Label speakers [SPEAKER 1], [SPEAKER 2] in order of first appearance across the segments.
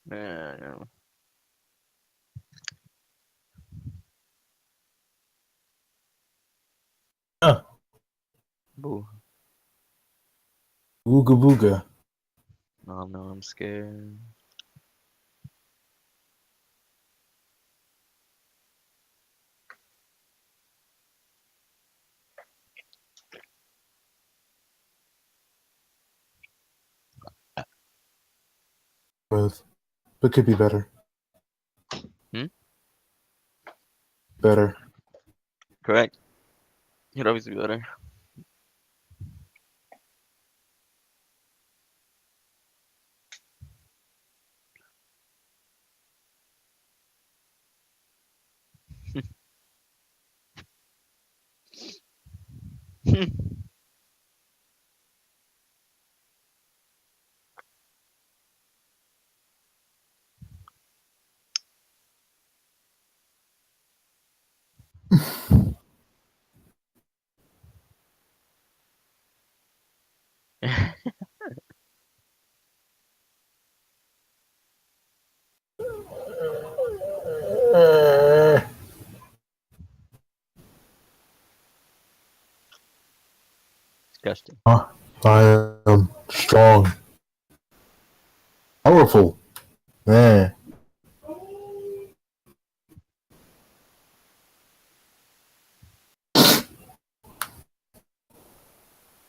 [SPEAKER 1] No.
[SPEAKER 2] Huh.
[SPEAKER 1] Boo.
[SPEAKER 2] Ooga booga.
[SPEAKER 1] Mom, no, I'm scared.
[SPEAKER 2] Both. But could be better.
[SPEAKER 1] Hmm?
[SPEAKER 2] Better.
[SPEAKER 1] Correct. Could always be better. Disgusting.
[SPEAKER 2] I am strong. Powerful. Man.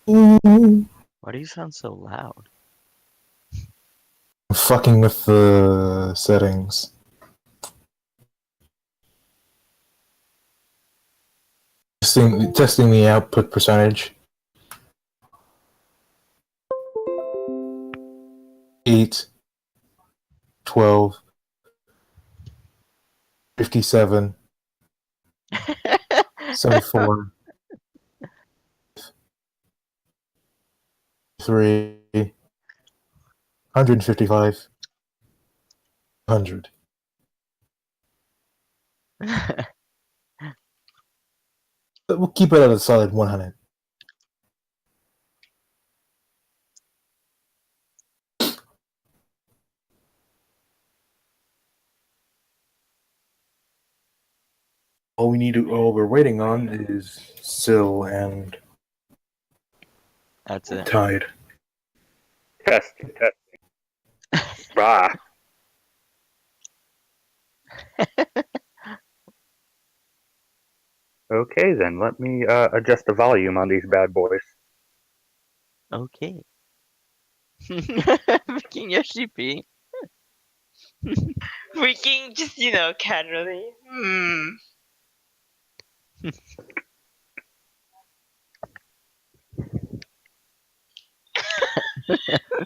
[SPEAKER 2] I'm
[SPEAKER 1] Why do you sound so loud?
[SPEAKER 2] fucking with the settings. Testing the output percentage. 8, 12, 57, 74, 3, 155, 100. But we'll keep it at a solid 100. All we're waiting on is Sill and
[SPEAKER 1] That's it.
[SPEAKER 2] Tide.
[SPEAKER 3] Testing. Bah. Okay, then let me adjust the volume on these bad boys.
[SPEAKER 1] Okay. Freaking Yoshi P.
[SPEAKER 4] Freaking just, casually.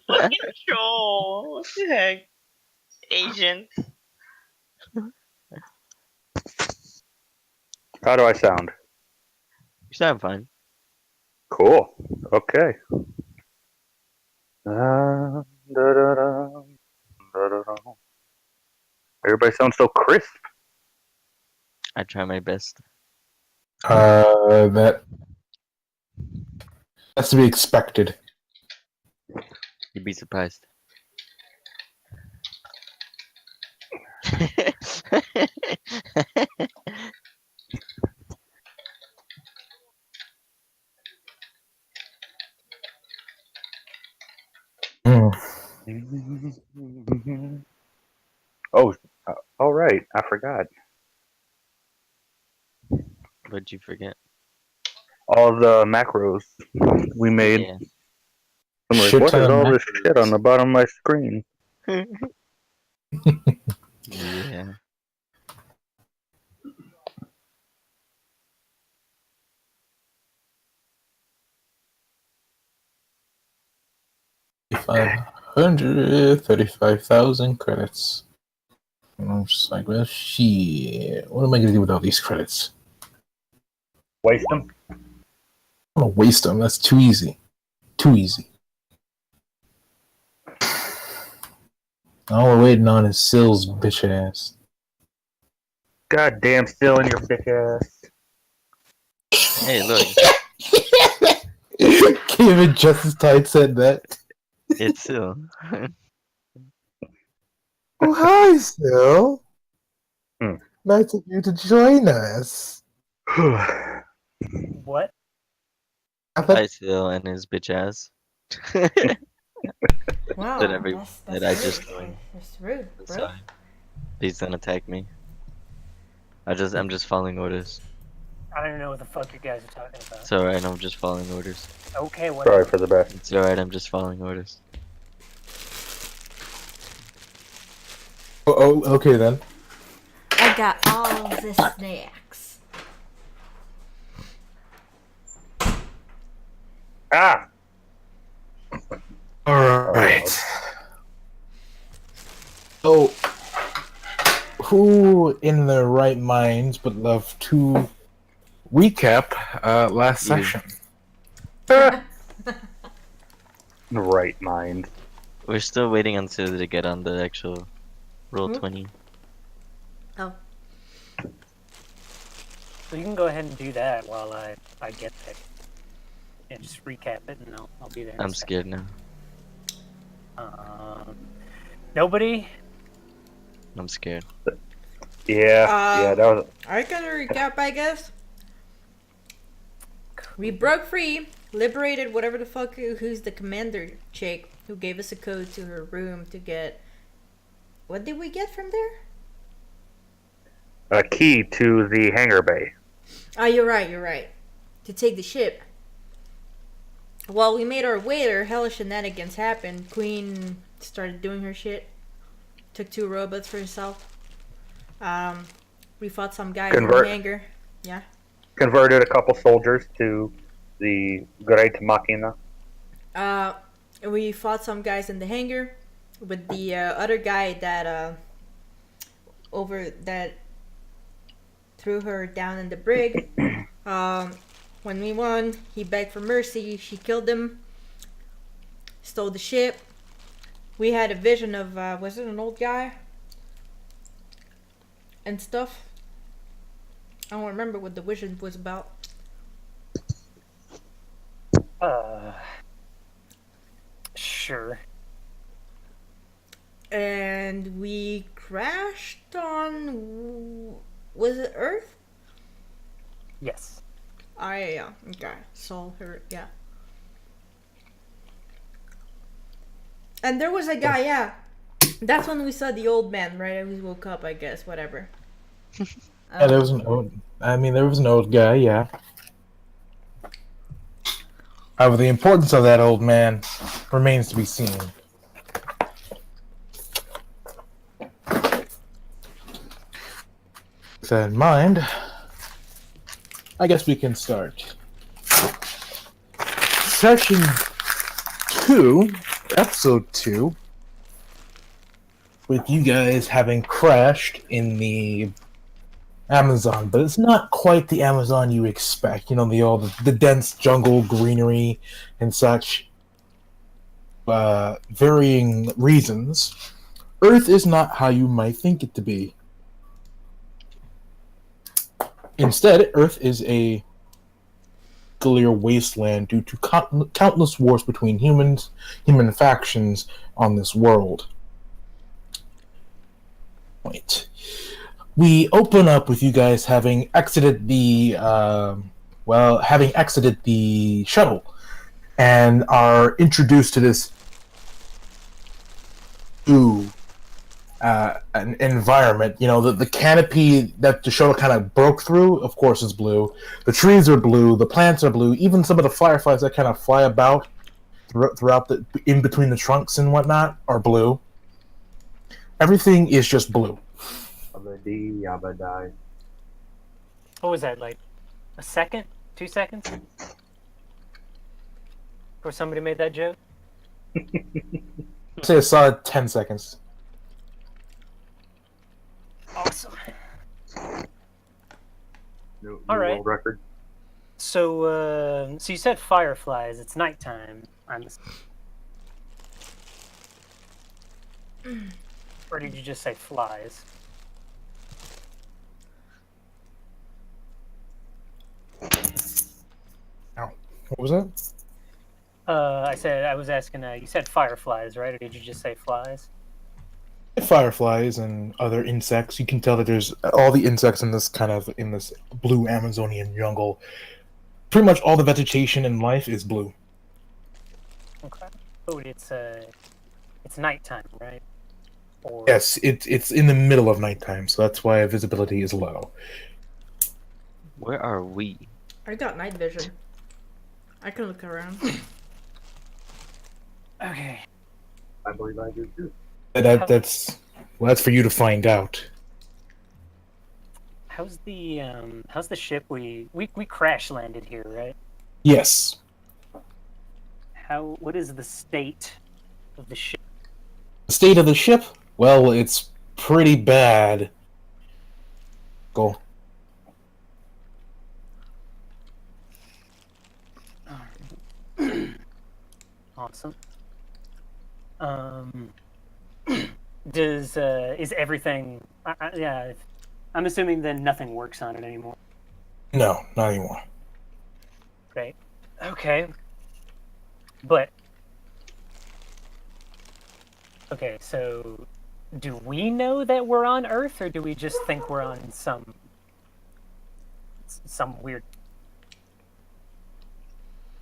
[SPEAKER 4] Fucking troll. What the heck? Agent.
[SPEAKER 3] How do I sound?
[SPEAKER 1] You sound fine.
[SPEAKER 3] Cool. Okay. Da-da-da, da-da-da. Everybody sounds so crisp.
[SPEAKER 1] I try my best.
[SPEAKER 2] That's to be expected.
[SPEAKER 1] You'd be surprised.
[SPEAKER 2] Mm.
[SPEAKER 3] Oh, all right. I forgot.
[SPEAKER 1] What'd you forget?
[SPEAKER 3] All the macros we made.
[SPEAKER 1] Yeah.
[SPEAKER 3] I'm like,
[SPEAKER 2] Shit
[SPEAKER 3] what
[SPEAKER 2] ton
[SPEAKER 3] is
[SPEAKER 2] of
[SPEAKER 3] all this
[SPEAKER 2] macros.
[SPEAKER 3] shit on the bottom of my screen?
[SPEAKER 1] Yeah.
[SPEAKER 2] $535,000 credits. I'm just like, well, shit. What am I gonna do with all these credits?
[SPEAKER 3] Waste them.
[SPEAKER 2] I'm gonna waste them. That's too easy. Too easy. All we're waiting on is Sill's bitch ass.
[SPEAKER 3] Goddamn, still in your bitch ass.
[SPEAKER 1] Hey, look.
[SPEAKER 2] Even Justice Tide said that.
[SPEAKER 1] It's still.
[SPEAKER 2] Oh, hi, Sil.
[SPEAKER 3] Hmm.
[SPEAKER 2] Nice of you to join us.
[SPEAKER 5] What?
[SPEAKER 1] I still and his bitch ass.
[SPEAKER 6] Wow,
[SPEAKER 1] That every
[SPEAKER 6] that's
[SPEAKER 1] that I
[SPEAKER 6] rude.
[SPEAKER 1] just joined.
[SPEAKER 6] That's rude, bro.
[SPEAKER 1] So please don't attack me. I'm just following orders.
[SPEAKER 5] I don't even know what the fuck you guys are talking about.
[SPEAKER 1] It's alright, I'm just following orders.
[SPEAKER 5] Okay,
[SPEAKER 3] Sorry
[SPEAKER 5] whatever.
[SPEAKER 3] for the best.
[SPEAKER 1] It's alright, I'm just following orders.
[SPEAKER 2] Oh, okay then.
[SPEAKER 6] I got all the snacks.
[SPEAKER 3] Ah!
[SPEAKER 2] Alright. So, who in their right minds would love to recap last
[SPEAKER 1] You.
[SPEAKER 2] session?
[SPEAKER 3] Right mind.
[SPEAKER 1] We're still waiting until they get on the actual roll
[SPEAKER 6] Hmm?
[SPEAKER 1] 20.
[SPEAKER 6] Oh,
[SPEAKER 5] So you can go ahead and do that while I get there. And just recap it, and I'll be there. in a
[SPEAKER 1] I'm
[SPEAKER 5] second.
[SPEAKER 1] scared now.
[SPEAKER 5] Nobody.
[SPEAKER 1] I'm scared.
[SPEAKER 3] Yeah, that was.
[SPEAKER 6] I can recap, I guess. We broke free, liberated whatever the fuck who's the commander chick who gave us a code to her room to get. What did we get from there?
[SPEAKER 3] A key to the hangar bay.
[SPEAKER 6] Oh, you're right. To take the ship. While we made our way there, hella shenanigans happened. Queen started doing her shit. Took 2 robots for herself. We fought some guys in
[SPEAKER 3] Convert.
[SPEAKER 6] the hangar. Yeah.
[SPEAKER 3] Converted a couple soldiers to the Great Machina.
[SPEAKER 6] We fought some guys in the hangar with the other guy that threw her down in the brig. When we won, he begged for mercy. She killed him. Stole the ship. We had a vision of was it an old guy? And stuff. I don't remember what the vision was about.
[SPEAKER 5] Sure.
[SPEAKER 6] And we crashed on. Was it Earth?
[SPEAKER 5] Yes.
[SPEAKER 6] Yeah. Okay. Saw her. Yeah. And there was a guy. Yeah. That's when we saw the old man, right? We woke up, I guess. Whatever.
[SPEAKER 2] Yeah, there was an old. There was an old guy. Yeah. However, the importance of that old man remains to be seen. With that in mind, I guess we can start. Session 2, episode 2, with you guys having crashed in the Amazon, but it's not quite the Amazon you expect. You know, the dense jungle, greenery, and such. Varying reasons, Earth is not how you might think it to be. Instead, Earth is a nuclear wasteland due to countless wars between human factions on this world. Point. We open up with you guys having exited the shuttle, and are introduced to this an environment. You know, the canopy that the shuttle kind of broke through, of course, is blue. The trees are blue. The plants are blue. Even some of the fireflies that kind of fly about throughout in between the trunks and whatnot are blue. Everything is just blue.
[SPEAKER 3] Yabba-dee-yabba-die.
[SPEAKER 5] What was that, like a second? 2 seconds? Before somebody made that joke?
[SPEAKER 2] I'd say a solid 10 seconds.
[SPEAKER 5] Awesome.
[SPEAKER 3] New
[SPEAKER 5] All right.
[SPEAKER 3] world record.
[SPEAKER 5] So, so you said fireflies. It's nighttime. Or did you just say flies?
[SPEAKER 2] Ow. What was that?
[SPEAKER 5] I was asking, you said fireflies, right? Or did you just say flies?
[SPEAKER 2] fireflies and other insects. You can tell that there's all the insects in this blue Amazonian jungle. Pretty much all the vegetation in life is blue.
[SPEAKER 5] Okay. Oh, it's nighttime, right? Or
[SPEAKER 2] Yes, it's in the middle of nighttime, so that's why visibility is low.
[SPEAKER 1] Where are we?
[SPEAKER 6] I got night vision. I can look around.
[SPEAKER 5] okay.
[SPEAKER 3] I believe I do too.
[SPEAKER 2] That's that's for you to find out.
[SPEAKER 5] How's the ship? We crash landed here, right?
[SPEAKER 2] Yes.
[SPEAKER 5] What is the state of the ship?
[SPEAKER 2] The state of the ship? Well, it's pretty bad. Go.
[SPEAKER 5] Awesome. Is everything? Yeah, I'm assuming then nothing works on it anymore.
[SPEAKER 2] No, not anymore.
[SPEAKER 5] Great. Okay. But okay, so do we know that we're on Earth, or do we just think we're on some weird?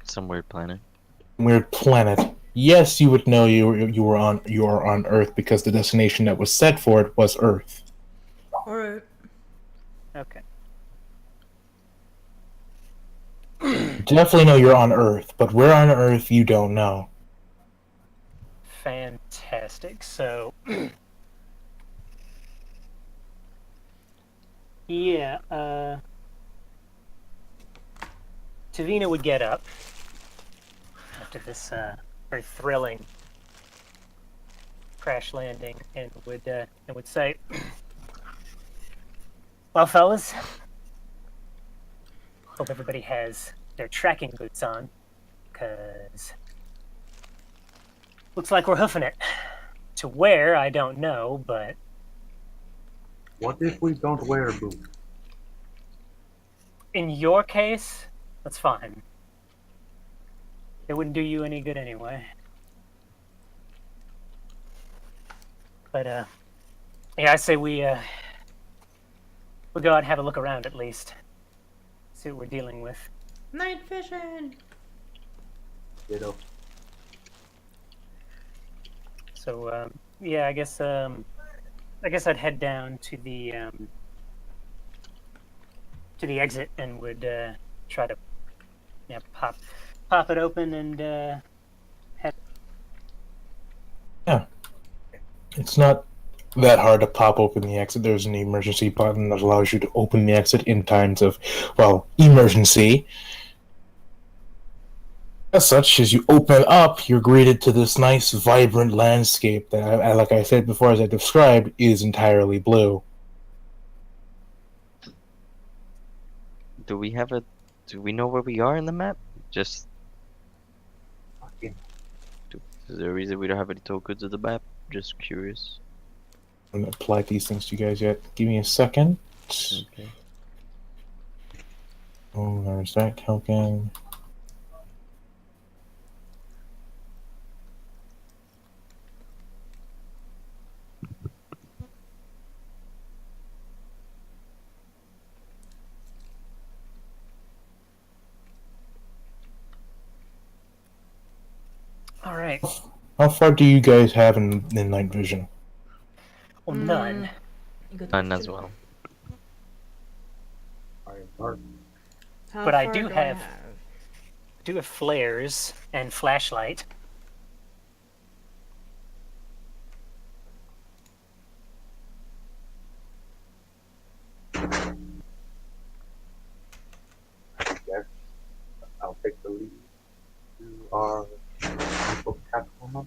[SPEAKER 1] Some weird planet.
[SPEAKER 2] Weird planet. Yes, you would know you are on Earth because the destination that was set for it was Earth.
[SPEAKER 6] Alright.
[SPEAKER 5] Okay.
[SPEAKER 2] Definitely know you're on Earth, but where on Earth you don't know.
[SPEAKER 5] Fantastic. So, yeah, Tavina would get up after this very thrilling crash landing and would say, "Well, fellas, hope everybody has their tracking boots on, because looks like we're hoofing it. To where, I don't know, but
[SPEAKER 3] What if we don't wear boots?
[SPEAKER 5] in your case, that's fine. It wouldn't do you any good anyway. But yeah, I say we go out and have a look around at least. See what we're dealing with."
[SPEAKER 6] Night vision!
[SPEAKER 3] You know,
[SPEAKER 5] So yeah, I guess I'd head down to the exit and would try to pop it open and head.
[SPEAKER 2] It's not that hard to pop open the exit. There's an emergency button that allows you to open the exit in times of, well, emergency. As such, as you open up, you're greeted to this nice, vibrant landscape that, like I said before, as I described, is entirely blue.
[SPEAKER 1] Do we know where we are in the map? Just
[SPEAKER 3] fucking
[SPEAKER 1] is there a reason we don't have any tokens of the map? Just curious.
[SPEAKER 2] I haven't applied these things to you guys yet. Give me a second.
[SPEAKER 1] Okay.
[SPEAKER 2] Oh, there's that token.
[SPEAKER 5] All right.
[SPEAKER 2] How far do you guys have in night vision?
[SPEAKER 5] Well, none.
[SPEAKER 6] Good
[SPEAKER 1] None as
[SPEAKER 6] question.
[SPEAKER 1] well.
[SPEAKER 3] are
[SPEAKER 6] How
[SPEAKER 5] But I
[SPEAKER 6] far
[SPEAKER 5] do have- Do have flares and flashlight.
[SPEAKER 3] yes. I'll take the lead. You are Catwoman.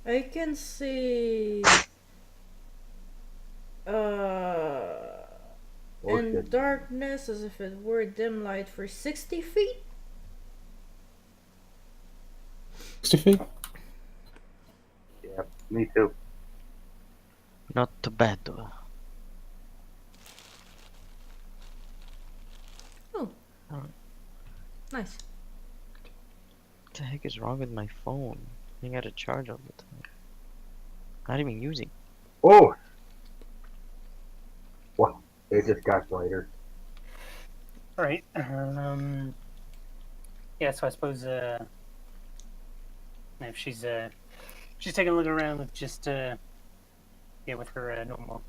[SPEAKER 6] I can see. In
[SPEAKER 3] Bullshit.
[SPEAKER 6] darkness, as if it were dim light for 60 feet.
[SPEAKER 2] 60 feet?
[SPEAKER 3] Yeah, me too.
[SPEAKER 1] Not too bad though.
[SPEAKER 6] Nice.
[SPEAKER 1] the heck is wrong with my phone? I got to charge all the time. Not even using.
[SPEAKER 3] Oh! Well, it just got brighter.
[SPEAKER 5] All right. Yeah. So I suppose if she's taking a look around with just with her normal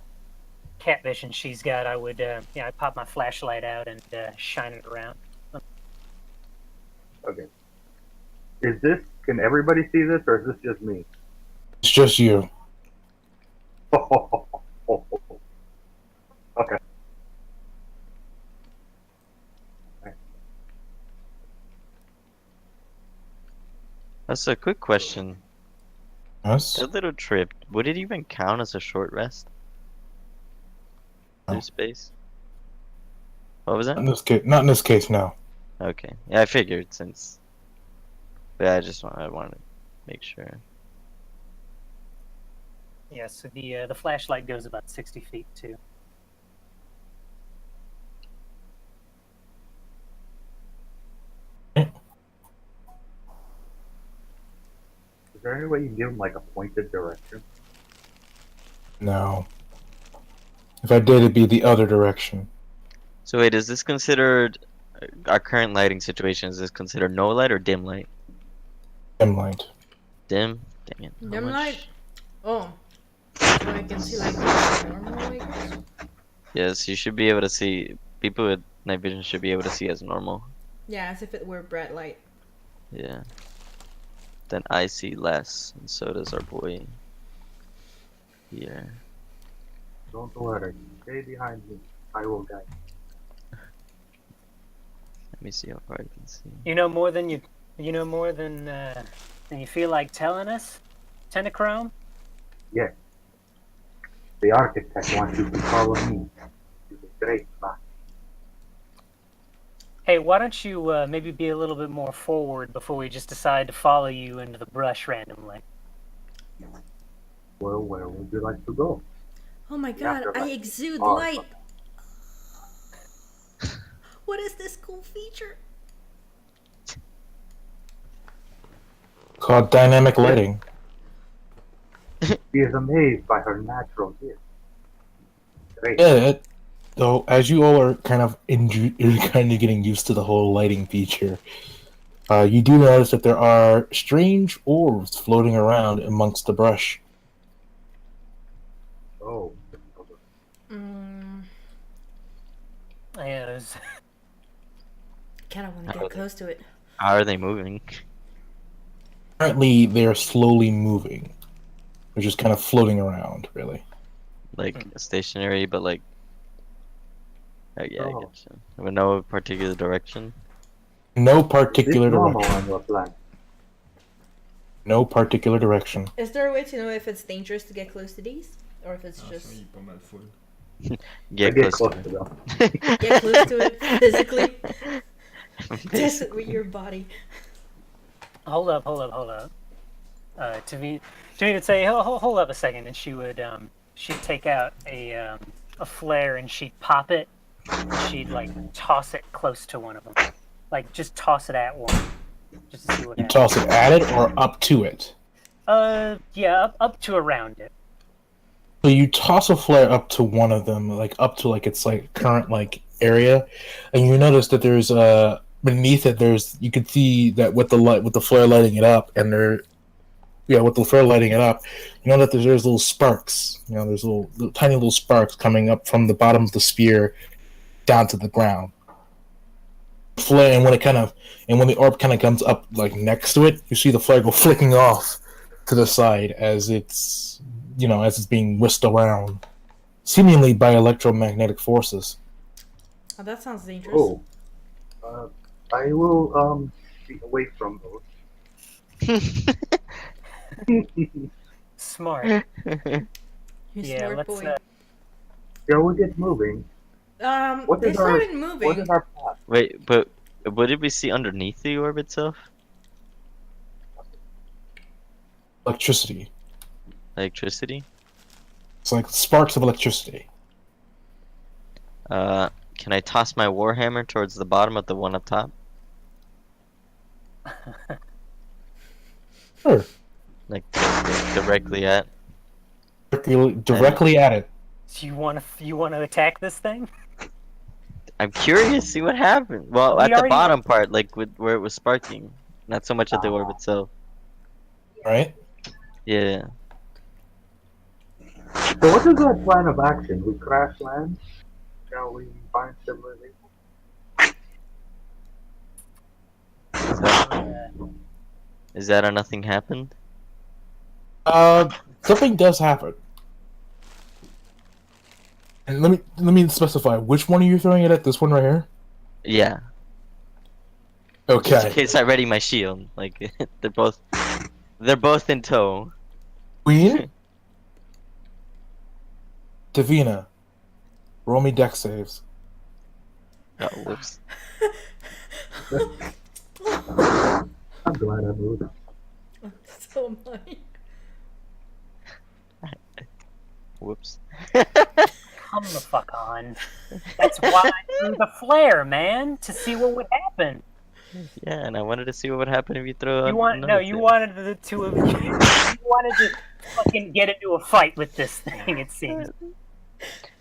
[SPEAKER 5] cat vision she's got, I would I'd pop my flashlight out and shine it around.
[SPEAKER 3] Okay. Can everybody see this, or is this just me?
[SPEAKER 2] It's just you.
[SPEAKER 3] Okay.
[SPEAKER 1] That's a quick question.
[SPEAKER 2] Yes.
[SPEAKER 1] That little trip, would it even count as a short rest?
[SPEAKER 2] No.
[SPEAKER 1] Through space? What was that?
[SPEAKER 2] Not in this case, no.
[SPEAKER 1] Okay. Yeah, I figured since. But yeah, I wanted to make sure.
[SPEAKER 5] Yeah. So the flashlight goes about 60 feet too.
[SPEAKER 3] Is there any way you can give them like a pointed direction?
[SPEAKER 2] No. If I did, it'd be the other direction.
[SPEAKER 1] So wait, is this considered our current lighting situation? Is this considered no light or dim light?
[SPEAKER 2] Dim light.
[SPEAKER 1] Dim? Dang it. How
[SPEAKER 6] Dim
[SPEAKER 1] much-
[SPEAKER 6] light? Oh. So I can see like normal, I guess?
[SPEAKER 1] Yes, you should be able to see. People with night vision should be able to see as normal.
[SPEAKER 6] Yeah, as if it were bright light.
[SPEAKER 1] Yeah. Then I see less, and so does our boy. Here.
[SPEAKER 3] Don't worry. Stay behind me. I will guide you.
[SPEAKER 1] Let me see how far I can see.
[SPEAKER 5] You know more than you feel like telling us, Tentachrome?
[SPEAKER 3] Yes. The architect wants you to follow me to the great map.
[SPEAKER 5] Hey, why don't you maybe be a little bit more forward before we just decide to follow you into the brush randomly?
[SPEAKER 3] Well, where would you like to go?
[SPEAKER 6] Oh my god, I
[SPEAKER 3] afterlife.
[SPEAKER 6] exude
[SPEAKER 3] Oh,
[SPEAKER 6] light! What is this cool feature?
[SPEAKER 2] Called dynamic lighting.
[SPEAKER 3] She is amazed by her natural gift. Great.
[SPEAKER 2] Yeah. Though, as you all are kind of you're kind of getting used to the whole lighting feature, you do notice that there are strange orbs floating around amongst the brush.
[SPEAKER 3] Oh.
[SPEAKER 5] Yeah, there's
[SPEAKER 6] Kind of want to get close to it.
[SPEAKER 1] How are they moving?
[SPEAKER 2] Currently, they are slowly moving. They're just kind of floating around, really.
[SPEAKER 1] Like stationary, but like. Oh yeah, I
[SPEAKER 3] Oh.
[SPEAKER 1] get you. With no particular direction.
[SPEAKER 2] No
[SPEAKER 3] Is this
[SPEAKER 2] particular
[SPEAKER 3] normal
[SPEAKER 2] direction.
[SPEAKER 3] on your planet?
[SPEAKER 2] No particular direction.
[SPEAKER 6] Is there a way to know if it's dangerous to get close to these? Or if it's
[SPEAKER 7] Ah,
[SPEAKER 6] just...
[SPEAKER 7] sinon, il est pas mal full.
[SPEAKER 1] Get
[SPEAKER 3] Get
[SPEAKER 1] close
[SPEAKER 3] close
[SPEAKER 1] to
[SPEAKER 3] to them.
[SPEAKER 1] it.
[SPEAKER 6] Get close to it physically? Test it
[SPEAKER 1] Basically.
[SPEAKER 6] with your body.
[SPEAKER 5] hold up. Tavi would say, hold up a second, and she'd take out a flare and she'd pop it, and she'd like toss it close to one of them, like just toss it at one, just to see what
[SPEAKER 2] You
[SPEAKER 5] happens.
[SPEAKER 2] toss it at it or up to it.
[SPEAKER 5] Yeah, up to around it.
[SPEAKER 2] So you toss a flare up to one of them, like up to like its like current like area, and you notice that there's beneath it you can see that with the flare lighting it up, and with the flare lighting it up, you know that there's little sparks. You know, there's little tiny little sparks coming up from the bottom of the sphere down to the ground. Flare, and when the orb kind of comes up like next to it, you see the flare go flicking off to the side as it's being whisked around, seemingly by electromagnetic forces.
[SPEAKER 6] Oh, that sounds dangerous.
[SPEAKER 3] Oh. I will be away from those.
[SPEAKER 5] Smart.
[SPEAKER 6] You
[SPEAKER 5] Yeah,
[SPEAKER 6] smart
[SPEAKER 5] let's.
[SPEAKER 6] boy.
[SPEAKER 3] Shall we get moving? What
[SPEAKER 6] They
[SPEAKER 3] is our-
[SPEAKER 6] started moving.
[SPEAKER 3] What is our path?
[SPEAKER 1] Wait, but what did we see underneath the orb itself?
[SPEAKER 2] Electricity.
[SPEAKER 1] Electricity?
[SPEAKER 2] It's like sparks of electricity.
[SPEAKER 1] Can I toss my warhammer towards the bottom of the one up top?
[SPEAKER 2] Sure.
[SPEAKER 1] Like directly at.
[SPEAKER 2] Directly at it.
[SPEAKER 5] So you want to attack this thing?
[SPEAKER 1] I'm curious, see what happened. Well,
[SPEAKER 5] We
[SPEAKER 1] at the
[SPEAKER 5] already-
[SPEAKER 1] bottom part, like where it was sparking, not so much at the orb itself.
[SPEAKER 2] Right?
[SPEAKER 1] Yeah.
[SPEAKER 3] So what is our plan of action? We crash land? Shall we find civilization?
[SPEAKER 1] Is that a nothing happened?
[SPEAKER 2] Something does happen. And let me specify. Which one are you throwing it at? This one right here?
[SPEAKER 1] Yeah. Just in
[SPEAKER 2] Okay.
[SPEAKER 1] case I ready my shield. Like they're both in tow.
[SPEAKER 2] Queen? Davina. Roll me deck saves.
[SPEAKER 1] Oh, whoops.
[SPEAKER 3] I'm glad I moved.
[SPEAKER 6] So am I.
[SPEAKER 1] Whoops.
[SPEAKER 5] Come the fuck on. That's why I threw the flare, man, to see what would happen.
[SPEAKER 1] Yeah, and I wanted to see what would happen if you throw.
[SPEAKER 5] You wanted the two of you. You wanted to fucking get into a fight with this thing. It seems.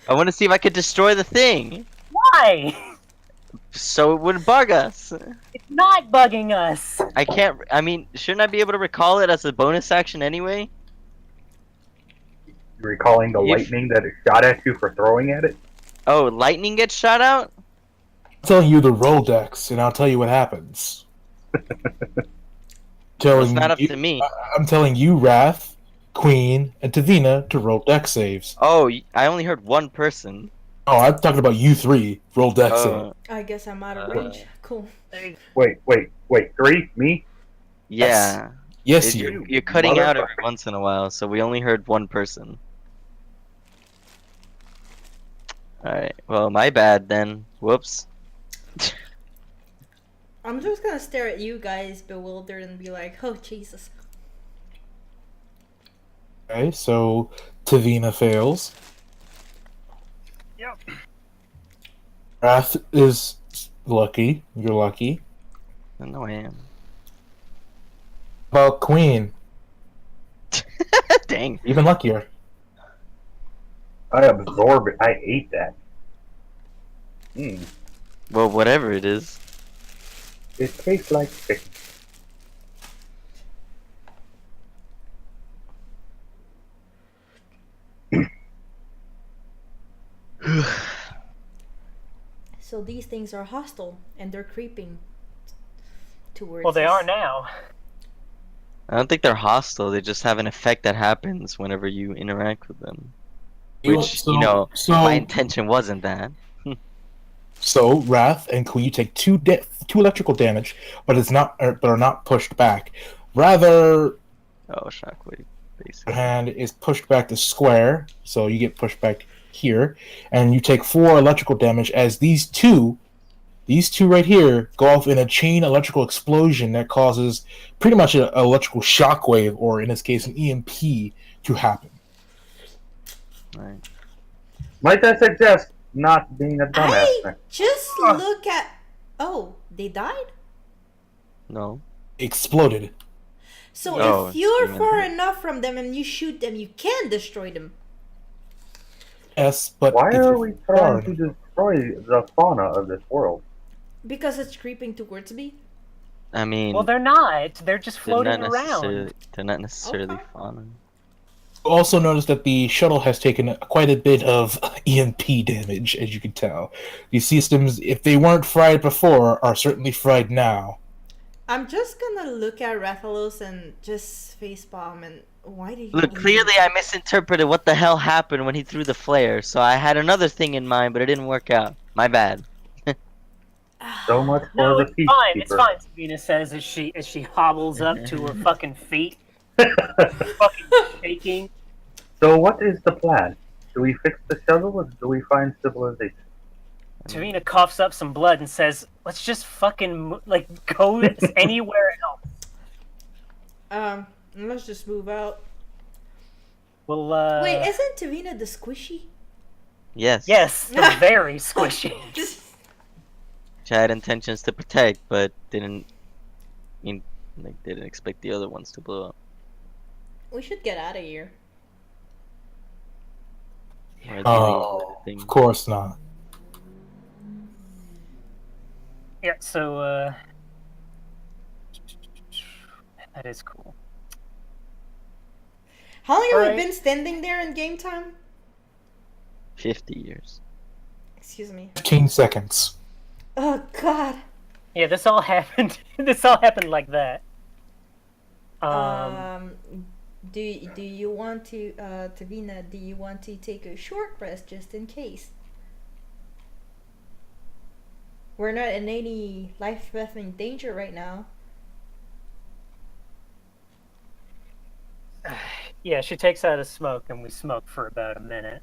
[SPEAKER 1] I want to see if I could destroy the thing,
[SPEAKER 5] Why?
[SPEAKER 1] so it wouldn't bug us.
[SPEAKER 5] It's not bugging us.
[SPEAKER 1] I can't. I mean, shouldn't I be able to recall it as a bonus action anyway?
[SPEAKER 3] Recalling the
[SPEAKER 1] If-
[SPEAKER 3] lightning that it shot at you for throwing at it?
[SPEAKER 1] Oh, lightning gets shot out.
[SPEAKER 2] I'm telling you the roll decks, and I'll tell you what happens.
[SPEAKER 1] It's not up to me.
[SPEAKER 2] I'm telling you, Wrath, Queen, and Tavina to roll deck saves.
[SPEAKER 1] Oh, I only heard one person.
[SPEAKER 2] Oh, I'm talking about you three. Roll deck saves.
[SPEAKER 1] Oh,
[SPEAKER 6] I guess I'm out of range. Cool.
[SPEAKER 3] Wait, 3? Me?
[SPEAKER 1] yeah.
[SPEAKER 2] Yes, you.
[SPEAKER 1] You're cutting out every
[SPEAKER 3] Motherfucker.
[SPEAKER 1] once in a while, so we only heard one person. Alright, well, my bad then. Whoops.
[SPEAKER 6] I'm just gonna stare at you guys bewildered and be like, oh Jesus.
[SPEAKER 2] Okay, so Tavina fails.
[SPEAKER 5] Yep.
[SPEAKER 2] Wrath is lucky. You're lucky.
[SPEAKER 1] I know I am.
[SPEAKER 2] About Queen,
[SPEAKER 1] Dang.
[SPEAKER 2] even luckier.
[SPEAKER 3] I absorb it. I ate that.
[SPEAKER 1] Well, whatever it is.
[SPEAKER 3] It tastes like chicken.
[SPEAKER 6] So these things are hostile and they're creeping towards
[SPEAKER 5] Well, they
[SPEAKER 6] us.
[SPEAKER 5] are now.
[SPEAKER 1] I don't think they're hostile, they just have an effect that happens whenever you interact with them.
[SPEAKER 2] You-
[SPEAKER 1] Which,
[SPEAKER 2] so-
[SPEAKER 1] you know,
[SPEAKER 2] so-
[SPEAKER 1] my intention wasn't that.
[SPEAKER 2] So Wrath and Queen, you take two electrical damage, but are not pushed back. Rather,
[SPEAKER 1] Oh, shockwave,
[SPEAKER 2] your
[SPEAKER 1] basically.
[SPEAKER 2] hand is pushed back to square, so you get pushed back here, and you take 4 electrical damage as these two right here go off in a chain electrical explosion that causes pretty much an electrical shockwave, or in this case, an EMP, to happen.
[SPEAKER 1] Right.
[SPEAKER 3] Might I suggest not being a dumbass?
[SPEAKER 6] I just look at. Oh, they died?
[SPEAKER 1] No.
[SPEAKER 2] Exploded.
[SPEAKER 6] So
[SPEAKER 1] Oh,
[SPEAKER 6] if you're
[SPEAKER 1] yeah.
[SPEAKER 6] far enough from them and you shoot them, you can destroy them.
[SPEAKER 2] Yes, but
[SPEAKER 3] Why
[SPEAKER 2] if
[SPEAKER 3] are
[SPEAKER 2] you're
[SPEAKER 3] we
[SPEAKER 2] far
[SPEAKER 3] trying to destroy the fauna of this world?
[SPEAKER 6] Because it's creeping towards me.
[SPEAKER 1] I mean,
[SPEAKER 5] Well, they're not. They're just
[SPEAKER 1] they're
[SPEAKER 5] floating
[SPEAKER 1] not necessarily,
[SPEAKER 5] around.
[SPEAKER 1] they're not necessarily
[SPEAKER 6] Okay.
[SPEAKER 1] fauna.
[SPEAKER 2] Also notice that the shuttle has taken quite a bit of EMP damage, as you can tell. These systems, if they weren't fried before, are certainly fried now.
[SPEAKER 6] I'm just gonna look at Rathalos and just facepalm and why did you
[SPEAKER 1] Look, clearly I misinterpreted what the hell happened when he threw the flare, so I had another thing in mind, but it didn't work out. My bad.
[SPEAKER 3] So much for
[SPEAKER 5] No,
[SPEAKER 3] the
[SPEAKER 5] it's fine. It's
[SPEAKER 3] peacekeeper.
[SPEAKER 5] fine. Sabina says as she hobbles up to her fucking feet, fucking shaking.
[SPEAKER 3] So what is the plan? Do we fix the shuttle or do we find civilization?
[SPEAKER 5] Savina coughs up some blood and says, "Let's just fucking go anywhere else."
[SPEAKER 6] Let's just move out.
[SPEAKER 5] Well,
[SPEAKER 6] Wait, isn't Tavina the squishy?
[SPEAKER 1] Yes.
[SPEAKER 5] yes, they're very squishy.
[SPEAKER 1] Which I had intentions to protect, but didn't. I mean, They didn't expect the other ones to blow up.
[SPEAKER 6] We should get out of here.
[SPEAKER 1] Why
[SPEAKER 2] Oh,
[SPEAKER 1] thing?
[SPEAKER 2] of course not.
[SPEAKER 5] Yeah, so, that is cool.
[SPEAKER 6] How long have we
[SPEAKER 5] Alright.
[SPEAKER 6] been standing there in game time?
[SPEAKER 1] 50 years.
[SPEAKER 6] Excuse me.
[SPEAKER 2] 15 seconds.
[SPEAKER 6] Oh God.
[SPEAKER 5] Yeah, this all happened. This all happened like that.
[SPEAKER 6] Do you want to, Tavina? Do you want to take a short rest just in case? We're not in any life-threatening danger right now.
[SPEAKER 5] Yeah, she takes out a smoke, and we smoke for about a minute.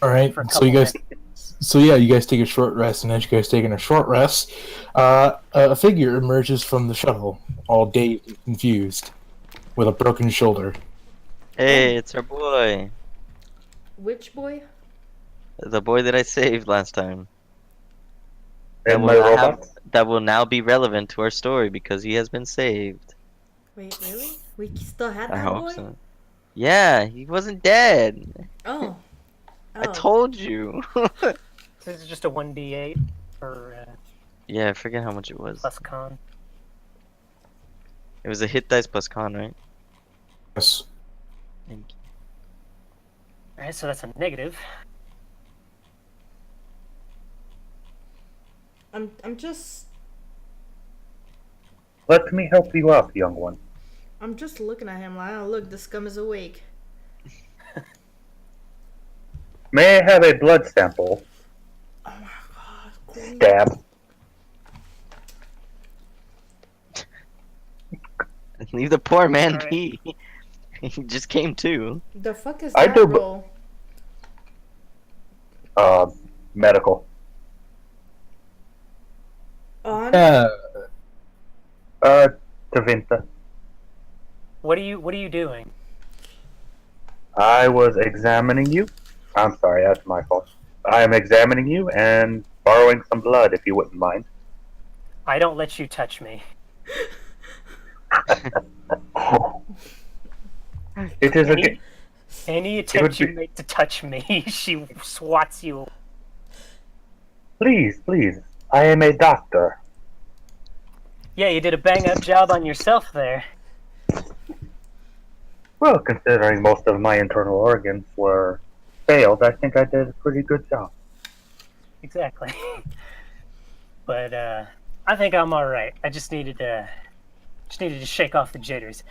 [SPEAKER 2] All right.
[SPEAKER 5] For a
[SPEAKER 2] So you
[SPEAKER 5] couple
[SPEAKER 2] guys. So yeah, you guys take a short rest, and as you guys taking a short rest, a figure emerges from the shuttle, all dazed and confused, with a broken shoulder.
[SPEAKER 1] Hey, it's our boy.
[SPEAKER 6] Which boy?
[SPEAKER 1] The boy that I saved last time.
[SPEAKER 3] And my robot?
[SPEAKER 1] That will now be relevant to our story because he has been saved.
[SPEAKER 6] Wait, really? We still had
[SPEAKER 1] I
[SPEAKER 6] that
[SPEAKER 1] hope
[SPEAKER 6] boy?
[SPEAKER 1] so. Yeah, he wasn't dead.
[SPEAKER 6] Oh.
[SPEAKER 1] I told you.
[SPEAKER 5] This is just a 1d8 for
[SPEAKER 1] Yeah, I forget how much it was.
[SPEAKER 5] plus con.
[SPEAKER 1] It was a hit dice plus con, right?
[SPEAKER 2] Yes.
[SPEAKER 1] Thank you.
[SPEAKER 5] Alright, so that's a negative.
[SPEAKER 6] I'm just
[SPEAKER 3] Let me help you out, young one.
[SPEAKER 6] I'm just looking at him like, oh look, the scum is awake.
[SPEAKER 3] May I have a blood sample?
[SPEAKER 6] Oh my God, Queen.
[SPEAKER 3] Stab.
[SPEAKER 1] Leave the poor man
[SPEAKER 5] Alright.
[SPEAKER 1] be. He just came to.
[SPEAKER 6] The fuck is
[SPEAKER 3] I
[SPEAKER 6] that
[SPEAKER 3] do-
[SPEAKER 6] roll?
[SPEAKER 3] Medical.
[SPEAKER 6] On?
[SPEAKER 2] Yeah.
[SPEAKER 3] Tavinta.
[SPEAKER 5] What are you doing?
[SPEAKER 3] I was examining you. I'm sorry, that's my fault. I am examining you and borrowing some blood, if you wouldn't mind.
[SPEAKER 5] I don't let you touch me.
[SPEAKER 3] It is a ga-
[SPEAKER 5] Any attempt
[SPEAKER 3] would
[SPEAKER 5] you
[SPEAKER 3] be-
[SPEAKER 5] make to touch me, she swats you.
[SPEAKER 3] Please, please. I am a doctor.
[SPEAKER 5] Yeah, you did a bang-up job on yourself there.
[SPEAKER 3] Well, considering most of my internal organs were failed, I think I did a pretty good job.
[SPEAKER 5] Exactly. But I think I'm all right. I just needed to shake off the jitters.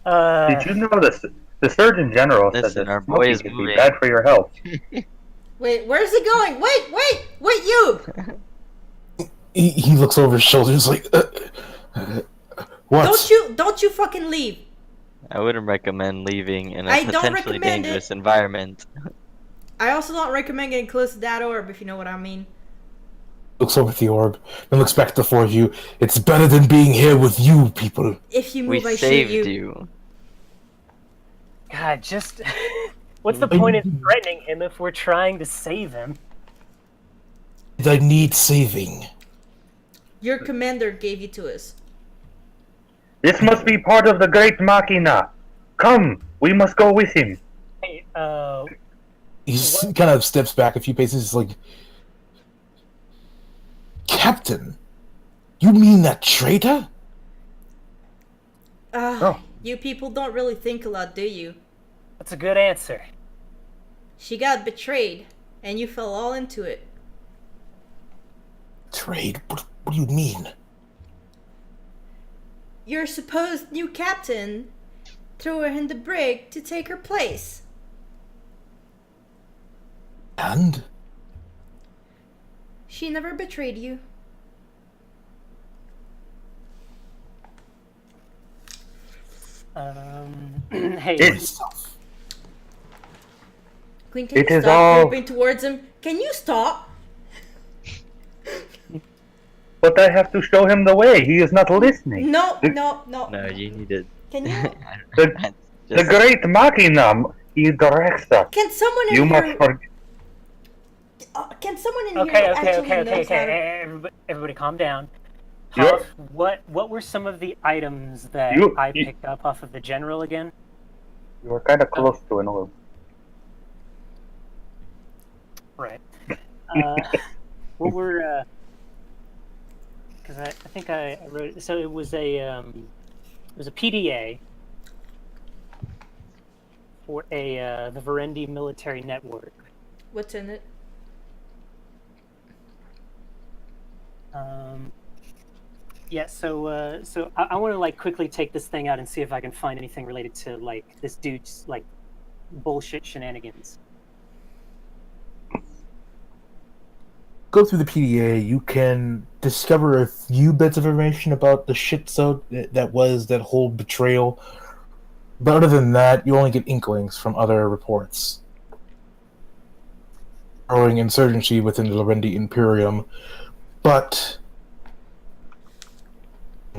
[SPEAKER 3] Did you know the Surgeon General said
[SPEAKER 1] Listen,
[SPEAKER 3] that
[SPEAKER 1] our boy
[SPEAKER 3] smoking
[SPEAKER 1] is
[SPEAKER 3] could be
[SPEAKER 1] moving.
[SPEAKER 3] bad for your health?
[SPEAKER 6] Wait, where's he going? Wait, you!
[SPEAKER 2] He looks over his shoulder. He's like, what?
[SPEAKER 6] Don't you fucking leave.
[SPEAKER 1] I wouldn't recommend leaving in a
[SPEAKER 6] I don't
[SPEAKER 1] potentially
[SPEAKER 6] recommend
[SPEAKER 1] dangerous
[SPEAKER 6] it.
[SPEAKER 1] environment.
[SPEAKER 6] I also don't recommend getting close to that orb, if you know what I mean.
[SPEAKER 2] Looks over at the orb, then looks back at the four of you. It's better than being here with you people.
[SPEAKER 6] If you
[SPEAKER 1] We
[SPEAKER 6] move, I shoot
[SPEAKER 1] saved
[SPEAKER 6] you.
[SPEAKER 1] you.
[SPEAKER 5] God, just what's the point in threatening him if we're trying to save him?
[SPEAKER 2] I need saving.
[SPEAKER 6] Your commander gave you to us.
[SPEAKER 3] This must be part of the Great Machina. Come, we must go with him.
[SPEAKER 5] Hey,
[SPEAKER 2] He kind of steps back a few paces. He's like, Captain, you mean that traitor?
[SPEAKER 3] Oh.
[SPEAKER 6] You people don't really think a lot, do you?
[SPEAKER 5] that's a good answer.
[SPEAKER 6] She got betrayed, and you fell all into it.
[SPEAKER 2] Trade? What do you mean?
[SPEAKER 6] Your supposed new captain threw her in the brig to take her place.
[SPEAKER 2] And?
[SPEAKER 6] She never betrayed you.
[SPEAKER 5] Hey,
[SPEAKER 2] Myself.
[SPEAKER 6] Queen, can
[SPEAKER 3] It
[SPEAKER 6] you
[SPEAKER 3] is
[SPEAKER 6] stop
[SPEAKER 3] all-
[SPEAKER 6] moving towards him? Can you stop?
[SPEAKER 3] But I have to show him the way. He is not listening.
[SPEAKER 6] No.
[SPEAKER 1] No, you need to.
[SPEAKER 6] Can you?
[SPEAKER 3] The, the
[SPEAKER 1] Just-
[SPEAKER 3] Great Machina, he directs us.
[SPEAKER 6] Can someone in
[SPEAKER 3] You
[SPEAKER 6] here?
[SPEAKER 3] must forget.
[SPEAKER 6] Can someone in
[SPEAKER 5] okay,
[SPEAKER 6] here
[SPEAKER 5] okay,
[SPEAKER 6] actually
[SPEAKER 5] okay,
[SPEAKER 6] knows how to-
[SPEAKER 5] Everybody calm down.
[SPEAKER 3] You're-
[SPEAKER 5] Hoff, what were some of the items that
[SPEAKER 3] You-
[SPEAKER 5] I
[SPEAKER 3] you-
[SPEAKER 5] picked up off of the general again?
[SPEAKER 3] You were kind of close to an orb.
[SPEAKER 5] Right. What were? Because I think I wrote. So it was a PDA for the Verendi military network.
[SPEAKER 6] What's in it?
[SPEAKER 5] Yeah, so I want to like quickly take this thing out and see if I can find anything related to like this dude's like bullshit shenanigans.
[SPEAKER 2] Go through the PDA, you can discover a few bits of information about the shit show that was that whole betrayal. But other than that, you only get inklings from other reports. Growing insurgency within the Lorendi Imperium, but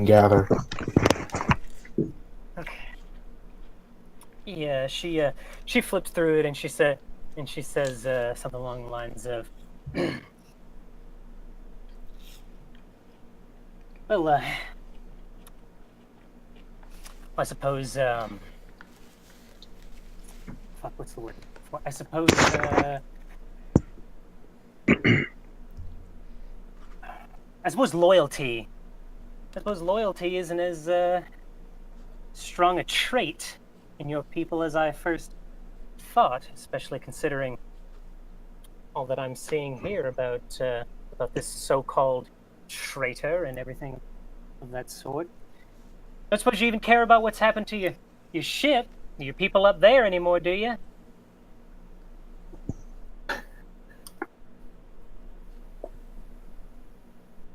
[SPEAKER 2] gather.
[SPEAKER 5] Okay. Yeah, she flips through it and she says something along the lines of, well, I suppose fuck, what's the word? I suppose I suppose loyalty. I suppose loyalty isn't as strong a trait in your people as I first thought, especially considering all that I'm seeing here about this so-called traitor and everything of that sort. I don't suppose you even care about what's happened to your ship, your people up there anymore, do you?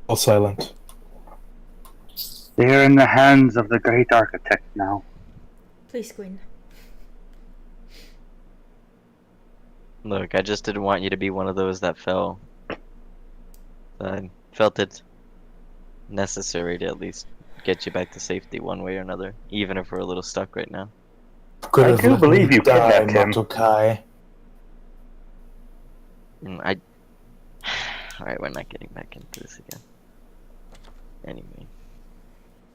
[SPEAKER 2] All silent.
[SPEAKER 3] They're in the hands of the great architect now.
[SPEAKER 6] Please, Queen.
[SPEAKER 1] Look, I just didn't want you to be one of those that fell. I felt it necessary to at least get you back to safety one way or another, even if we're a little stuck right now.
[SPEAKER 2] Could
[SPEAKER 3] I
[SPEAKER 2] have
[SPEAKER 3] do
[SPEAKER 2] let
[SPEAKER 3] believe
[SPEAKER 2] me
[SPEAKER 3] you
[SPEAKER 2] die,
[SPEAKER 3] kidnapped him.
[SPEAKER 2] Matokai.
[SPEAKER 1] Alright, we're not getting back into this again. Anyway.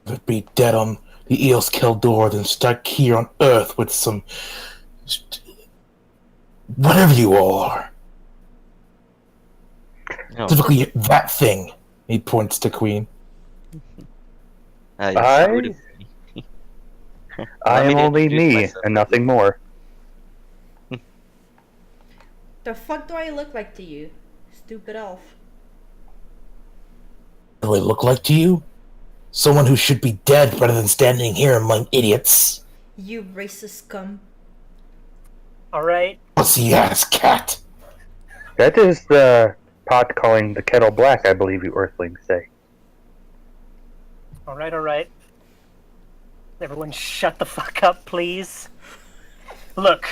[SPEAKER 2] Would be dead on the Eos Keldor than stuck here on Earth with some whatever you all are.
[SPEAKER 1] No,
[SPEAKER 2] Specifically, that thing. He points to Queen.
[SPEAKER 1] yes,
[SPEAKER 3] I-
[SPEAKER 1] so would it be.
[SPEAKER 3] I
[SPEAKER 1] Allow me
[SPEAKER 3] am
[SPEAKER 1] to
[SPEAKER 3] only
[SPEAKER 1] introduce
[SPEAKER 3] me
[SPEAKER 1] myself.
[SPEAKER 3] and nothing more.
[SPEAKER 6] The fuck do I look like to you? Stupid elf.
[SPEAKER 2] What do I look like to you? Someone who should be dead rather than standing here among idiots.
[SPEAKER 6] You racist scum.
[SPEAKER 5] All right.
[SPEAKER 2] Pussy ass cat.
[SPEAKER 3] That is the pot calling the kettle black, I believe you Earthlings say.
[SPEAKER 5] All right. Everyone shut the fuck up, please. Look,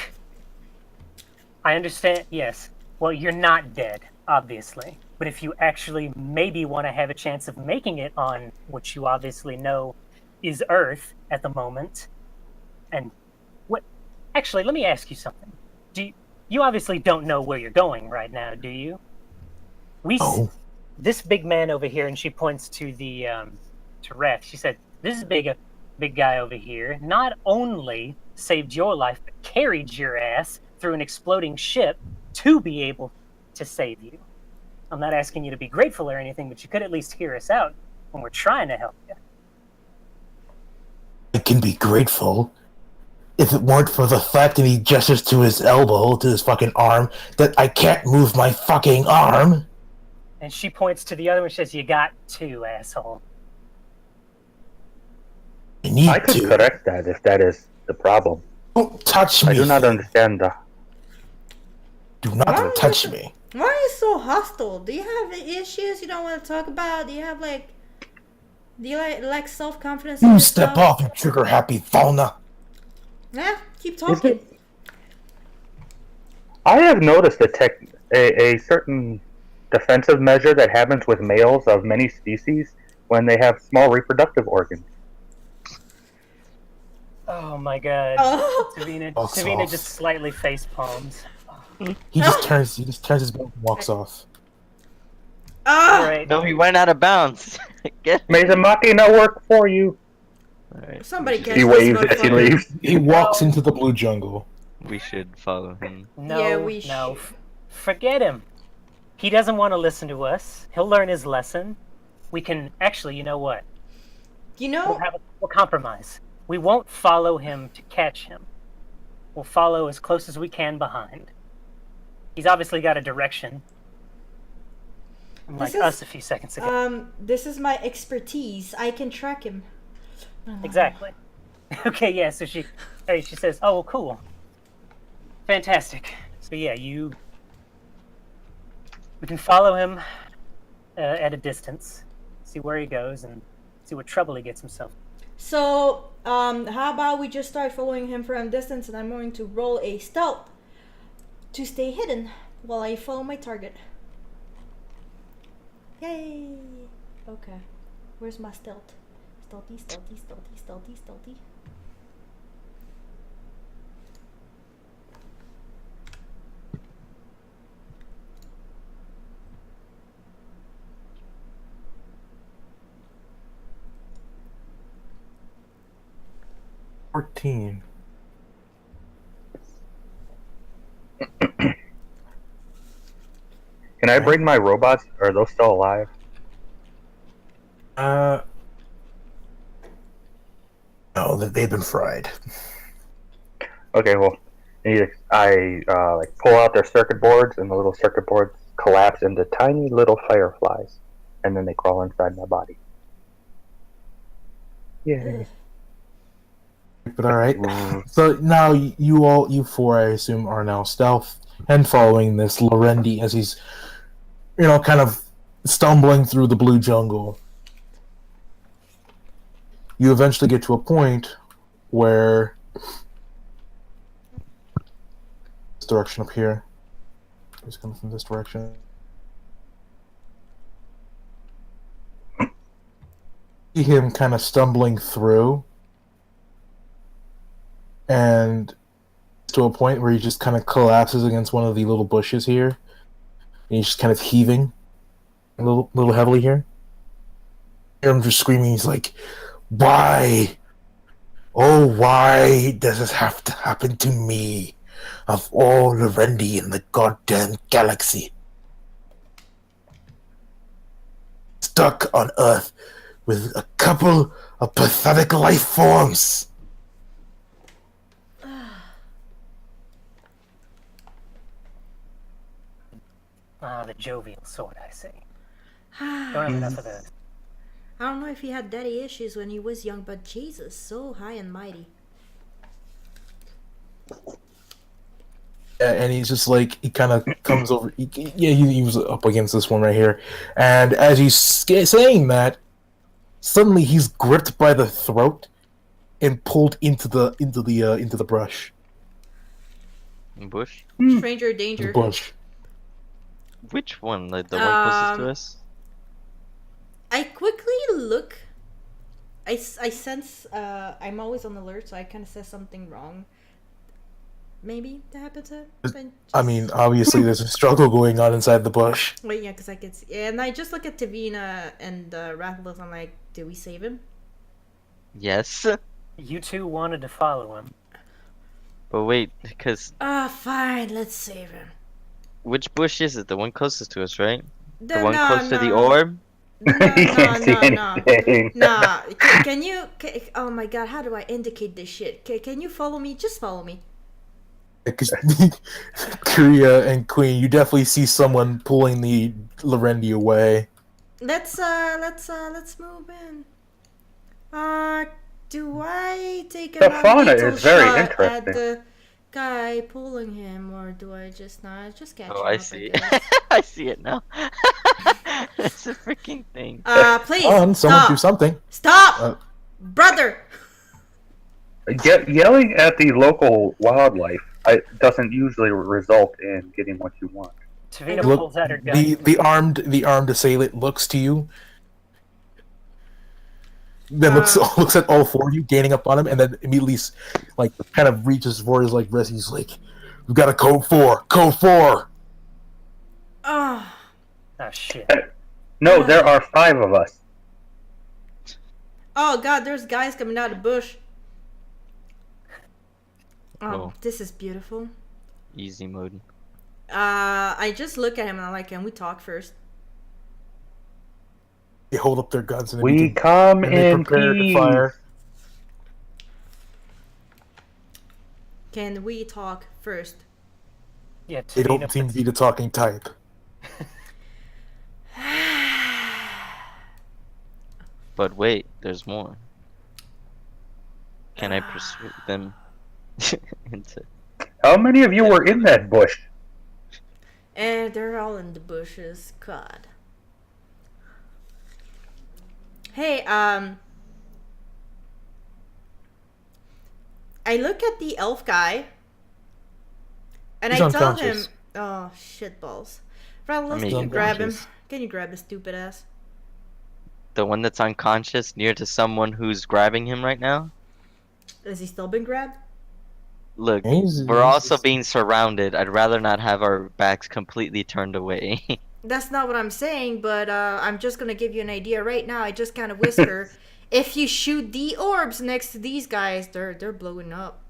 [SPEAKER 5] I understand, yes. Well, you're not dead, obviously. But if you actually maybe want to have a chance of making it on what you obviously know is Earth at the moment, and what... Actually, let me ask you something. You obviously don't know where you're going right now, do you?
[SPEAKER 2] Oh.
[SPEAKER 5] This big man over here, and she points to the to Ref. She said, "This big guy over here not only saved your life, but carried your ass through an exploding ship to be able to save you. I'm not asking you to be grateful or anything, but you could at least hear us out when we're trying to help you."
[SPEAKER 2] I can be grateful. If it weren't for the fact that he gestures to his elbow, to his fucking arm, that I can't move my fucking arm.
[SPEAKER 5] And she points to the other one and says, "You got two, asshole."
[SPEAKER 2] I need
[SPEAKER 3] I could
[SPEAKER 2] to.
[SPEAKER 3] correct that if that is the problem.
[SPEAKER 2] Don't touch me.
[SPEAKER 3] I do not understand the...
[SPEAKER 2] Do not
[SPEAKER 6] Why?
[SPEAKER 2] touch me.
[SPEAKER 6] Why are you so hostile? Do you have issues you don't want to talk about? Do you lack self-confidence in
[SPEAKER 2] You
[SPEAKER 6] yourself?
[SPEAKER 2] step off, you trigger-happy fauna.
[SPEAKER 6] Yeah, keep talking.
[SPEAKER 3] I have noticed a certain defensive measure that happens with males of many species when they have small reproductive organs.
[SPEAKER 5] Oh my god.
[SPEAKER 6] Oh.
[SPEAKER 5] Savina
[SPEAKER 2] off.
[SPEAKER 5] just slightly face palms.
[SPEAKER 2] He just turns his back and walks off.
[SPEAKER 6] Ah!
[SPEAKER 5] Alright.
[SPEAKER 1] No, he went out of bounds. Get
[SPEAKER 3] May the Machina work for you.
[SPEAKER 1] Alright.
[SPEAKER 6] Somebody
[SPEAKER 1] we
[SPEAKER 6] catch
[SPEAKER 3] He
[SPEAKER 1] should,
[SPEAKER 6] this
[SPEAKER 3] waves as he
[SPEAKER 6] motherfucker.
[SPEAKER 3] leaves.
[SPEAKER 2] He walks
[SPEAKER 5] No.
[SPEAKER 2] into the blue jungle.
[SPEAKER 1] we should follow him.
[SPEAKER 5] No,
[SPEAKER 6] Yeah, we
[SPEAKER 5] no.
[SPEAKER 6] should.
[SPEAKER 5] Forget him. He doesn't want to listen to us. He'll learn his lesson. We can actually, you know what?
[SPEAKER 6] You know,
[SPEAKER 5] We'll compromise. We won't follow him to catch him. We'll follow as close as we can behind. He's obviously got a direction. Like
[SPEAKER 6] This is-
[SPEAKER 5] us a few seconds ago.
[SPEAKER 6] this is my expertise. I can track him.
[SPEAKER 5] Exactly. Okay, yeah, so she says, oh, well, cool. Fantastic. So yeah, we can follow him at a distance, see where he goes, and see what trouble he gets himself.
[SPEAKER 6] So, how about we just start following him from a distance, and I'm going to roll a stealth to stay hidden while I follow my target. Yay! Okay. Where's my stealth? Stealthy, stealthy, stealthy, stealthy, stealthy.
[SPEAKER 2] $14.
[SPEAKER 3] Can I bring my robots? Are those still alive?
[SPEAKER 2] No, they've been fried.
[SPEAKER 3] Okay, well, I like pull out their circuit boards, and the little circuit boards collapse into tiny little fireflies, and then they crawl inside my body. Yay!
[SPEAKER 2] But all right. So now you four, I assume, are now stealth and following this Lorendi as he's, kind of stumbling through the blue jungle. You eventually get to a point where this direction up here. He's coming from this direction. See him kind of stumbling through, and to a point where he just kind of collapses against one of the little bushes here, and he's just kind of heaving a little heavily here. You hear him just screaming. He's like, "Why? Oh, why does this have to happen to me? Of all Lorendi in the goddamn galaxy, stuck on Earth with a couple of pathetic life forms."
[SPEAKER 5] Ah, the jovial sort, I say. Don't have enough of those.
[SPEAKER 6] I don't know if he had daddy issues when he was young, but Jesus, so high and mighty.
[SPEAKER 2] Yeah, and he's just like, he kind of comes over. He was up against this one right here, and as he's saying that, suddenly he's gripped by the throat and pulled into the brush.
[SPEAKER 1] Bush?
[SPEAKER 6] Stranger danger.
[SPEAKER 2] The bush.
[SPEAKER 1] Which one? Like the one closest to us?
[SPEAKER 6] I quickly look. I sense. I'm always on alert, so I kind of says something wrong. Maybe that happened to him.
[SPEAKER 2] I mean, obviously there's a struggle going on inside the bush.
[SPEAKER 6] Wait, yeah, because I could see. And I just look at Tavina and Rathalos. I'm like, did we save him?
[SPEAKER 1] Yes.
[SPEAKER 5] You two wanted to follow him.
[SPEAKER 1] But wait, because
[SPEAKER 6] Ah, fine. Let's save him.
[SPEAKER 1] which bush is it? The one closest to us, right? The
[SPEAKER 6] No,
[SPEAKER 1] one
[SPEAKER 6] no,
[SPEAKER 1] close to the
[SPEAKER 6] no.
[SPEAKER 1] orb?
[SPEAKER 6] No,
[SPEAKER 3] You can't see
[SPEAKER 6] no.
[SPEAKER 3] anything.
[SPEAKER 6] Nah, can you? Oh my god, how do I indicate this shit? Can you follow me? Just follow me.
[SPEAKER 2] Because Kuria and Queen, you definitely see someone pulling the Lorendi away.
[SPEAKER 6] Let's move in. Do I take
[SPEAKER 3] The
[SPEAKER 6] a
[SPEAKER 3] fauna
[SPEAKER 6] little
[SPEAKER 3] is very
[SPEAKER 6] shot at
[SPEAKER 3] interesting.
[SPEAKER 6] the guy pulling him, or do I just not just catch him
[SPEAKER 1] Oh,
[SPEAKER 6] up,
[SPEAKER 1] I see.
[SPEAKER 6] guess?
[SPEAKER 1] I see it now. It's a freaking thing.
[SPEAKER 6] Please
[SPEAKER 2] Someone
[SPEAKER 6] stop.
[SPEAKER 2] do something.
[SPEAKER 6] Stop, brother.
[SPEAKER 3] Yelling at the local wildlife doesn't usually result in getting what you want.
[SPEAKER 5] Tavina
[SPEAKER 2] Look,
[SPEAKER 5] pulls out her gun.
[SPEAKER 2] the armed assailant looks to you. Then looks at all four of you, gaining up on him, and then immediately, like, kind of reaches for his like wrist. He's like, "We've got a code 4, code 4."
[SPEAKER 6] Oh,
[SPEAKER 5] Oh shit.
[SPEAKER 3] No, there are 5 of us.
[SPEAKER 6] Oh god, there's guys coming out of the bush.
[SPEAKER 1] Oh.
[SPEAKER 6] This is beautiful.
[SPEAKER 1] Easy mode.
[SPEAKER 6] I just look at him and I'm like, can we talk first?
[SPEAKER 2] They hold up their guns and
[SPEAKER 3] We come
[SPEAKER 2] they
[SPEAKER 3] in
[SPEAKER 2] prepare to
[SPEAKER 3] peace.
[SPEAKER 2] fire.
[SPEAKER 6] Can we talk first?
[SPEAKER 5] Yeah,
[SPEAKER 2] They
[SPEAKER 5] Tavina
[SPEAKER 2] don't seem
[SPEAKER 5] puts-
[SPEAKER 2] to be the talking type.
[SPEAKER 1] But wait, there's more. Can I persuade them into...
[SPEAKER 3] How many of you were in that bush?
[SPEAKER 6] And they're all in the bushes. God. Hey, I look at the elf guy, and
[SPEAKER 2] He's
[SPEAKER 6] I tell him,
[SPEAKER 2] unconscious.
[SPEAKER 6] "Oh shit balls, Rattles,
[SPEAKER 1] mean,
[SPEAKER 6] can you
[SPEAKER 2] he's
[SPEAKER 6] grab him?
[SPEAKER 2] unconscious.
[SPEAKER 6] Can you grab his stupid ass?"
[SPEAKER 1] The one that's unconscious near to someone who's grabbing him right now?
[SPEAKER 6] Has he still been grabbed?
[SPEAKER 1] Look,
[SPEAKER 2] He's-
[SPEAKER 1] we're
[SPEAKER 2] he's-
[SPEAKER 1] also being surrounded. I'd rather not have our backs completely turned away.
[SPEAKER 6] That's not what I'm saying, but I'm just gonna give you an idea right now. I just kind of whisper, if you shoot the orbs next to these guys, they're blowing up.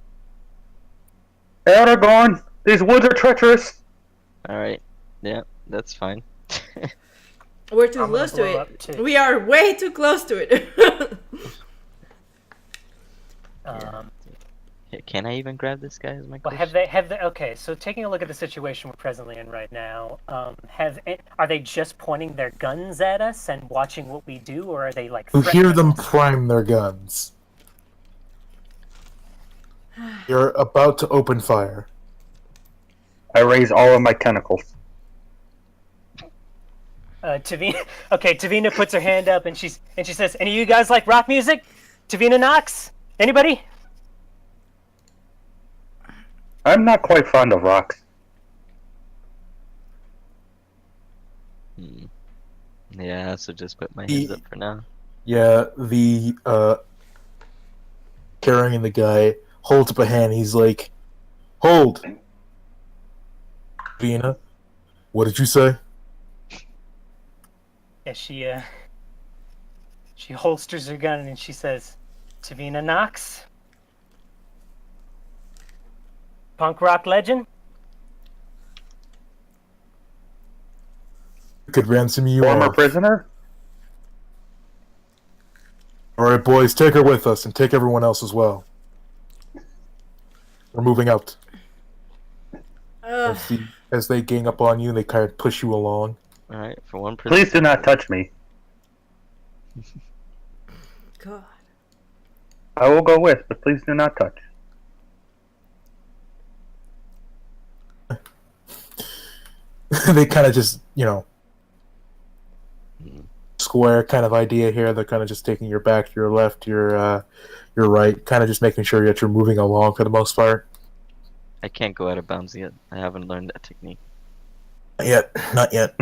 [SPEAKER 3] Aragorn, these woods are treacherous.
[SPEAKER 1] Alright. Yeah, that's fine.
[SPEAKER 6] We're too
[SPEAKER 5] I'm gonna
[SPEAKER 6] close to
[SPEAKER 5] blow
[SPEAKER 6] it.
[SPEAKER 5] up too.
[SPEAKER 6] We are way too close to it.
[SPEAKER 1] Can I even grab this guy? Is my
[SPEAKER 5] Well,
[SPEAKER 1] question?
[SPEAKER 5] have they? Okay, so taking a look at the situation we're presently in right now, are they just pointing their guns at us and watching what we do, or are they like?
[SPEAKER 2] You hear
[SPEAKER 5] threatening
[SPEAKER 2] them
[SPEAKER 5] us?
[SPEAKER 2] prime their guns. You're about to open fire.
[SPEAKER 3] I raise all of my tentacles.
[SPEAKER 5] Tavina. Okay, Tavina puts her hand up and she says, "Any of you guys like rock music? Tavina Knox? Anybody?"
[SPEAKER 3] I'm not quite fond of rocks.
[SPEAKER 1] Yeah, so just put my hands up for now.
[SPEAKER 2] Yeah, the carrying the guy holds up a hand. He's like, "Hold, Vina. What did you say?"
[SPEAKER 5] Yeah, she holsters her gun and she says, "Tavina Knox, punk rock legend."
[SPEAKER 2] We could ransom you.
[SPEAKER 3] Former
[SPEAKER 2] All
[SPEAKER 3] prisoner?
[SPEAKER 2] right, boys, take her with us, and take everyone else as well. We're moving out.
[SPEAKER 6] Ugh.
[SPEAKER 2] As they gang up on you, they kind of push you along.
[SPEAKER 1] Alright, for one person.
[SPEAKER 3] Please do not touch me.
[SPEAKER 6] God.
[SPEAKER 3] I will go with, but please do not touch.
[SPEAKER 2] They kind of just, square kind of idea here. They're kind of just taking your back, your left, your right, kind of just making sure that you're moving along for the most part.
[SPEAKER 1] I can't go out of bounds yet. I haven't learned that technique.
[SPEAKER 2] Not yet. Not yet.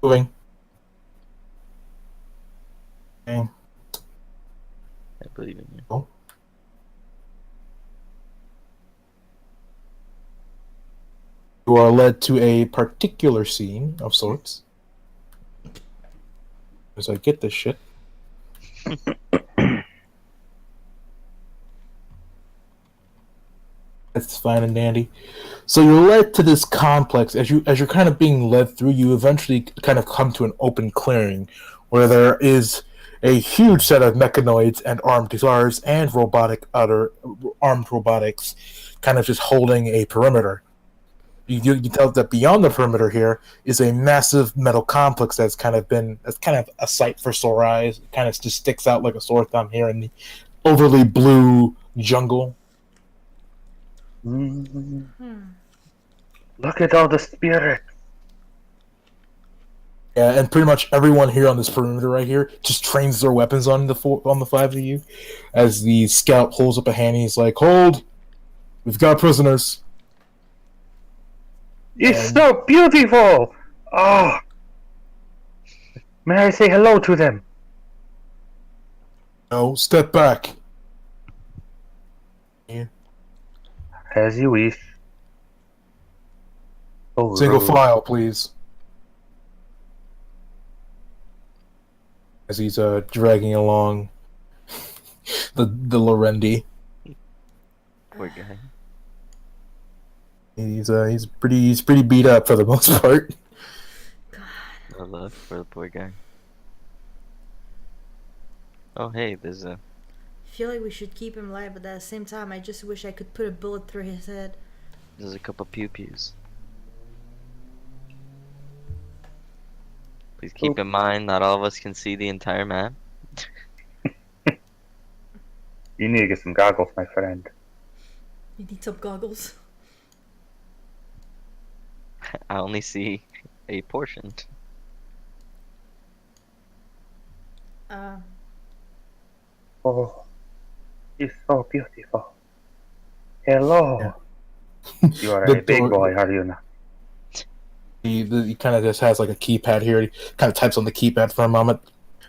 [SPEAKER 2] Moving. Okay.
[SPEAKER 1] I believe in you.
[SPEAKER 2] Oh. You are led to a particular scene of sorts. As I get this shit. That's fine and dandy. So you're led to this complex. As you're kind of being led through, you eventually kind of come to an open clearing where there is a huge set of mechanoids and armed guards and armed robotics kind of just holding a perimeter. You can tell that beyond the perimeter here is a massive metal complex that's kind of a sight for sore eyes. It kind of just sticks out like a sore thumb here in the overly blue jungle.
[SPEAKER 3] Look at all the spirit.
[SPEAKER 2] Yeah, and pretty much everyone here on this perimeter right here just trains their weapons on the 5 of you. As the scout holds up a hand, he's like, "Hold, we've got prisoners."
[SPEAKER 3] It's so beautiful! Oh! May I say hello to them?
[SPEAKER 2] No, step back.
[SPEAKER 3] As you wish. Oh,
[SPEAKER 2] Single
[SPEAKER 3] rude.
[SPEAKER 2] file, please. As he's dragging along the Lorendi.
[SPEAKER 1] Poor guy.
[SPEAKER 2] He's pretty beat up for the most part.
[SPEAKER 1] No luck for the poor guy. Oh hey, there's a
[SPEAKER 6] I feel like we should keep him alive, but at the same time, I just wish I could put a bullet through his head.
[SPEAKER 1] couple pew pews. Please keep in mind, not all of us can see the entire map.
[SPEAKER 3] You need to get some goggles, my friend.
[SPEAKER 6] You need some goggles.
[SPEAKER 1] I only see a portion.
[SPEAKER 3] Oh, you're so beautiful. Hello. You are
[SPEAKER 2] The
[SPEAKER 3] a big
[SPEAKER 2] door-
[SPEAKER 3] boy, are you not?
[SPEAKER 2] He kind of just has like a keypad here. He kind of types on the keypad for a moment.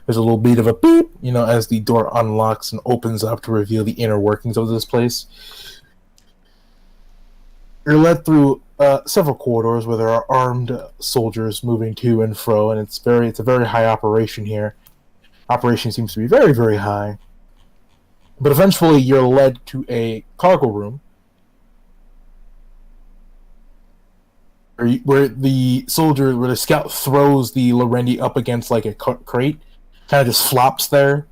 [SPEAKER 2] There's a little beat of a beep, as the door unlocks and opens up to reveal the inner workings of this place. You're led through several corridors where there are armed soldiers moving to and fro, and it's a very high operation here. Operation seems to be very, very high. But eventually, you're led to a cargo room where the scout throws the Lorendi up against like a crate, kind of just flops there.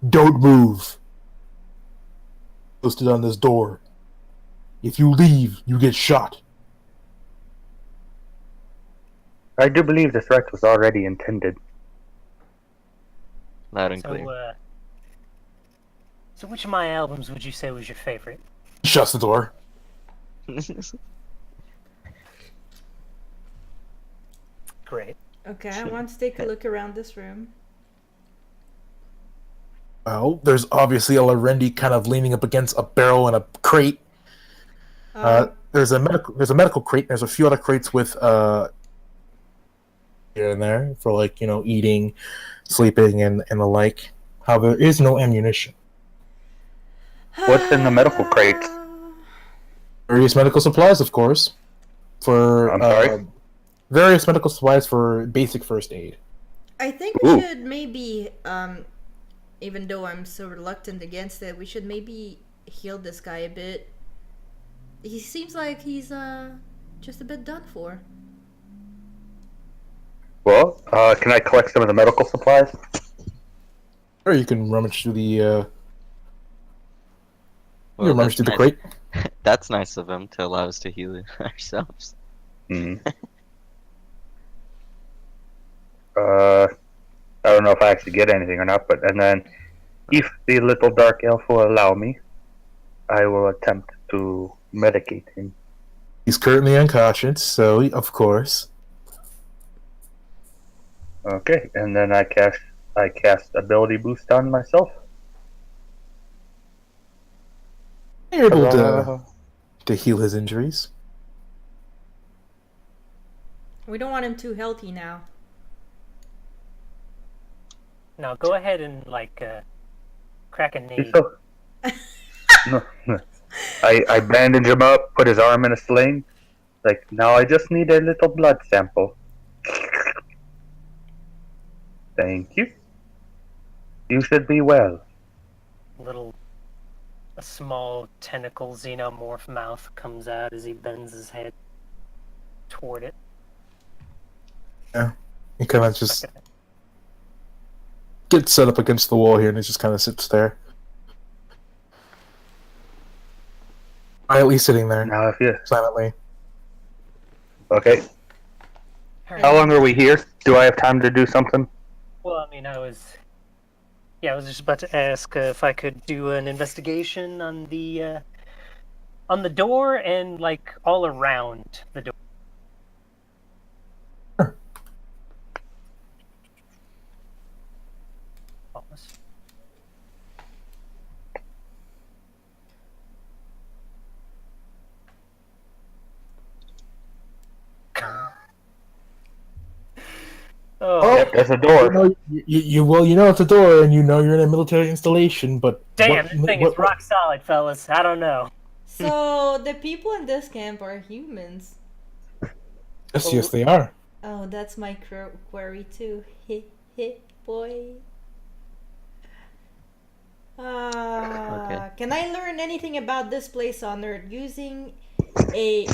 [SPEAKER 2] Don't move. Posted on this door. If you leave, you get shot.
[SPEAKER 3] I do believe the threat was already intended.
[SPEAKER 1] Loud and clear.
[SPEAKER 5] So which of my albums would you say was your favorite?
[SPEAKER 2] Shuts the door.
[SPEAKER 5] Great.
[SPEAKER 6] Okay, I want to take a look around this room.
[SPEAKER 2] Well, there's obviously a Lorendi kind of leaning up against a barrel and a crate. There's a medical crate. There's a few other crates with here and there for like eating, sleeping, and the like. However, there is no ammunition.
[SPEAKER 3] What's in the medical crates?
[SPEAKER 2] Various medical supplies, of course, for
[SPEAKER 3] I'm sorry?
[SPEAKER 2] various medical supplies for basic first aid.
[SPEAKER 6] I think we
[SPEAKER 3] Ooh.
[SPEAKER 6] should maybe, even though I'm so reluctant against it, we should maybe heal this guy a bit. He seems like he's just a bit done for.
[SPEAKER 3] Well, can I collect some of the medical supplies?
[SPEAKER 2] Or you can rummage through the
[SPEAKER 1] Well,
[SPEAKER 2] rummage through the
[SPEAKER 1] nice.
[SPEAKER 2] crate.
[SPEAKER 1] That's nice of him to allow us to heal it ourselves.
[SPEAKER 3] Hmm. I don't know if I actually get anything or not, and then if the little dark elf will allow me, I will attempt to medicate him.
[SPEAKER 2] He's currently unconscious, so of course.
[SPEAKER 3] Okay, and then I cast ability boost on myself.
[SPEAKER 2] You're able to heal his injuries.
[SPEAKER 6] We don't want him too healthy now.
[SPEAKER 5] Now go ahead and crack a
[SPEAKER 3] He's
[SPEAKER 5] nade.
[SPEAKER 3] so... no. I bandage him up, put his arm in a sling. Like, now I just need a little blood sample. Thank you. You should be well.
[SPEAKER 5] A small tentacle xenomorph mouth comes out as he bends his head toward it.
[SPEAKER 2] He kind of just gets set up against the wall here, and he just kind of sits there, quietly sitting there,
[SPEAKER 3] Now if you...
[SPEAKER 2] silently.
[SPEAKER 3] Okay. How long are we here? Do I have time to do something?
[SPEAKER 5] Well, I mean, I was just about to ask if I could do an investigation on the door and all around the door.
[SPEAKER 2] Sure.
[SPEAKER 5] Almost. Oh,
[SPEAKER 3] Yep, there's a door.
[SPEAKER 2] You know it's a door, and you're in a military installation, but
[SPEAKER 5] damn, this thing is rock solid, fellas. I don't know.
[SPEAKER 6] So the people in this camp are humans.
[SPEAKER 2] Yes, they are.
[SPEAKER 6] Oh, that's my query too. Heh heh, boy. Can I learn anything about this place on Earth using a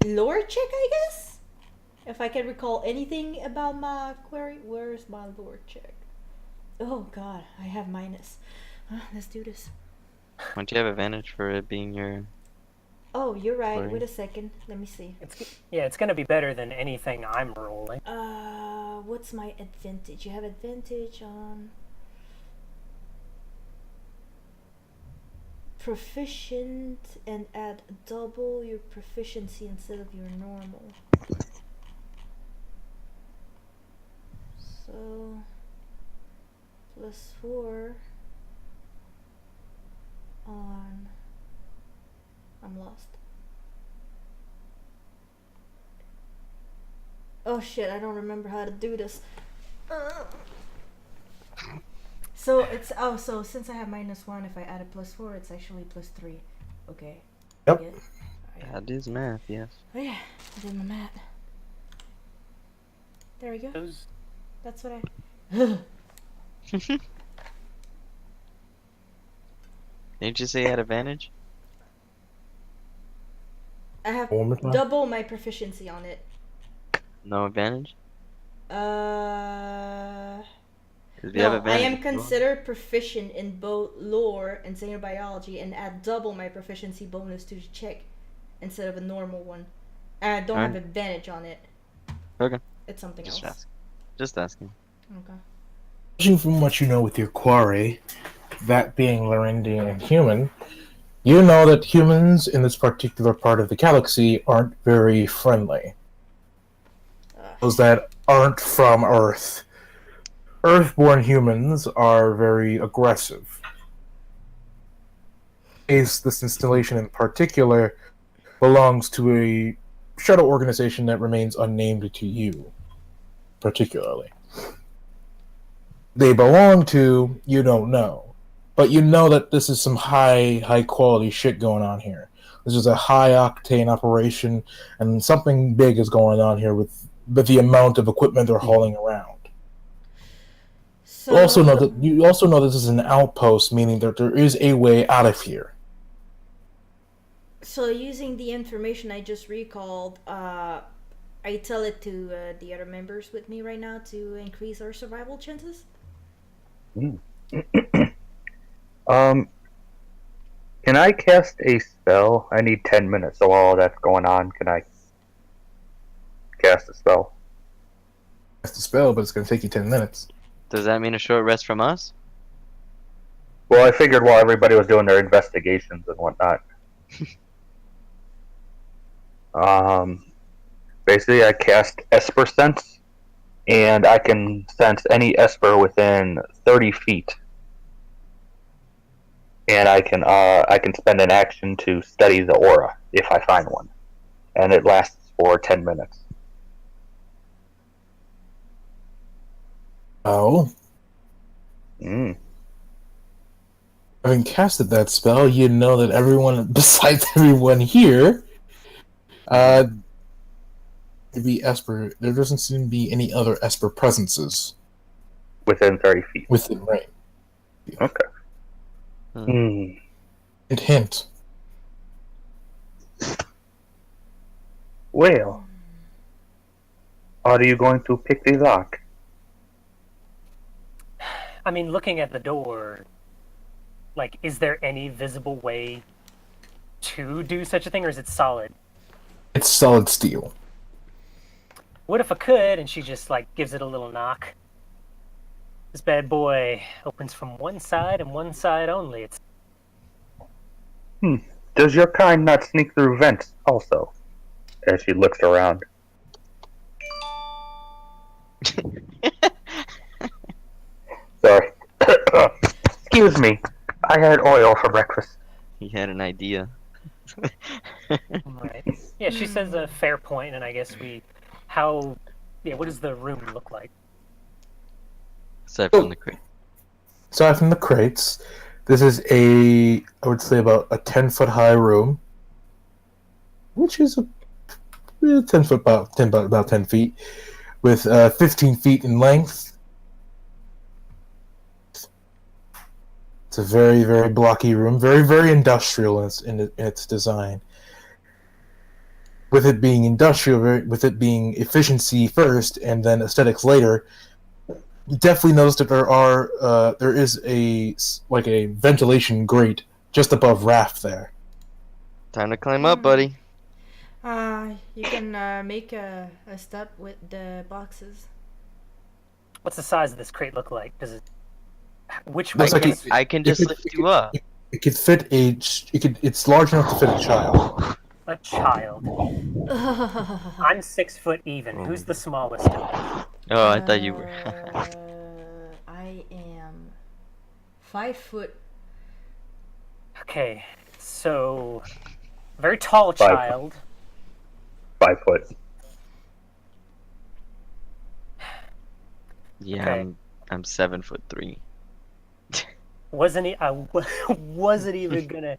[SPEAKER 6] lore check, I guess? If I can recall anything about my query, where's my lore check? Oh god, I have minus. Let's do this.
[SPEAKER 1] Don't you have advantage for it being your...
[SPEAKER 6] Oh, you're right.
[SPEAKER 1] Query?
[SPEAKER 6] Wait a second. Let me see.
[SPEAKER 5] It's gonna be better than anything I'm rolling.
[SPEAKER 6] What's my advantage? You have advantage on proficient and add double your proficiency instead of your normal. So +4 on. I'm lost. Oh shit, I don't remember how to do this. So it's so since I have -1, if I add a +4, it's actually +3. Okay.
[SPEAKER 2] Yep.
[SPEAKER 6] Yeah.
[SPEAKER 1] That is math, yes.
[SPEAKER 6] Oh yeah, I did my math. There we go. That's what I.
[SPEAKER 1] Didn't you say you had advantage?
[SPEAKER 6] I have
[SPEAKER 2] One more time.
[SPEAKER 6] double my proficiency on it.
[SPEAKER 1] No advantage? Because if you have
[SPEAKER 6] No, I
[SPEAKER 1] advantage,
[SPEAKER 6] am
[SPEAKER 1] it's wrong.
[SPEAKER 6] considered proficient in both lore and xenobiology and add double my proficiency bonus to the check instead of a normal one. And I don't have
[SPEAKER 1] Alright.
[SPEAKER 6] advantage on it.
[SPEAKER 1] Okay.
[SPEAKER 6] It's something
[SPEAKER 1] Just
[SPEAKER 6] else.
[SPEAKER 1] ask. Just asking.
[SPEAKER 6] Okay.
[SPEAKER 2] Judging from what you know with your quarry, that being Larendian and human, you know that humans in this particular part of the galaxy aren't very friendly. Those that aren't from Earth. Earthborn humans are very aggressive. This installation in particular belongs to a shuttle organization that remains unnamed to you, particularly. They belong to, you don't know. But you know that this is some high quality shit going on here. This is a high octane operation, and something big is going on here with the amount of equipment they're hauling around.
[SPEAKER 6] So
[SPEAKER 2] You also know this is an outpost, meaning that there is a way out of here.
[SPEAKER 6] So using the information I just recalled, I tell it to the other members with me right now to increase our survival chances.
[SPEAKER 3] Can I cast a spell? I need 10 minutes, so while all that's going on, can I cast a spell?
[SPEAKER 2] That's the spell, but it's going to take you 10 minutes.
[SPEAKER 1] Does that mean a short rest from us?
[SPEAKER 3] Well, I figured while everybody was doing their investigations and whatnot. Basically, I cast Esper Sense, and I can sense any Esper within 30 feet. And I can spend an action to study the aura if I find one, and it lasts for 10 minutes.
[SPEAKER 2] Oh, having casted that spell, you know that everyone, besides everyone here, be Esper. There doesn't seem to be any other Esper presences
[SPEAKER 3] Within 30 feet.
[SPEAKER 2] within range.
[SPEAKER 3] Okay.
[SPEAKER 2] It hint.
[SPEAKER 3] Well, are you going to pick the lock?
[SPEAKER 5] I mean, looking at the door, like, is there any visible way to do such a thing, or is it solid?
[SPEAKER 2] It's solid steel.
[SPEAKER 5] What if I could, and she just, like, gives it a little knock? This bad boy opens from one side and one side only. It's
[SPEAKER 3] Does your kind not sneak through vents also? As she looks around. Sorry. Excuse me. I had oil for breakfast.
[SPEAKER 1] He had an idea.
[SPEAKER 5] right. Yeah, she says a fair point, and I guess what does the room look like?
[SPEAKER 1] Aside from the crate.
[SPEAKER 2] Aside from the crates, This is I would say about a 10-foot high room, which is a 10 foot, about 10 feet, with 15 feet in length. It's a very, very blocky room, very, very industrial in its design. With it being industrial, with it being efficiency first and then aesthetics later, you definitely notice that there is a ventilation grate just above raft there.
[SPEAKER 1] Time to climb up, buddy.
[SPEAKER 6] You can make a step with the boxes.
[SPEAKER 5] What's the size of this crate look like? Does it? Which
[SPEAKER 2] Looks
[SPEAKER 5] way?
[SPEAKER 2] like
[SPEAKER 1] I can just lift you up.
[SPEAKER 2] It could fit it's large enough to fit a child.
[SPEAKER 5] A child. I'm 6 foot even. Who's the smallest?
[SPEAKER 1] Oh, I thought you were.
[SPEAKER 6] I am 5 foot.
[SPEAKER 5] Okay, so very tall
[SPEAKER 3] 5
[SPEAKER 5] child.
[SPEAKER 3] 5 foot.
[SPEAKER 1] Yeah,
[SPEAKER 5] Okay.
[SPEAKER 1] I'm 7'3".
[SPEAKER 5] Wasn't he? I wasn't even gonna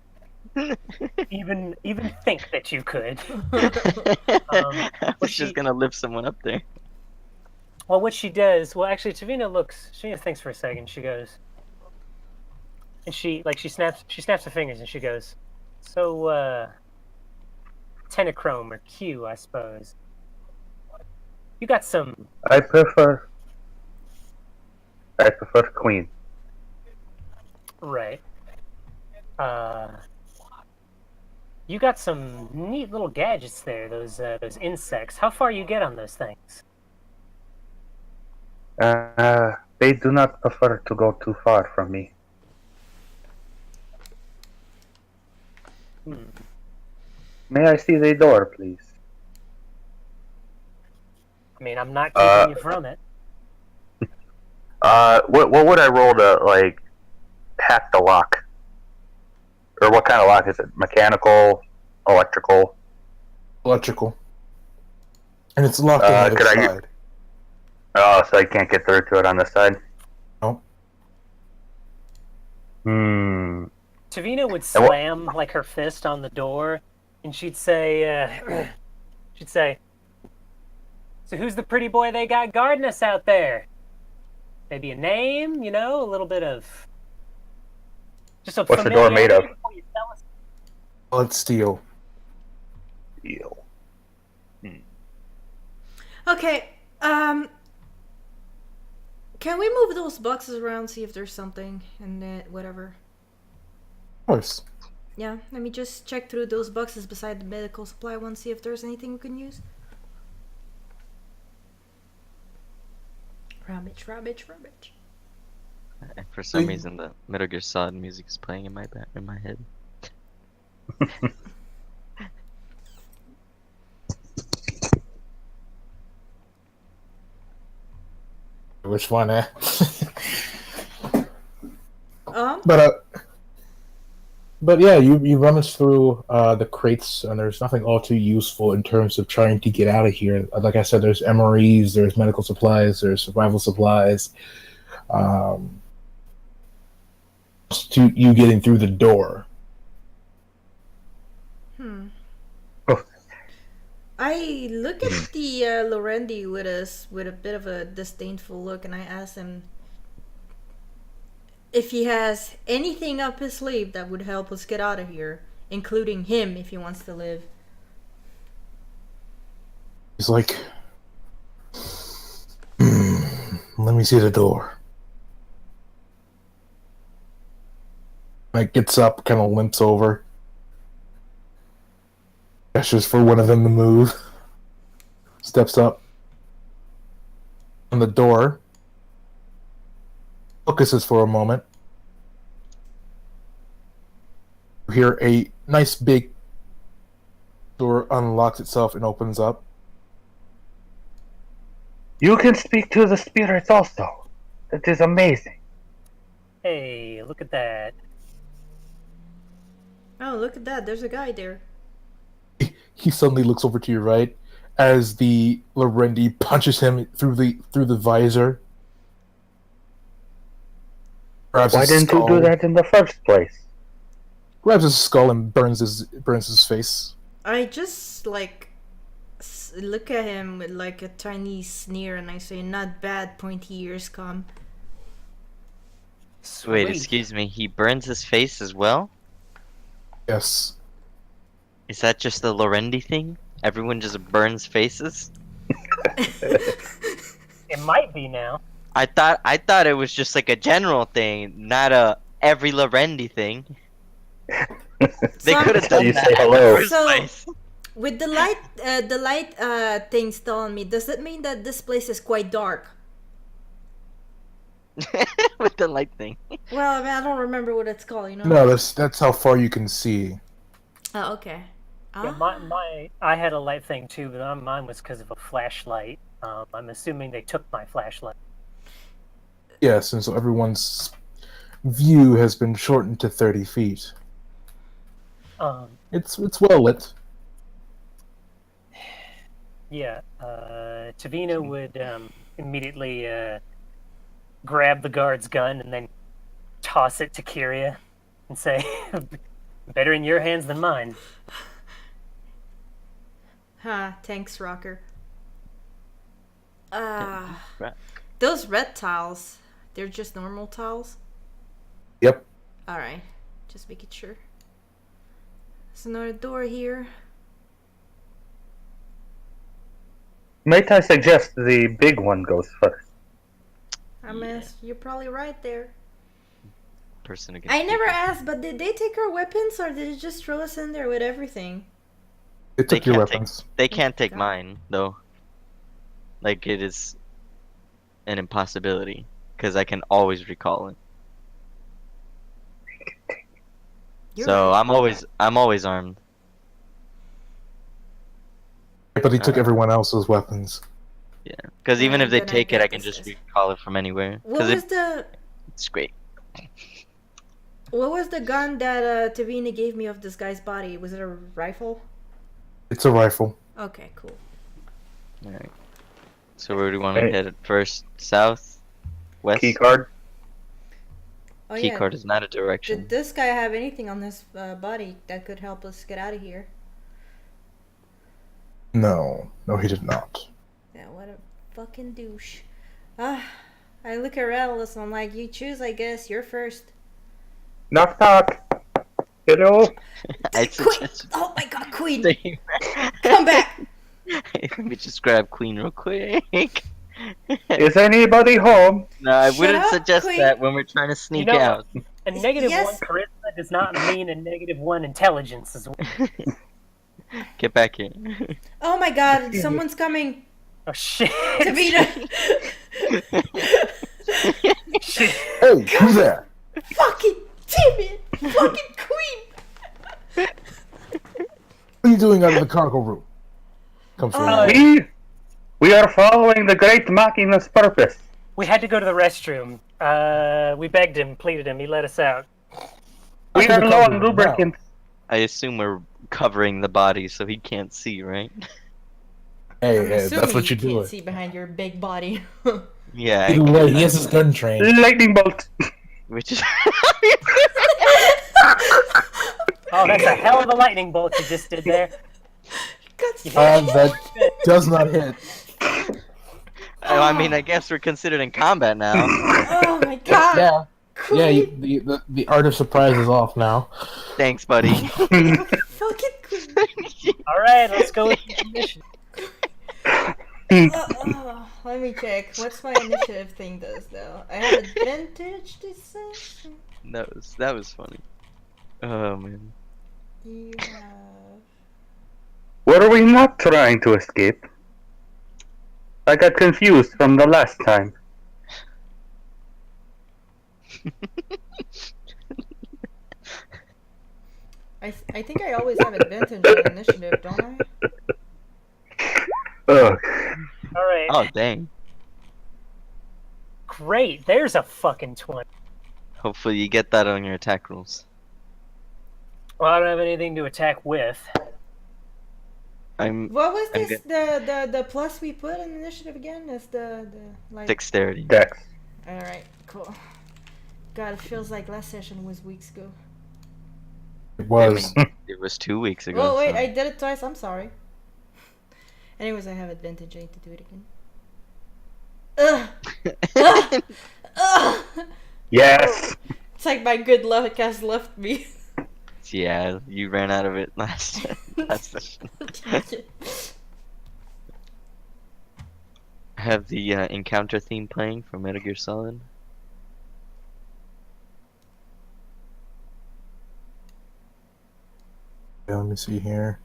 [SPEAKER 5] even think that you could.
[SPEAKER 1] I was
[SPEAKER 5] she-
[SPEAKER 1] just gonna lift someone up there.
[SPEAKER 5] Well, what she does, well, actually, Tavina thinks for a second. She goes, and she snaps her fingers, and she goes, so, Tenachrome or Q, I suppose. You got some,
[SPEAKER 3] I prefer queen.
[SPEAKER 5] right? You got some neat little gadgets there. Those insects. How far you get on those things?
[SPEAKER 3] They do not prefer to go too far from me.
[SPEAKER 5] Hmm.
[SPEAKER 3] May I see the door, please?
[SPEAKER 5] I mean, I'm not keeping you from it.
[SPEAKER 3] What would I roll to like hack the lock? Or what kind of lock is it? Mechanical, electrical?
[SPEAKER 2] Electrical. And it's locked on the other
[SPEAKER 3] could I-
[SPEAKER 2] side.
[SPEAKER 3] Oh, so I can't get through to it on this side.
[SPEAKER 2] No.
[SPEAKER 5] Tavina would slam like her fist on the door, and she'd say, "So who's the pretty boy they got guarding us out there? Maybe a name, you know, a little bit of just a."
[SPEAKER 3] What's the door made of?
[SPEAKER 5] before you tell us."
[SPEAKER 2] Solid steel.
[SPEAKER 3] Deal.
[SPEAKER 6] Okay. Can we move those boxes around, see if there's something, and then whatever?
[SPEAKER 2] Of course.
[SPEAKER 6] Yeah, let me just check through those boxes beside the medical supply one, see if there's anything we can use. Rubbish.
[SPEAKER 1] And for some reason, the Metal Gear Solid music is playing in my head.
[SPEAKER 2] Which one, eh?
[SPEAKER 6] Um,
[SPEAKER 2] But yeah, you rummage through the crates, and there's nothing all too useful in terms of trying to get out of here. Like I said, there's MREs, there's medical supplies, there's survival supplies. To you getting through the door.
[SPEAKER 3] Oh.
[SPEAKER 6] I look at the Lorendi with a bit of a disdainful look, and I ask him if he has anything up his sleeve that would help us get out of here, including him if he wants to live.
[SPEAKER 2] He's like, let me see the door. Like gets up, kind of limps over. Gestures for one of them to move. Steps up. On the door. Focuses for a moment. You hear a nice big door unlocks itself and opens up.
[SPEAKER 3] You can speak to the spirits also. That is amazing.
[SPEAKER 5] Hey, look at that.
[SPEAKER 6] Oh, look at that! There's a guy there.
[SPEAKER 2] He suddenly looks over to your right as the Lorendi punches him through the visor. Grabs
[SPEAKER 3] Why
[SPEAKER 2] his
[SPEAKER 3] didn't you
[SPEAKER 2] skull,
[SPEAKER 3] do that in the first place?
[SPEAKER 2] grabs his skull and burns his face.
[SPEAKER 6] I just like look at him with like a tiny sneer, and I say, "Not bad, pointy ears come."
[SPEAKER 1] Wait,
[SPEAKER 5] Sweet.
[SPEAKER 1] excuse me. He burns his face as well?
[SPEAKER 2] Yes.
[SPEAKER 1] Is that just the Lorendi thing? Everyone just burns faces?
[SPEAKER 5] It might be now.
[SPEAKER 1] I thought it was just like a general thing, not a every Lorendi thing. They
[SPEAKER 6] Some-
[SPEAKER 1] could have done
[SPEAKER 3] You
[SPEAKER 1] that
[SPEAKER 3] say
[SPEAKER 1] in
[SPEAKER 3] hello.
[SPEAKER 1] the first
[SPEAKER 6] So-
[SPEAKER 1] place.
[SPEAKER 6] With the light thing still on me, does that mean that this place is quite dark?
[SPEAKER 1] With the light thing.
[SPEAKER 6] Well, I mean, I don't remember what it's called, you know.
[SPEAKER 2] No, that's how far you can see.
[SPEAKER 6] Oh, okay.
[SPEAKER 5] Yeah, I had a light thing too, but mine was because of a flashlight. I'm assuming they took my flashlight.
[SPEAKER 2] Yes, and so everyone's view has been shortened to 30 feet. It's well lit.
[SPEAKER 5] Yeah, Tavina would immediately grab the guard's gun and then toss it to Kyria and say, "Better in your hands than mine."
[SPEAKER 6] Thanks, Rocker.
[SPEAKER 1] Right.
[SPEAKER 6] Those red tiles, they're just normal tiles?
[SPEAKER 2] Yep.
[SPEAKER 6] Alright, just making sure. There's another door here.
[SPEAKER 3] Might I suggest the big one goes first?
[SPEAKER 6] You're probably right there.
[SPEAKER 1] Person against
[SPEAKER 6] I never
[SPEAKER 1] people.
[SPEAKER 6] asked, but did they take our weapons or did they just throw us in there with everything?
[SPEAKER 2] They
[SPEAKER 1] They
[SPEAKER 2] took your
[SPEAKER 1] can't
[SPEAKER 2] weapons.
[SPEAKER 1] They can't take
[SPEAKER 6] God.
[SPEAKER 1] mine though. Like it is an impossibility because I can always recall it.
[SPEAKER 6] You're
[SPEAKER 1] So
[SPEAKER 6] right.
[SPEAKER 1] I'm always armed.
[SPEAKER 2] But he took everyone else's weapons.
[SPEAKER 1] Yeah, because even if they
[SPEAKER 6] Then I
[SPEAKER 1] take it,
[SPEAKER 6] get
[SPEAKER 1] I can
[SPEAKER 6] this
[SPEAKER 1] just
[SPEAKER 6] is-
[SPEAKER 1] recall it from anywhere.
[SPEAKER 6] What
[SPEAKER 1] Because
[SPEAKER 6] was the
[SPEAKER 1] it's great.
[SPEAKER 6] what was the gun that Tavina gave me of this guy's body? Was it a rifle?
[SPEAKER 2] It's a rifle.
[SPEAKER 6] Okay, cool.
[SPEAKER 1] All right. So where do we want to
[SPEAKER 3] Hey.
[SPEAKER 1] head first? South, west.
[SPEAKER 3] Key card?
[SPEAKER 6] Oh
[SPEAKER 1] Key
[SPEAKER 6] yeah.
[SPEAKER 1] card is not a direction.
[SPEAKER 6] Did this guy have anything on his body that could help us get out of here?
[SPEAKER 2] No, he did not.
[SPEAKER 6] Yeah, what a fucking douche. I look at Rattleless and I'm like, you choose, I guess. You're first.
[SPEAKER 3] Knock knock. Hello?
[SPEAKER 1] I
[SPEAKER 6] Queen!
[SPEAKER 1] suggest
[SPEAKER 6] Oh my god, Queen!
[SPEAKER 1] staying
[SPEAKER 6] Come back!
[SPEAKER 1] Let me just grab Queen real quick.
[SPEAKER 3] Is anybody home?
[SPEAKER 1] No, I
[SPEAKER 6] Shut
[SPEAKER 1] wouldn't
[SPEAKER 6] up,
[SPEAKER 1] suggest
[SPEAKER 6] Queen.
[SPEAKER 1] that when we're trying to sneak
[SPEAKER 5] know-
[SPEAKER 1] out.
[SPEAKER 5] A negative
[SPEAKER 6] Yes.
[SPEAKER 5] 1 charisma does not mean a negative 1 intelligence as well.
[SPEAKER 1] Get back here.
[SPEAKER 6] Oh my god, someone's coming!
[SPEAKER 5] Oh shit!
[SPEAKER 6] Tavina!
[SPEAKER 5] Shit.
[SPEAKER 2] Hey, who's there?
[SPEAKER 6] Fucking damn it! Fucking Queen!
[SPEAKER 2] What are you doing out of the cargo room? Comes from
[SPEAKER 3] We are following the great Machina's purpose.
[SPEAKER 5] We had to go to the restroom. We begged him, pleaded him. He let us out.
[SPEAKER 3] We
[SPEAKER 2] After
[SPEAKER 3] are
[SPEAKER 2] the
[SPEAKER 3] low
[SPEAKER 2] cargo
[SPEAKER 3] on
[SPEAKER 2] room,
[SPEAKER 3] lubricant.
[SPEAKER 1] I assume we're covering the body so he can't see, right?
[SPEAKER 2] Hey,
[SPEAKER 6] I'm
[SPEAKER 2] that's
[SPEAKER 6] assuming
[SPEAKER 2] what you
[SPEAKER 6] can't
[SPEAKER 2] do.
[SPEAKER 6] see behind your big body.
[SPEAKER 1] Yeah,
[SPEAKER 2] Either way, he has his gun trained.
[SPEAKER 3] Lightning bolt.
[SPEAKER 1] which is
[SPEAKER 5] Oh, that's a hell of a lightning bolt you just did there.
[SPEAKER 2] That does not hit.
[SPEAKER 1] Oh, I mean, I guess we're considered in combat now.
[SPEAKER 6] Oh my god!
[SPEAKER 2] Yeah,
[SPEAKER 6] Queen!
[SPEAKER 2] the art of surprise is off now.
[SPEAKER 1] Thanks, buddy.
[SPEAKER 6] Fucking Queen!
[SPEAKER 5] All right, let's go with the mission.
[SPEAKER 6] Let me check. What's my initiative thing does though? I have advantage this session.
[SPEAKER 1] That was funny. Oh man.
[SPEAKER 6] You have.
[SPEAKER 3] Were we not trying to escape? I got confused from the last time.
[SPEAKER 6] I think I always have advantage on initiative, don't I?
[SPEAKER 3] Ugh.
[SPEAKER 5] All right.
[SPEAKER 1] Oh dang.
[SPEAKER 5] Great. There's a fucking 20.
[SPEAKER 1] Hopefully you get that on your attack rolls.
[SPEAKER 5] Well, I don't have anything to attack with.
[SPEAKER 1] I'm
[SPEAKER 6] What was
[SPEAKER 1] I'm
[SPEAKER 6] this? The plus we put in initiative again? Is the like.
[SPEAKER 1] dexterity.
[SPEAKER 3] Dex.
[SPEAKER 6] All right, cool. God, it feels like last session was weeks ago.
[SPEAKER 2] It
[SPEAKER 1] I
[SPEAKER 2] was.
[SPEAKER 1] mean, it was 2 weeks ago.
[SPEAKER 6] Oh wait,
[SPEAKER 1] so-
[SPEAKER 6] I did it twice. I'm sorry. Anyways, I have advantage. I need to do it again. Ugh. Ugh. Ugh.
[SPEAKER 3] Yes.
[SPEAKER 6] It's like my good luck has left me.
[SPEAKER 1] Yeah, you ran out of it last session. I have the encounter theme playing from Metal Gear Solid.
[SPEAKER 2] Let me see here.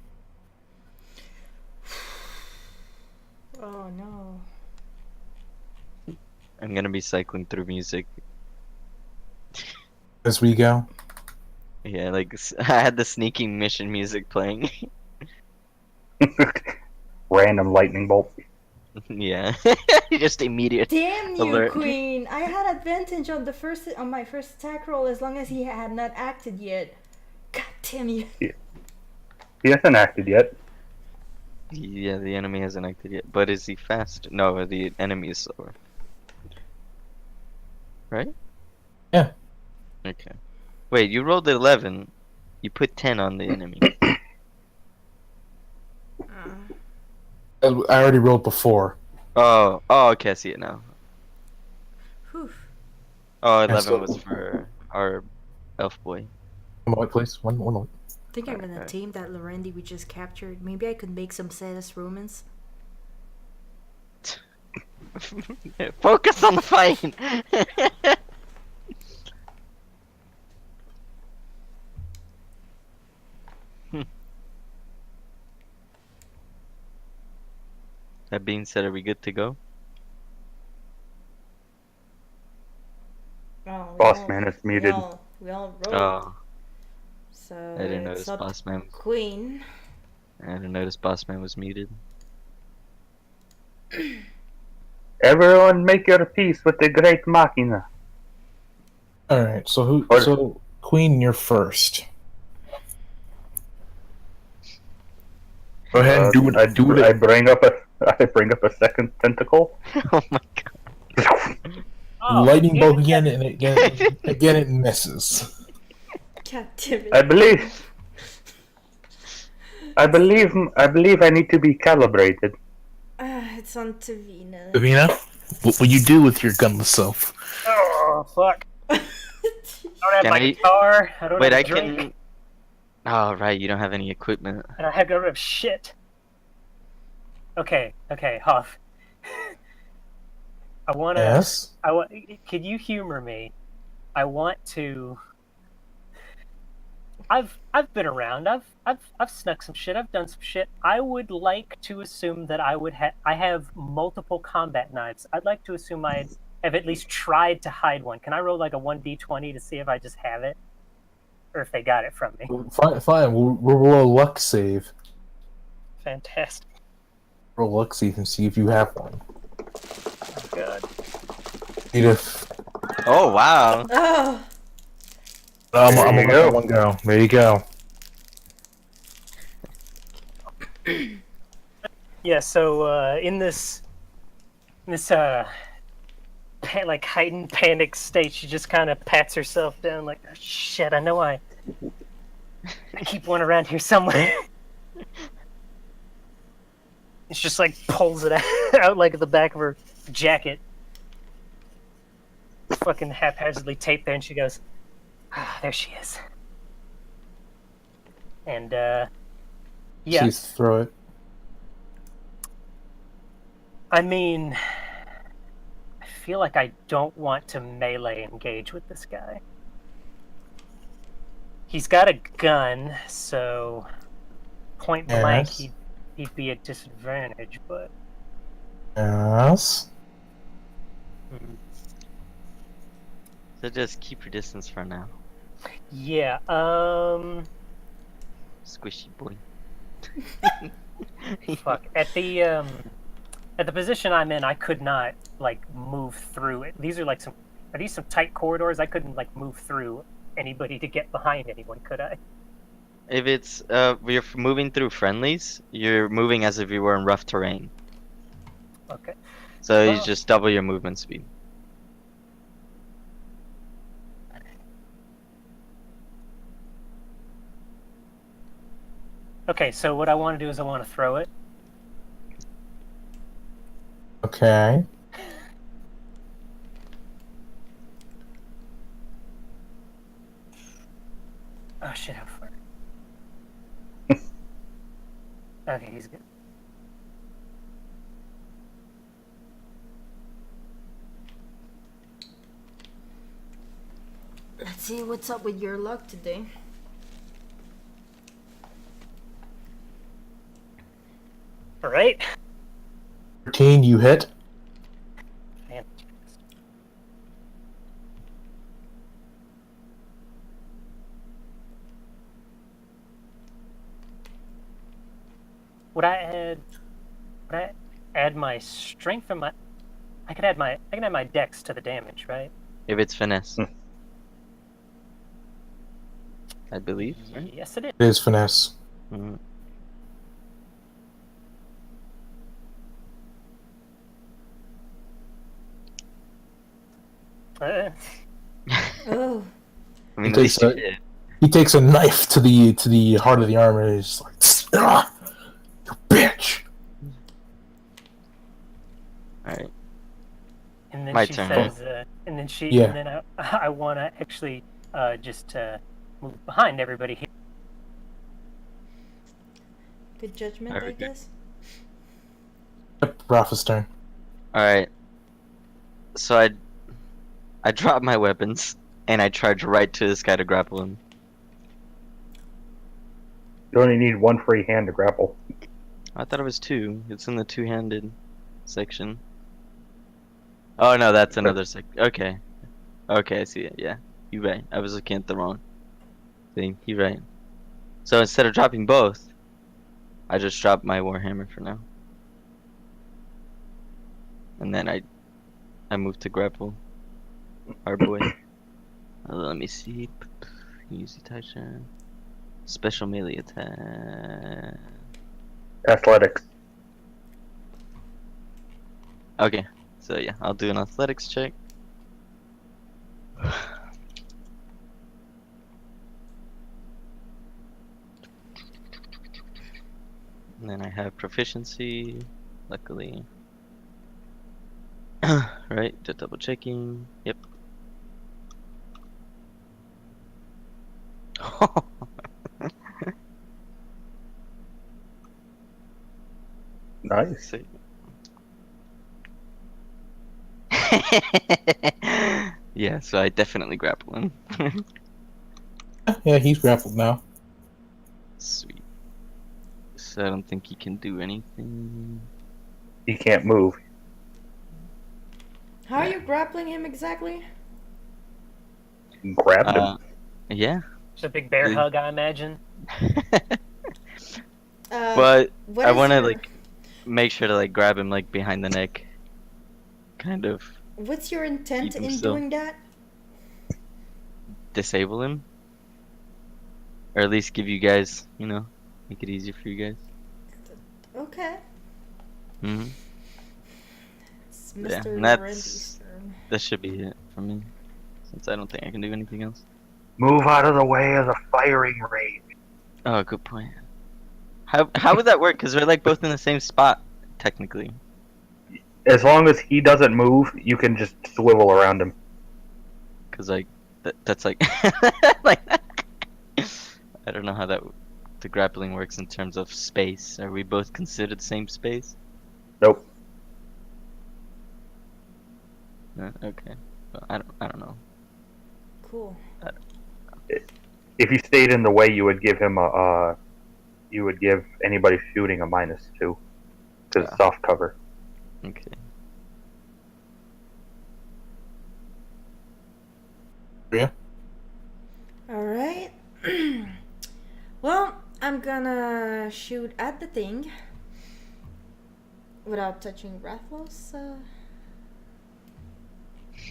[SPEAKER 6] Oh no.
[SPEAKER 1] I'm gonna be cycling through music.
[SPEAKER 2] As we go.
[SPEAKER 1] Yeah, like I had the sneaking mission music playing.
[SPEAKER 3] Random lightning bolt.
[SPEAKER 1] Yeah, just immediate
[SPEAKER 6] Damn you,
[SPEAKER 1] alert.
[SPEAKER 6] Queen! I had advantage on my first attack roll as long as he had not acted yet. God damn you!
[SPEAKER 3] He hasn't acted yet.
[SPEAKER 1] Yeah, the enemy hasn't acted yet. But is he fast? No, the enemy is slower. Right?
[SPEAKER 2] Yeah.
[SPEAKER 1] Okay. Wait, you rolled 11. You put 10 on the enemy.
[SPEAKER 2] I already rolled before.
[SPEAKER 1] Oh, okay, I see it now.
[SPEAKER 6] Whew.
[SPEAKER 1] Oh,
[SPEAKER 2] And
[SPEAKER 1] 11
[SPEAKER 2] so-
[SPEAKER 1] was for our elf boy.
[SPEAKER 2] One moment, please. One moment.
[SPEAKER 6] I think I'm gonna
[SPEAKER 1] Okay.
[SPEAKER 6] tame that Lorendi we just captured. Maybe I could make some Cetus Romans.
[SPEAKER 1] Focus on the fight! That being said, are we good to go?
[SPEAKER 6] Oh,
[SPEAKER 3] Boss man is muted.
[SPEAKER 6] We all rolled.
[SPEAKER 1] Oh,
[SPEAKER 6] So
[SPEAKER 1] I didn't
[SPEAKER 6] it's
[SPEAKER 1] notice
[SPEAKER 6] up
[SPEAKER 1] Boss Man.
[SPEAKER 6] Queen.
[SPEAKER 1] I didn't notice Boss Man was muted.
[SPEAKER 3] Everyone make your peace with the great machina.
[SPEAKER 2] Alright, so who
[SPEAKER 3] Or-
[SPEAKER 2] so Queen, you're first. Go ahead and do it.
[SPEAKER 3] I bring up a second tentacle.
[SPEAKER 1] Oh my god.
[SPEAKER 5] Oh,
[SPEAKER 2] Lightning
[SPEAKER 5] yeah,
[SPEAKER 2] bolt again, and again it misses.
[SPEAKER 6] God damn it.
[SPEAKER 3] I believe I need to be calibrated.
[SPEAKER 6] It's on Tavina.
[SPEAKER 2] Davina, what will you do with your gunless self?
[SPEAKER 5] Oh, fuck. I don't have
[SPEAKER 1] Can
[SPEAKER 5] my
[SPEAKER 1] I-
[SPEAKER 5] guitar. I don't
[SPEAKER 1] Wait,
[SPEAKER 5] have
[SPEAKER 1] I
[SPEAKER 5] a drink.
[SPEAKER 1] can. Oh, right, you don't have any equipment.
[SPEAKER 5] And I have got rid of shit. Okay, Huff. I wanna.
[SPEAKER 2] Yes.
[SPEAKER 5] Could you humor me? I want to. I've been around. I've snuck some shit. I've done some shit. I would like to assume that I have multiple combat knives. I'd like to assume I have at least tried to hide one. Can I roll like a 1d20 to see if I just have it, or if they got it from me?
[SPEAKER 2] Fine. We'll roll a luck save.
[SPEAKER 5] Fantastic.
[SPEAKER 2] Roll a luck save and see if you have one.
[SPEAKER 5] Oh, God.
[SPEAKER 2] Edith.
[SPEAKER 1] Oh, wow.
[SPEAKER 6] Oh,
[SPEAKER 2] I'm
[SPEAKER 3] There
[SPEAKER 2] gonna
[SPEAKER 3] you
[SPEAKER 2] let
[SPEAKER 3] go.
[SPEAKER 2] that one go. There you go.
[SPEAKER 5] Yeah. So in this like heightened panic state, she just kind of pats herself down, like, oh, shit. I know I keep one around here somewhere. It's just like pulls it out like at the back of her jacket. Fucking haphazardly taped there, and she goes, ah, there she is. And yeah,
[SPEAKER 2] Please throw it.
[SPEAKER 5] I mean, I feel like I don't want to melee engage with this guy. He's got a gun, so point blank,
[SPEAKER 2] Yes.
[SPEAKER 5] he'd be at disadvantage, but
[SPEAKER 2] Yes.
[SPEAKER 1] So just keep your distance for now.
[SPEAKER 5] yeah,
[SPEAKER 1] Squishy boy.
[SPEAKER 5] fuck. At the position I'm in, I could not like move through it. Are these some tight corridors? I couldn't like move through anybody to get behind anyone, could I?
[SPEAKER 1] If it's you're moving through friendlies, you're moving as if you were in rough terrain.
[SPEAKER 5] Okay.
[SPEAKER 1] So you
[SPEAKER 5] Well-
[SPEAKER 1] just double your movement speed.
[SPEAKER 5] Okay, so what I want to do is I want to throw it.
[SPEAKER 2] Okay.
[SPEAKER 5] Oh shit, how far? Okay, he's good.
[SPEAKER 6] Let's see what's up with your luck today.
[SPEAKER 5] Alright.
[SPEAKER 2] 13, you hit.
[SPEAKER 5] Fantastic. Would I add my strength or my I can add my dex to the damage, right?
[SPEAKER 1] If it's finesse,
[SPEAKER 3] Hmm.
[SPEAKER 1] I believe, right?
[SPEAKER 5] Yes it is.
[SPEAKER 2] It is finesse.
[SPEAKER 1] Mhm.
[SPEAKER 6] Oh,
[SPEAKER 1] I mean,
[SPEAKER 2] It
[SPEAKER 1] at least
[SPEAKER 2] takes
[SPEAKER 1] you
[SPEAKER 2] a-
[SPEAKER 1] did.
[SPEAKER 2] He takes a knife to the heart of the arm and he's like, "Ah, you bitch!"
[SPEAKER 1] Alright.
[SPEAKER 5] And then
[SPEAKER 1] My
[SPEAKER 5] she
[SPEAKER 1] turn.
[SPEAKER 5] says
[SPEAKER 2] Yeah.
[SPEAKER 5] and then I want to actually just move behind everybody here.
[SPEAKER 6] good judgment, I
[SPEAKER 1] Okay.
[SPEAKER 6] guess.
[SPEAKER 2] Yep, Rafa's turn.
[SPEAKER 1] Alright. So I drop my weapons and I charge right to this guy to grapple him.
[SPEAKER 3] You only need one free hand to grapple.
[SPEAKER 1] I thought it was two. It's in the two-handed section. Oh no, that's another sec. Okay. Okay, I see it. Yeah, you're right. I was looking at the wrong thing. You're right. So instead of dropping both, I just dropped my warhammer for now, and then I moved to grapple our boy. Let me see. Easy touchdown. Special melee attack.
[SPEAKER 3] Athletics.
[SPEAKER 1] Okay, so yeah, I'll do an athletics check. And then I have proficiency, luckily. Right, just double checking. Yep.
[SPEAKER 3] Nice.
[SPEAKER 1] See. Yeah, so I definitely grapple him.
[SPEAKER 2] Yeah, he's grappled now.
[SPEAKER 1] Sweet. So I don't think he can do anything.
[SPEAKER 3] He can't move.
[SPEAKER 6] How are you grappling him exactly?
[SPEAKER 3] Grab him.
[SPEAKER 1] Yeah.
[SPEAKER 5] Just a big bear
[SPEAKER 1] Mm.
[SPEAKER 5] hug, I imagine.
[SPEAKER 1] But
[SPEAKER 6] What
[SPEAKER 1] I
[SPEAKER 6] is
[SPEAKER 1] want to
[SPEAKER 6] your-
[SPEAKER 1] like make sure to like grab him like behind the neck, kind of
[SPEAKER 6] What's your intent
[SPEAKER 1] Keep him
[SPEAKER 6] in
[SPEAKER 1] still.
[SPEAKER 6] doing that?
[SPEAKER 1] disable him, or at least give you guys, make it easier for you guys.
[SPEAKER 6] Okay.
[SPEAKER 1] Hmm.
[SPEAKER 6] It's
[SPEAKER 1] Yeah,
[SPEAKER 6] Mr.
[SPEAKER 1] and
[SPEAKER 6] Randy's turn.
[SPEAKER 1] that should be it for me, since I don't think I can do anything else.
[SPEAKER 3] Move out of the way of the firing range.
[SPEAKER 1] Oh, good point. How would that work? Because we're like both in the same spot, technically.
[SPEAKER 3] As long as he doesn't move, you can just swivel around him.
[SPEAKER 1] Because like that's like like I don't know how the grappling works in terms of space. Are we both considered the same space?
[SPEAKER 3] Nope.
[SPEAKER 1] Okay. Well, I don't know.
[SPEAKER 6] Cool.
[SPEAKER 3] If he stayed in the way, you would give him you would give anybody shooting a -2 because
[SPEAKER 1] Ah.
[SPEAKER 3] soft cover.
[SPEAKER 1] Okay.
[SPEAKER 6] Alright. Well, I'm gonna shoot at the thing without touching Rathlos.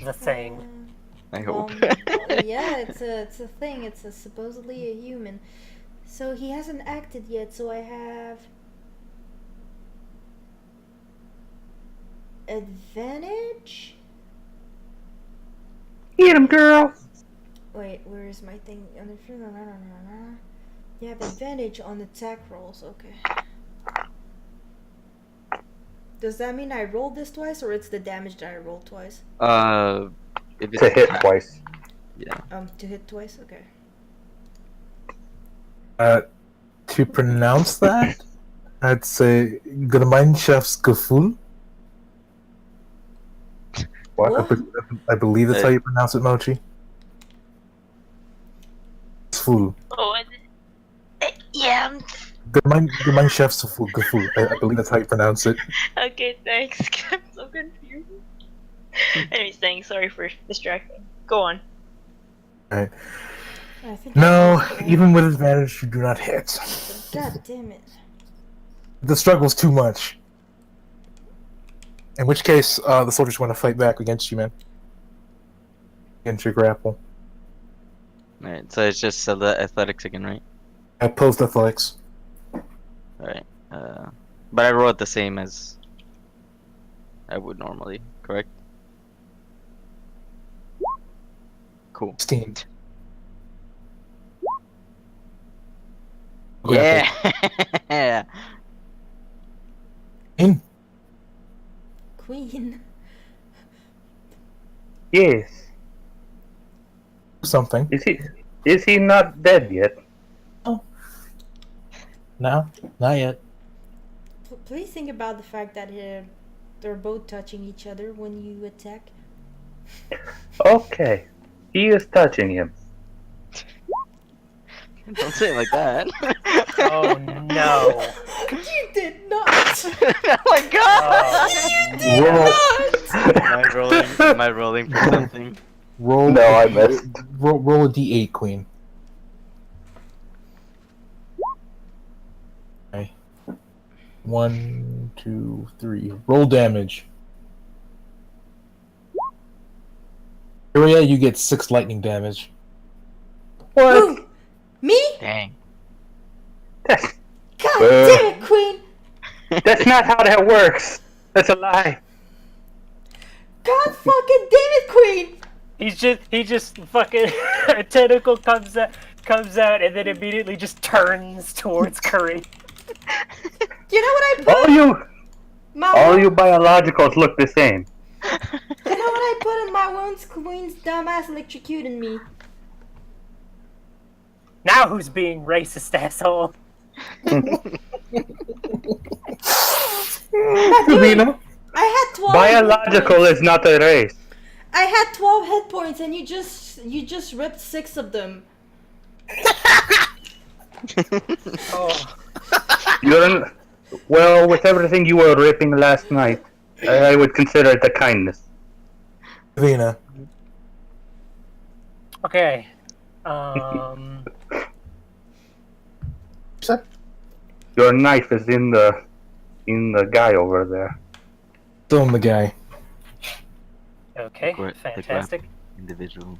[SPEAKER 5] The thing.
[SPEAKER 1] I hope.
[SPEAKER 6] Yeah, it's a thing. It's supposedly a human. So he hasn't acted yet. So I have advantage.
[SPEAKER 3] Get him, girl.
[SPEAKER 6] Wait, where is my thing? You have advantage on attack rolls. Okay. Does that mean I rolled this twice, or it's the damage that I rolled twice?
[SPEAKER 1] If it's
[SPEAKER 3] To hit
[SPEAKER 1] attack,
[SPEAKER 3] twice.
[SPEAKER 1] yeah.
[SPEAKER 6] To hit twice. Okay.
[SPEAKER 2] To pronounce that, I'd say Gemeinschaftsgefühl.
[SPEAKER 3] What?
[SPEAKER 2] I believe that's how you pronounce it, Mochi. Gefühl.
[SPEAKER 4] Oh, yeah.
[SPEAKER 2] Gemeinschaftsgefühl. I believe that's how you pronounce it.
[SPEAKER 4] Okay, thanks. I'm so confused. Anyways, thanks. Sorry for distracting. Go on.
[SPEAKER 2] Right.
[SPEAKER 6] I think
[SPEAKER 2] No,
[SPEAKER 6] I-
[SPEAKER 2] even with advantage, you do not hit.
[SPEAKER 6] God damn it.
[SPEAKER 2] The struggle's too much. In which case, the soldiers want to fight back against you, man. Against your grapple.
[SPEAKER 1] Alright, so it's just the athletics again, right?
[SPEAKER 2] Opposed athletics.
[SPEAKER 1] Alright. But I roll it the same as I would normally, correct? Cool.
[SPEAKER 2] 16.
[SPEAKER 1] Yeah!
[SPEAKER 2] In.
[SPEAKER 6] Queen.
[SPEAKER 3] Yes.
[SPEAKER 2] Something.
[SPEAKER 3] Is he not dead yet?
[SPEAKER 2] No, not yet.
[SPEAKER 6] Please think about the fact that they're both touching each other when you attack.
[SPEAKER 3] Okay. He is touching him.
[SPEAKER 1] Don't say it like that.
[SPEAKER 5] Oh no!
[SPEAKER 6] You did not.
[SPEAKER 1] Oh my god!
[SPEAKER 2] Roll.
[SPEAKER 1] Am I rolling for something?
[SPEAKER 2] Roll.
[SPEAKER 3] No, I missed.
[SPEAKER 2] Roll a d8, Queen. Okay. 1, 2, 3. Roll damage. Here you get 6 lightning damage.
[SPEAKER 3] What?
[SPEAKER 6] Who? Me?
[SPEAKER 1] Dang.
[SPEAKER 6] God damn it, Queen!
[SPEAKER 3] That's not how that works. That's a lie.
[SPEAKER 6] God fucking damn it, Queen!
[SPEAKER 5] He just fucking a tentacle comes out and then immediately just turns towards Curry.
[SPEAKER 6] You know what I put?
[SPEAKER 3] All you biologicals look the same.
[SPEAKER 6] You know what I put in my wounds? Queen's dumbass electrocuting me.
[SPEAKER 5] Now who's being racist, asshole?
[SPEAKER 2] Davina?
[SPEAKER 6] I had 12
[SPEAKER 3] Biological
[SPEAKER 6] hit points.
[SPEAKER 3] is not a race.
[SPEAKER 6] I had 12 hit points and you just ripped 6 of them.
[SPEAKER 5] Oh,
[SPEAKER 3] Well, with everything you were ripping last night, I would consider it a kindness.
[SPEAKER 2] Davina.
[SPEAKER 5] okay.
[SPEAKER 3] Your knife is in the guy over there.
[SPEAKER 2] Still in the guy.
[SPEAKER 5] Okay,
[SPEAKER 1] Great.
[SPEAKER 5] fantastic.
[SPEAKER 1] Individual.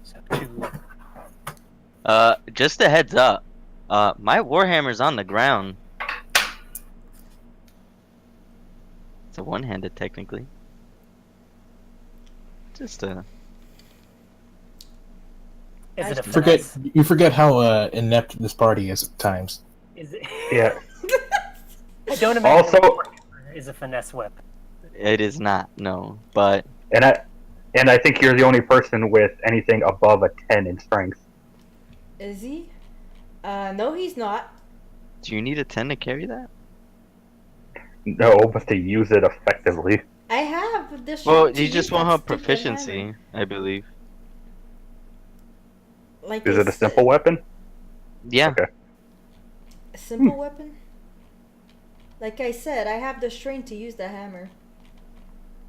[SPEAKER 5] So 2.
[SPEAKER 1] Just a heads up. My Warhammer's on the ground. It's a one-handed, technically. Just
[SPEAKER 5] Is it a
[SPEAKER 6] Forget-
[SPEAKER 5] finesse?
[SPEAKER 2] You forget how inept this party is at times.
[SPEAKER 5] Is it?
[SPEAKER 3] Yeah.
[SPEAKER 5] I don't imagine
[SPEAKER 3] Also,
[SPEAKER 5] is a finesse weapon.
[SPEAKER 1] It is not, no. But
[SPEAKER 3] and I think you're the only person with anything above a 10 in strength.
[SPEAKER 6] Is he? No, he's not.
[SPEAKER 1] do you need a 10 to carry that?
[SPEAKER 3] No, but to use it effectively.
[SPEAKER 6] I have this.
[SPEAKER 1] Well,
[SPEAKER 6] shit to
[SPEAKER 1] you just
[SPEAKER 6] use
[SPEAKER 1] won't
[SPEAKER 6] that
[SPEAKER 1] have
[SPEAKER 6] stupid
[SPEAKER 1] proficiency,
[SPEAKER 6] hammer.
[SPEAKER 1] I believe.
[SPEAKER 6] Like
[SPEAKER 3] Is it a
[SPEAKER 6] it's
[SPEAKER 3] simple weapon?
[SPEAKER 1] Yeah.
[SPEAKER 3] Okay.
[SPEAKER 6] A simple weapon? Like I said, I have the strength to use the hammer.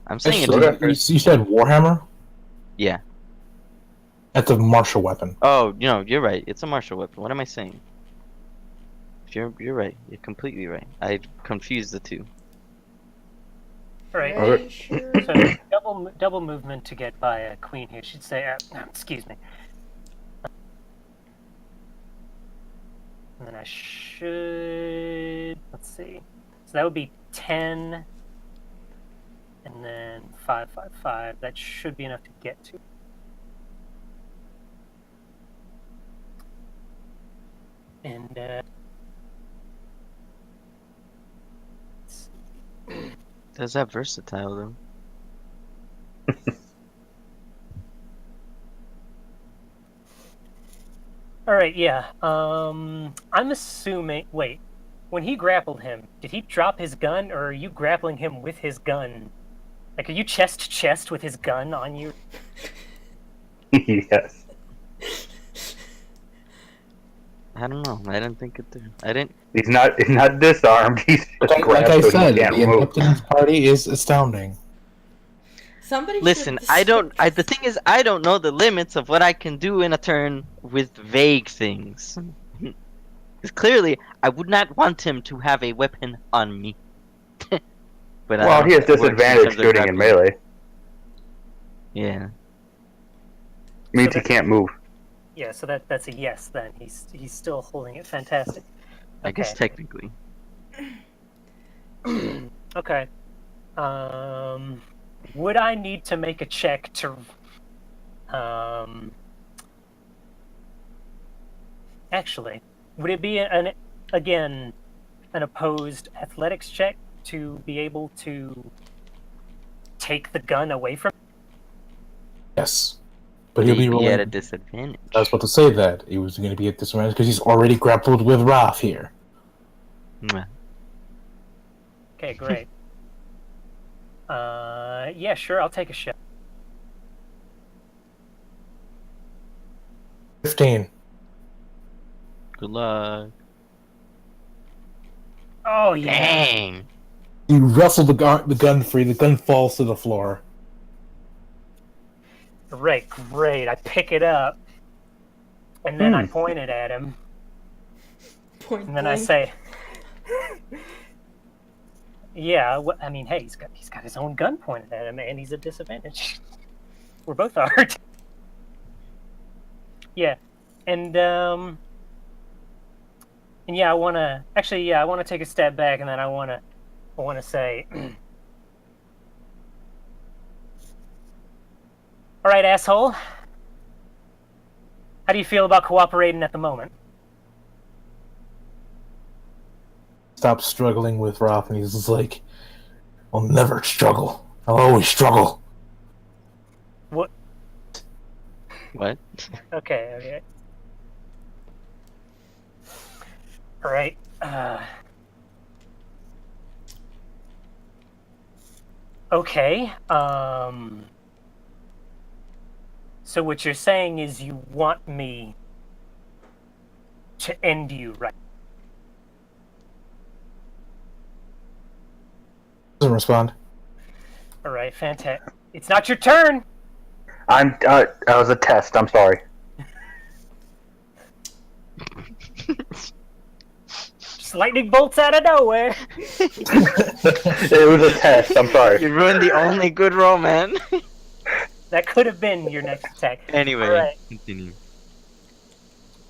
[SPEAKER 1] I'm saying it
[SPEAKER 2] So,
[SPEAKER 1] doesn't
[SPEAKER 2] you
[SPEAKER 1] hurt.
[SPEAKER 2] said Warhammer?
[SPEAKER 1] Yeah.
[SPEAKER 2] That's a martial weapon.
[SPEAKER 1] Oh, you're right. It's a martial weapon. What am I saying? You're right. You're completely right. I confused the two.
[SPEAKER 5] Right.
[SPEAKER 6] Very sure.
[SPEAKER 5] So double movement to get by a queen here. She'd say, excuse me. And then I should, let's see. So that would be 10. and then 555. That should be enough to get to. And
[SPEAKER 1] Does that versatile though?
[SPEAKER 5] all right, yeah. I'm assuming. Wait, when he grappled him, did he drop his gun, or are you grappling him with his gun? Like, are you chest to chest with his gun on you?
[SPEAKER 3] Yes.
[SPEAKER 1] I don't know. I didn't think it through. I didn't.
[SPEAKER 3] He's not disarmed. He's just
[SPEAKER 2] Like
[SPEAKER 3] grabbed
[SPEAKER 2] I
[SPEAKER 3] so
[SPEAKER 2] said,
[SPEAKER 3] he can't
[SPEAKER 2] the
[SPEAKER 3] move.
[SPEAKER 2] ineptness party is astounding.
[SPEAKER 6] Somebody
[SPEAKER 1] Listen,
[SPEAKER 6] should...
[SPEAKER 1] I don't. The thing is, I don't know the limits of what I can do in a turn with vague things. Because clearly, I would not want him to have a weapon on me. But
[SPEAKER 3] Well, he has disadvantage shooting in melee.
[SPEAKER 1] Yeah.
[SPEAKER 3] Means
[SPEAKER 5] So
[SPEAKER 3] he can't move.
[SPEAKER 5] Yeah, so that's a yes. Then he's still holding it. Fantastic.
[SPEAKER 1] I guess
[SPEAKER 5] Okay.
[SPEAKER 1] technically.
[SPEAKER 5] Okay. Would I need to make a check to actually, would it be an opposed athletics check to be able to take the gun away from?
[SPEAKER 2] Yes. But he'll be
[SPEAKER 1] Maybe
[SPEAKER 2] rolling.
[SPEAKER 1] at a disadvantage.
[SPEAKER 2] I was about to say that. He was going to be at disadvantage because he's already grappled with Raph here.
[SPEAKER 1] Mwah.
[SPEAKER 5] Okay, great. Yeah, sure, I'll take a shot.
[SPEAKER 2] 15.
[SPEAKER 1] Good luck.
[SPEAKER 5] Oh yeah.
[SPEAKER 1] Dang.
[SPEAKER 2] You wrestle the gun free. The gun falls to the floor.
[SPEAKER 5] Great. I pick it up, and then I point it at him,
[SPEAKER 6] Point
[SPEAKER 5] and then I
[SPEAKER 6] blank.
[SPEAKER 5] say, "Yeah, I mean, hey, he's got his own gun pointed at him, and he's at disadvantage. We're both hard." Yeah, and yeah, I want to take a step back, and then I want to say, all right, asshole, how do you feel about cooperating at the moment?
[SPEAKER 2] Stops struggling with Raph, and he's just like, I'll never struggle. I'll always struggle.
[SPEAKER 5] What?
[SPEAKER 1] What?
[SPEAKER 5] Okay. All right. Okay. So what you're saying is you want me to end you, right?
[SPEAKER 2] Doesn't respond.
[SPEAKER 5] All right, fantastic. It's not your turn.
[SPEAKER 3] That was a test. I'm sorry.
[SPEAKER 5] Just lightning bolts out of nowhere.
[SPEAKER 3] It was a test. I'm sorry.
[SPEAKER 1] You ruined the only good roll, man.
[SPEAKER 5] That could have been your next attack.
[SPEAKER 1] Anyway,
[SPEAKER 5] All right.
[SPEAKER 1] continue.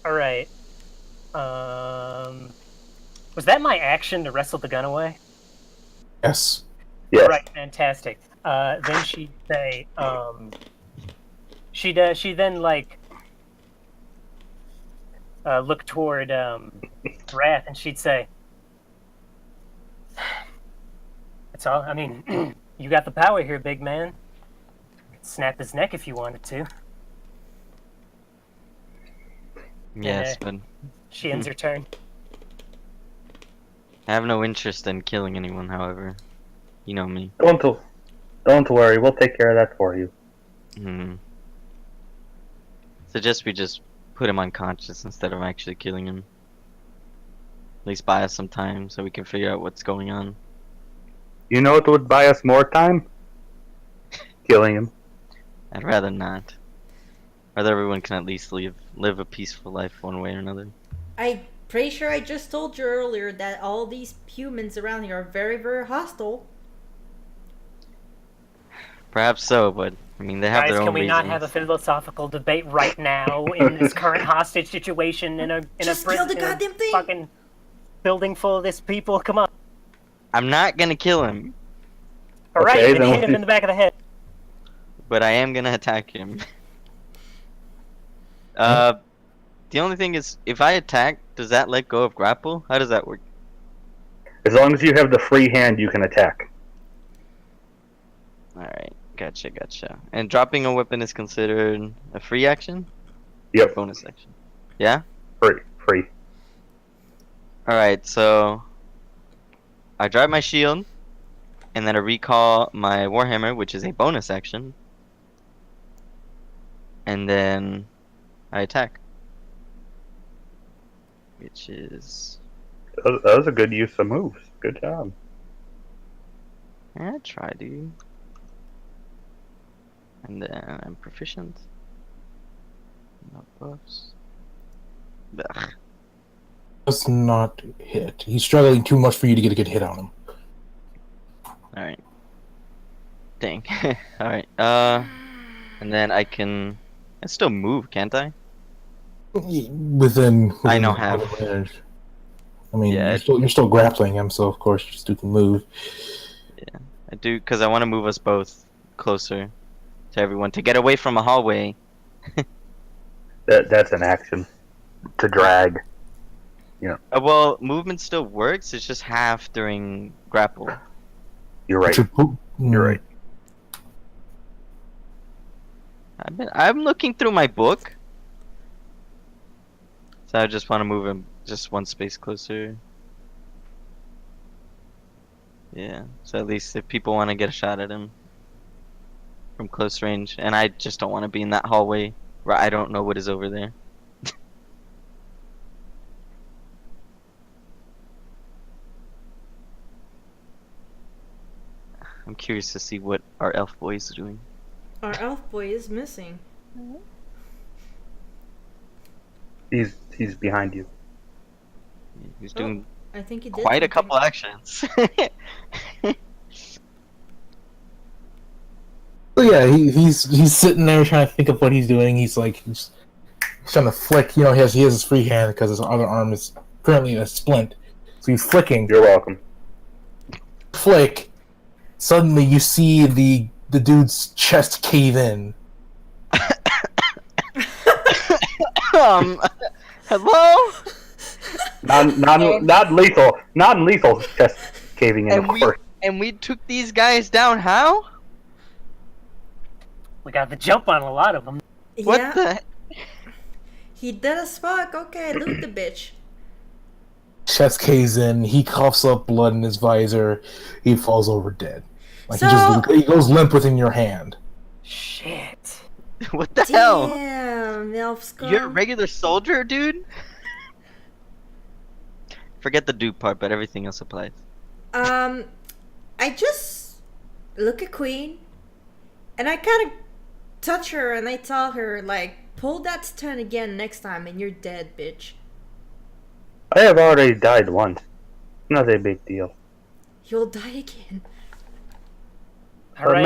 [SPEAKER 5] All right. Was that my action to wrestle the gun away?
[SPEAKER 2] Yes.
[SPEAKER 3] Yes.
[SPEAKER 5] All right, fantastic. Then she'd say, she then like look toward Wrath, and she'd say, "That's all. I mean, you got the power here, big man. Snap his neck if you wanted to."
[SPEAKER 1] Yes, but
[SPEAKER 5] She ends her turn.
[SPEAKER 1] I have no interest in killing anyone, however. You know me.
[SPEAKER 3] Don't worry. We'll take care of that for you.
[SPEAKER 1] Suggest we just put him unconscious instead of actually killing him. At least buy us some time so we can figure out what's going on.
[SPEAKER 3] You know what would buy us more time? Killing him.
[SPEAKER 1] I'd rather not. Rather everyone can at least live a peaceful life one way or another.
[SPEAKER 6] I'm pretty sure I just told you earlier that all these humans around here are very, very hostile.
[SPEAKER 1] Perhaps so, but I mean they have
[SPEAKER 5] Guys,
[SPEAKER 1] their own
[SPEAKER 5] can we
[SPEAKER 1] reasons.
[SPEAKER 5] not have a philosophical debate right now in this current hostage situation in a
[SPEAKER 6] Just kill the
[SPEAKER 5] in a
[SPEAKER 6] goddamn thing!
[SPEAKER 5] fucking building full of this people? Come on.
[SPEAKER 1] I'm not gonna kill him.
[SPEAKER 5] All right,
[SPEAKER 3] Okay,
[SPEAKER 5] then
[SPEAKER 3] then
[SPEAKER 5] hit him in the back of the head.
[SPEAKER 1] But I am gonna attack him. The only thing is, if I attack, does that let go of grapple? How does that work?
[SPEAKER 3] As long as you have the free hand, you can attack.
[SPEAKER 1] Alright, gotcha. And dropping a weapon is considered a free action?
[SPEAKER 3] Yep,
[SPEAKER 1] Bonus action. Yeah?
[SPEAKER 3] free.
[SPEAKER 1] Alright, so I drop my shield, and then I recall my Warhammer, which is a bonus action. And then I attack. Which is...
[SPEAKER 3] That was a good use of moves. Good job.
[SPEAKER 1] I try, dude. And then I'm proficient. No buffs. Ugh.
[SPEAKER 2] Does not hit. He's struggling too much for you to get a good hit on him.
[SPEAKER 1] Alright. Dang. Alright. And then I still move, can't I?
[SPEAKER 2] Within
[SPEAKER 1] I know half.
[SPEAKER 2] range. I mean,
[SPEAKER 1] Yeah.
[SPEAKER 2] you're still grappling him, so of course you still can move.
[SPEAKER 1] I do, because I want to move us both closer to everyone to get away from a hallway.
[SPEAKER 3] That's an action. To drag.
[SPEAKER 1] Well, movement still works, it's just half during grapple.
[SPEAKER 3] You're right. You're right.
[SPEAKER 1] I'm looking through my book. So I just want to move him just one space closer. Yeah, so at least if people want to get a shot at him from close range, and I just don't want to be in that hallway where I don't know what is over there. I'm curious to see what our elf boy is doing.
[SPEAKER 6] Our elf boy is missing.
[SPEAKER 3] He's behind you.
[SPEAKER 1] He's doing
[SPEAKER 6] I think he did
[SPEAKER 1] quite a
[SPEAKER 6] something.
[SPEAKER 1] couple actions.
[SPEAKER 2] So yeah, he's sitting there trying to think of what he's doing. He's trying to flick. He has his free hand because his other arm is currently in a splint. So he's flicking.
[SPEAKER 3] You're welcome.
[SPEAKER 2] Flick. Suddenly, you see the dude's chest cave in.
[SPEAKER 1] Hello?
[SPEAKER 3] Non-lethal chest caving in, of course.
[SPEAKER 1] And we took these guys down. How?
[SPEAKER 5] We got the jump on a lot of them.
[SPEAKER 1] What
[SPEAKER 6] Yeah,
[SPEAKER 1] the?
[SPEAKER 6] he dead as fuck. Okay, loot the bitch.
[SPEAKER 2] Chest caves in. He coughs up blood in his visor. He falls over dead. He goes limp within your hand.
[SPEAKER 5] Shit.
[SPEAKER 1] What the hell?
[SPEAKER 6] Damn, elf scum.
[SPEAKER 1] You're a regular soldier, dude? Forget the dude part, but everything else applies.
[SPEAKER 6] I just look at Queen, and I kind of touch her, and I tell her, pull that stun again next time, and you're dead, bitch.
[SPEAKER 3] I have already died once. Not a big deal.
[SPEAKER 6] You'll die again.
[SPEAKER 5] All right,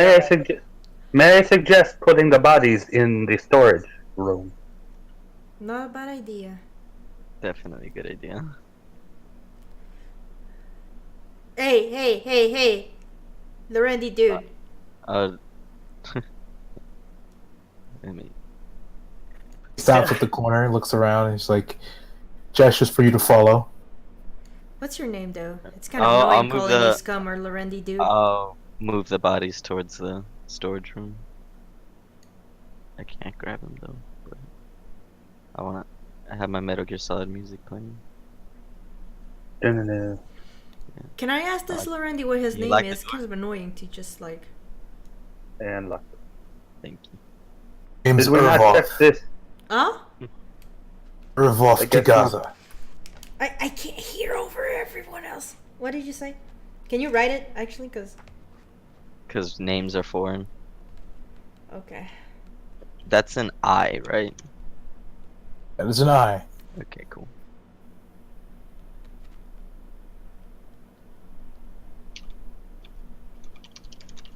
[SPEAKER 3] May I suggest putting the bodies in the storage room?
[SPEAKER 6] Not a bad idea.
[SPEAKER 1] Definitely a good idea.
[SPEAKER 6] Hey. Lorendi dude.
[SPEAKER 1] I mean,
[SPEAKER 2] He stops at the corner, looks around, and he's gestures for you to follow.
[SPEAKER 6] What's your name, though? It's kind of
[SPEAKER 1] I'll
[SPEAKER 6] annoying
[SPEAKER 1] move
[SPEAKER 6] calling
[SPEAKER 1] the-
[SPEAKER 6] you scum or Lorendi dude.
[SPEAKER 1] I'll move the bodies towards the storage room. I can't grab them though. But I have my Metal Gear Solid music playing.
[SPEAKER 3] No.
[SPEAKER 6] Can I ask this Lorendi what his
[SPEAKER 1] you
[SPEAKER 6] name
[SPEAKER 1] like
[SPEAKER 6] is?
[SPEAKER 1] it?
[SPEAKER 6] Kind of annoying to just
[SPEAKER 3] And luck.
[SPEAKER 1] Thank you.
[SPEAKER 2] Name's
[SPEAKER 3] Did we not check
[SPEAKER 2] Urvoth.
[SPEAKER 3] this?
[SPEAKER 6] Huh?
[SPEAKER 2] Urvoth
[SPEAKER 3] I guess
[SPEAKER 2] Gaza.
[SPEAKER 6] I can't hear over everyone else. What did you say? Can you write it, actually?
[SPEAKER 1] Because names are foreign.
[SPEAKER 6] Okay.
[SPEAKER 1] That's an I, right?
[SPEAKER 2] That is an eye.
[SPEAKER 1] Okay, cool.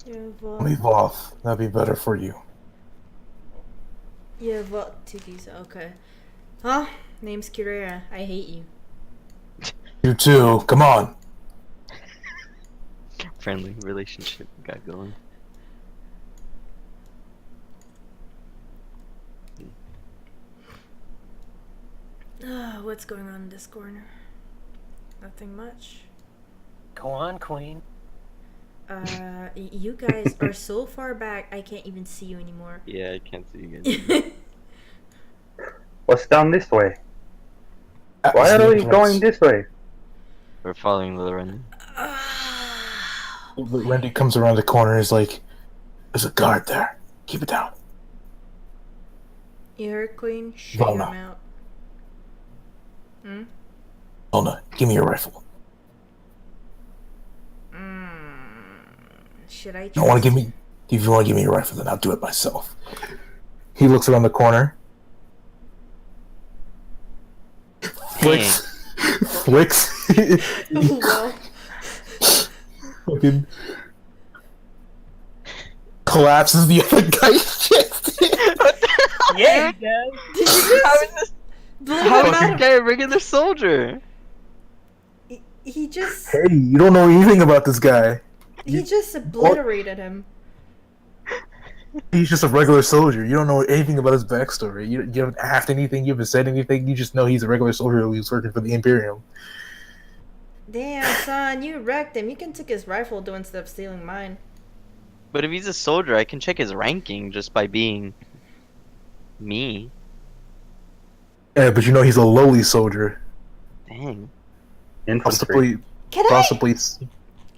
[SPEAKER 2] Leave off. That'd be better for you.
[SPEAKER 6] Yeah, what Tikis? Okay. Huh? Name's Kirera. I hate you.
[SPEAKER 2] You too. Come on.
[SPEAKER 1] friendly relationship we got going.
[SPEAKER 6] What's going on in this corner? Nothing much.
[SPEAKER 5] Go on, Queen.
[SPEAKER 6] You guys are so far back, I can't even see you anymore.
[SPEAKER 1] Yeah, I can't see you guys.
[SPEAKER 3] What's down this way?
[SPEAKER 2] That
[SPEAKER 3] Why
[SPEAKER 2] was
[SPEAKER 3] are
[SPEAKER 2] the
[SPEAKER 3] we
[SPEAKER 2] entrance.
[SPEAKER 3] going this way?
[SPEAKER 1] We're following the run.
[SPEAKER 2] Randy comes around the corner and is like, there's a guard there. Keep it down.
[SPEAKER 6] You heard, Queen? Shut
[SPEAKER 2] Well,
[SPEAKER 6] your
[SPEAKER 2] no.
[SPEAKER 6] mouth. Hmm?
[SPEAKER 2] Oh no, give me your rifle.
[SPEAKER 6] Should I
[SPEAKER 2] You don't want
[SPEAKER 6] trust-
[SPEAKER 2] to give me... If you want to give me your rifle, then I'll do it myself. He looks around the corner. Flicks. Flicks.
[SPEAKER 6] Oh, well.
[SPEAKER 2] Fucking... collapses the other guy's chest.
[SPEAKER 5] Yeah, he does.
[SPEAKER 6] Did you just blew
[SPEAKER 1] How
[SPEAKER 6] him
[SPEAKER 1] is this
[SPEAKER 6] out?
[SPEAKER 1] guy a regular soldier?
[SPEAKER 6] He just
[SPEAKER 2] Hey, you don't know anything about this guy.
[SPEAKER 6] he just obliterated him.
[SPEAKER 2] He's just a regular soldier. You don't know anything about his backstory. You haven't asked anything. You haven't said anything. You just know he's a regular soldier who's working for the Imperium.
[SPEAKER 6] Damn, son, you wrecked him. You can take his rifle though instead of stealing mine.
[SPEAKER 1] But if he's a soldier, I can check his ranking just by being me.
[SPEAKER 2] Yeah, but you know he's a lowly soldier.
[SPEAKER 1] Dang.
[SPEAKER 3] Infantry.
[SPEAKER 2] Possibly.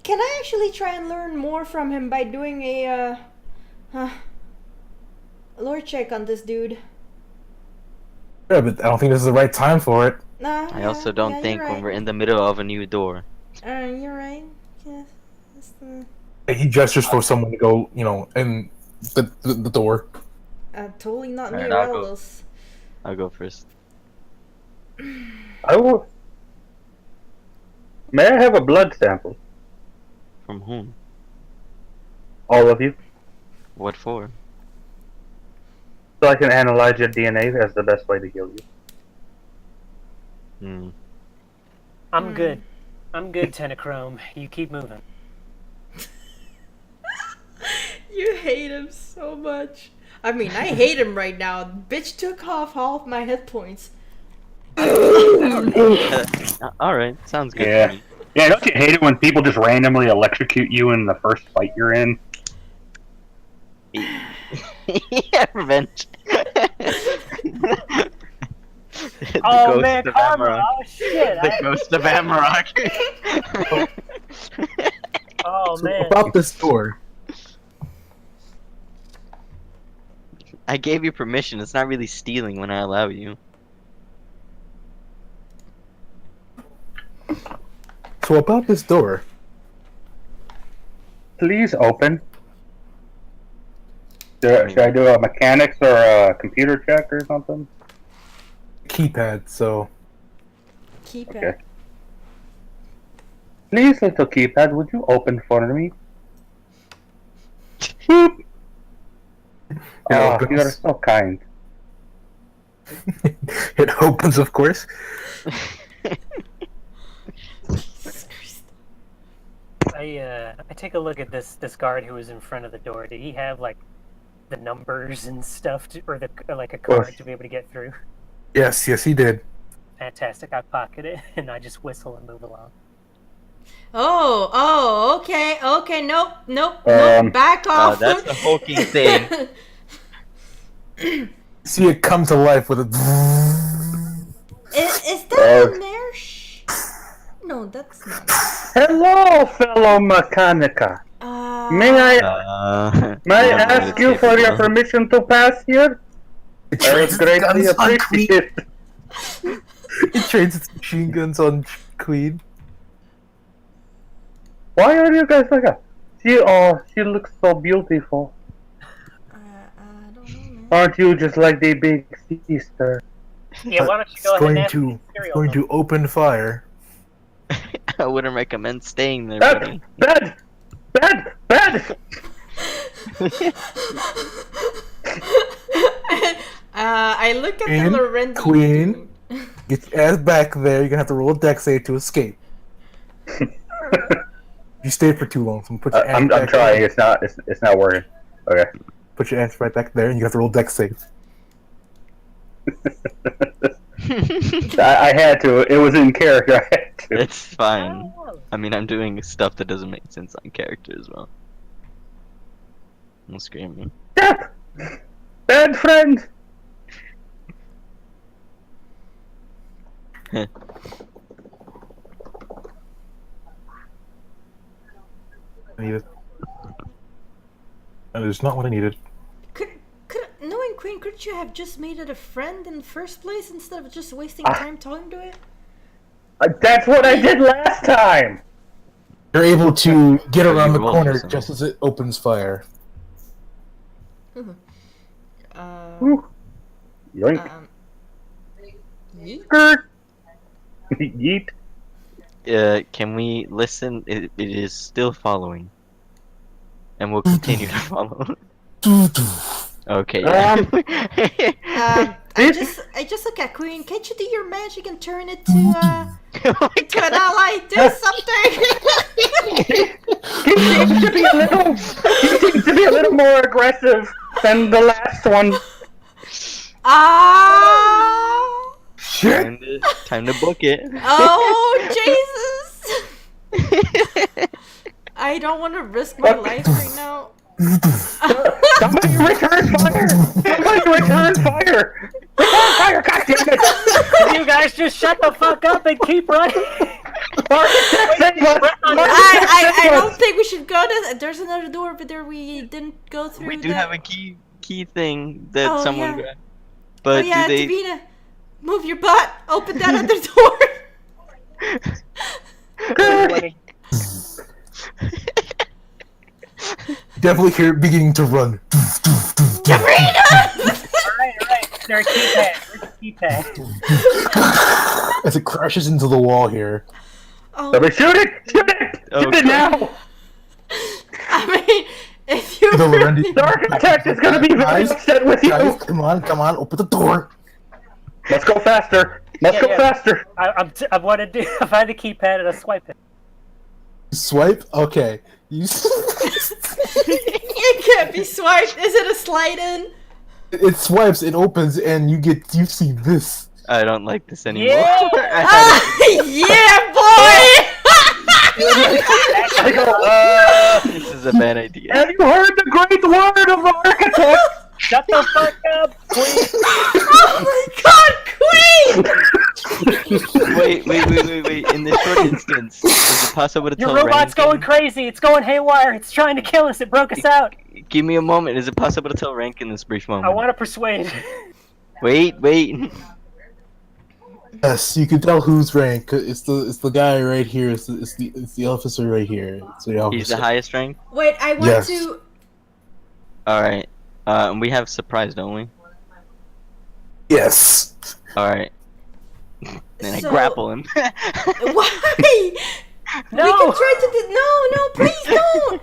[SPEAKER 6] Can I actually try and learn more from him by doing a lore check on this dude?
[SPEAKER 2] Yeah, but I don't think this is the right time for it.
[SPEAKER 6] Nah.
[SPEAKER 1] I also don't
[SPEAKER 6] yeah,
[SPEAKER 1] think
[SPEAKER 6] you're
[SPEAKER 1] when
[SPEAKER 6] right.
[SPEAKER 1] we're in the middle of a new door.
[SPEAKER 6] You're right. Yeah. That's
[SPEAKER 2] He gestures for someone to go, in the door.
[SPEAKER 6] totally not me,
[SPEAKER 1] Alright, I'll go.
[SPEAKER 6] Relos.
[SPEAKER 1] I'll go first.
[SPEAKER 3] I will. May I have a blood sample?
[SPEAKER 1] From whom?
[SPEAKER 3] All of you,
[SPEAKER 1] What for?
[SPEAKER 3] so I can analyze your DNA as the best way to heal you.
[SPEAKER 1] Hmm.
[SPEAKER 5] I'm good. I'm good, Tenachrome. You keep moving.
[SPEAKER 6] You hate him so much. I mean, I hate him right now. Bitch took off all of my hit points.
[SPEAKER 1] Alright, sounds good.
[SPEAKER 7] Yeah.
[SPEAKER 1] To me.
[SPEAKER 7] Yeah, don't you hate it when people just randomly electrocute you in the first fight you're in?
[SPEAKER 1] Yeah, revenge. The
[SPEAKER 5] Oh
[SPEAKER 1] ghost
[SPEAKER 5] man,
[SPEAKER 1] of
[SPEAKER 5] karma!
[SPEAKER 1] Amarok.
[SPEAKER 5] Oh shit!
[SPEAKER 1] The ghost of Amarok.
[SPEAKER 5] Oh
[SPEAKER 2] So
[SPEAKER 5] man.
[SPEAKER 2] about this door.
[SPEAKER 1] I gave you permission. It's not really stealing when I allow you.
[SPEAKER 2] So about this door.
[SPEAKER 3] Please open. Should I do a mechanics or a computer check or something?
[SPEAKER 2] Keypad, so
[SPEAKER 6] Keep
[SPEAKER 3] Okay.
[SPEAKER 6] it.
[SPEAKER 3] Please, little keypad, would you open for me? Boop. Oh,
[SPEAKER 2] opens.
[SPEAKER 3] you are so kind.
[SPEAKER 2] it opens, of course.
[SPEAKER 5] I take a look at this guard who was in front of the door. Did he have like the numbers and stuff, or like a card to be able to get through?
[SPEAKER 2] Yes, he did.
[SPEAKER 5] Fantastic. I pocket it and I just whistle and move along.
[SPEAKER 6] Okay, nope,
[SPEAKER 3] Um,
[SPEAKER 6] back off.
[SPEAKER 1] That's the hulking thing.
[SPEAKER 2] See it come to life with a.
[SPEAKER 6] Is that in there? Shh. No, that's not.
[SPEAKER 3] Hello, fellow mechanica. May I ask you for your permission to pass here? I would greatly appreciate it.
[SPEAKER 2] It trains its machine guns on Queen.
[SPEAKER 3] Why are you guys like that? She looks so beautiful.
[SPEAKER 6] I don't know, man.
[SPEAKER 3] Aren't you just like the big sister?
[SPEAKER 5] Yeah, why don't you go
[SPEAKER 2] It's
[SPEAKER 5] ahead and
[SPEAKER 2] going
[SPEAKER 5] ask
[SPEAKER 2] to
[SPEAKER 5] me
[SPEAKER 2] it's
[SPEAKER 5] cereal
[SPEAKER 2] going to open fire.
[SPEAKER 1] I wouldn't recommend staying there,
[SPEAKER 3] Bad!
[SPEAKER 1] buddy.
[SPEAKER 3] Bad!
[SPEAKER 6] I look at
[SPEAKER 2] Queen,
[SPEAKER 6] the Lorenzi
[SPEAKER 2] Queen.
[SPEAKER 6] dude.
[SPEAKER 2] Get your ass back there. You're gonna have to roll a dex save to escape. You You stayed for too long, so put your ass
[SPEAKER 3] I'm
[SPEAKER 2] back
[SPEAKER 3] trying.
[SPEAKER 2] there.
[SPEAKER 3] It's not working. Okay.
[SPEAKER 2] Put your ass right back there, and you have to roll deck save.
[SPEAKER 3] I had to. It was in character. I had to.
[SPEAKER 1] It's fine. I mean, I'm doing stuff that doesn't make sense on character as well. I'm screaming.
[SPEAKER 3] Step! Bad friend!
[SPEAKER 2] I needed. That is not what I needed.
[SPEAKER 6] Knowing Queen, couldn't you have just made it a friend in the first place instead of just wasting
[SPEAKER 3] Ah.
[SPEAKER 6] time talking to it?
[SPEAKER 3] That's what I did last time!
[SPEAKER 2] You're able to get
[SPEAKER 1] Oh,
[SPEAKER 2] around
[SPEAKER 1] you
[SPEAKER 2] the
[SPEAKER 1] rolled
[SPEAKER 2] corner
[SPEAKER 1] for something.
[SPEAKER 2] just as it opens fire.
[SPEAKER 3] Whew. Yoink.
[SPEAKER 6] Yeet?
[SPEAKER 3] Skirt. Yeet.
[SPEAKER 1] Can we listen? It is still following. And we'll continue to follow. Okay, yeah.
[SPEAKER 6] I just look at Queen. Can't you do your magic and turn it to to an ally? Do something.
[SPEAKER 3] He seems to be a little more aggressive than the last one.
[SPEAKER 6] Ah!
[SPEAKER 2] Shit!
[SPEAKER 1] Time to book it.
[SPEAKER 6] Oh Jesus! I don't want to risk my life right now.
[SPEAKER 3] Somebody return fire! Somebody return fire! Return fire! God damn it!
[SPEAKER 5] You guys just shut the fuck up and keep running.
[SPEAKER 6] I don't think we should go to. There's another door over there we didn't go through.
[SPEAKER 1] We do
[SPEAKER 6] that.
[SPEAKER 1] have a key thing that
[SPEAKER 6] Oh,
[SPEAKER 1] someone
[SPEAKER 6] yeah.
[SPEAKER 1] grabbed. But
[SPEAKER 6] Oh yeah,
[SPEAKER 1] do they?
[SPEAKER 6] Davina, move your butt. Open that other door.
[SPEAKER 2] Definitely hear it beginning to run.
[SPEAKER 6] Davina!
[SPEAKER 5] Alright. There's a keypad.
[SPEAKER 2] As it crashes into the wall here.
[SPEAKER 6] Oh,
[SPEAKER 3] Somebody shoot it! Shoot it!
[SPEAKER 1] Oh,
[SPEAKER 3] Shoot it now!
[SPEAKER 6] I mean, if you.
[SPEAKER 2] The Lorendi-
[SPEAKER 3] The architect is gonna be very
[SPEAKER 2] Guys,
[SPEAKER 3] upset with you!
[SPEAKER 2] Guys, come on, open the door.
[SPEAKER 3] Let's go faster! Let's go
[SPEAKER 5] Yeah.
[SPEAKER 3] faster!
[SPEAKER 5] I want to do. I find the keypad and I swipe it.
[SPEAKER 2] Swipe? Okay. You
[SPEAKER 6] It can't be swiped. Is it a slide in?
[SPEAKER 2] it swipes, it opens, and you see this.
[SPEAKER 1] I don't like this anymore.
[SPEAKER 5] Yeah!
[SPEAKER 6] Yeah, boy!
[SPEAKER 3] I go,
[SPEAKER 1] This is a bad idea.
[SPEAKER 3] have you heard the great word of the architect?
[SPEAKER 5] Shut the fuck up, please.
[SPEAKER 6] Oh my God, Queen!
[SPEAKER 1] Wait. In this short instance, is it possible to
[SPEAKER 5] Your
[SPEAKER 1] tell
[SPEAKER 5] robot's
[SPEAKER 1] Rankin?
[SPEAKER 5] going crazy. It's going haywire. It's trying to kill us. It broke us out.
[SPEAKER 1] Give me a moment. Is it possible to tell rank in this brief moment?
[SPEAKER 5] I want to persuade.
[SPEAKER 1] Wait.
[SPEAKER 2] Yes, you can tell who's rank. It's the guy right here. It's the officer right here. It's the officer.
[SPEAKER 1] He's the highest rank.
[SPEAKER 6] Wait, I want
[SPEAKER 2] Yes.
[SPEAKER 6] to.
[SPEAKER 1] All right. We have surprise, don't we?
[SPEAKER 2] Yes.
[SPEAKER 1] All right. Then I
[SPEAKER 6] So-
[SPEAKER 1] grapple him.
[SPEAKER 6] Why?
[SPEAKER 5] No.
[SPEAKER 6] We can try to. No, please don't.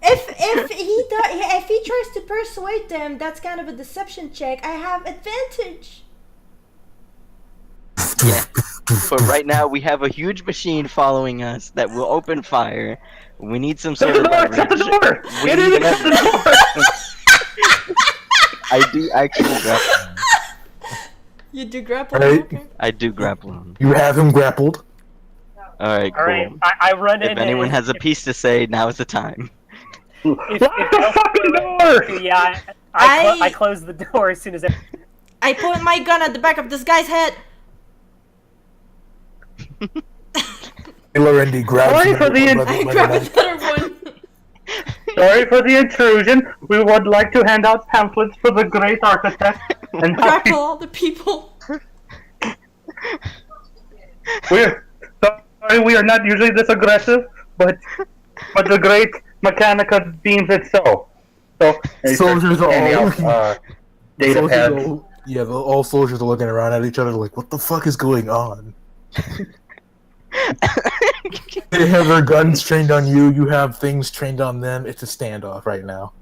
[SPEAKER 6] If he tries to persuade them, that's kind of a deception check. I have advantage.
[SPEAKER 1] Yeah. But right now we have a huge machine following us that will open fire. We need some
[SPEAKER 3] Shut
[SPEAKER 1] sort
[SPEAKER 3] the
[SPEAKER 1] of
[SPEAKER 3] door! Shut the
[SPEAKER 1] leverage.
[SPEAKER 3] door!
[SPEAKER 1] We
[SPEAKER 3] It
[SPEAKER 1] need
[SPEAKER 3] is
[SPEAKER 1] an
[SPEAKER 3] shut the door!
[SPEAKER 1] I do actually grapple him.
[SPEAKER 6] You do grapple.
[SPEAKER 2] Alright.
[SPEAKER 6] Okay.
[SPEAKER 1] I do grapple him.
[SPEAKER 2] You have him grappled.
[SPEAKER 1] Alright, cool.
[SPEAKER 5] All right. I run in.
[SPEAKER 1] If anyone
[SPEAKER 5] and-
[SPEAKER 1] has a piece to say, now is the time.
[SPEAKER 3] Lock the fucking door!
[SPEAKER 5] Yeah,
[SPEAKER 6] I-
[SPEAKER 5] I close the door as soon as.
[SPEAKER 6] I point my gun at the back of this guy's head.
[SPEAKER 2] Lorendi grabs
[SPEAKER 3] Sorry
[SPEAKER 2] him
[SPEAKER 3] for the
[SPEAKER 2] by
[SPEAKER 6] I
[SPEAKER 2] by
[SPEAKER 6] grab
[SPEAKER 2] neck.
[SPEAKER 6] another one.
[SPEAKER 3] Sorry for the intrusion. We would like to hand out pamphlets for the great architect. And
[SPEAKER 6] Grapple all the people.
[SPEAKER 3] we're sorry we are not usually this aggressive, but the great Mechanica deems it so. So
[SPEAKER 2] Soldiers are
[SPEAKER 3] handing
[SPEAKER 2] all
[SPEAKER 3] out, data
[SPEAKER 2] soldiers
[SPEAKER 3] pads.
[SPEAKER 2] all soldiers are looking around at each other like, what the fuck is going on? They have their guns trained on you. You have things trained on them. It's a standoff right now.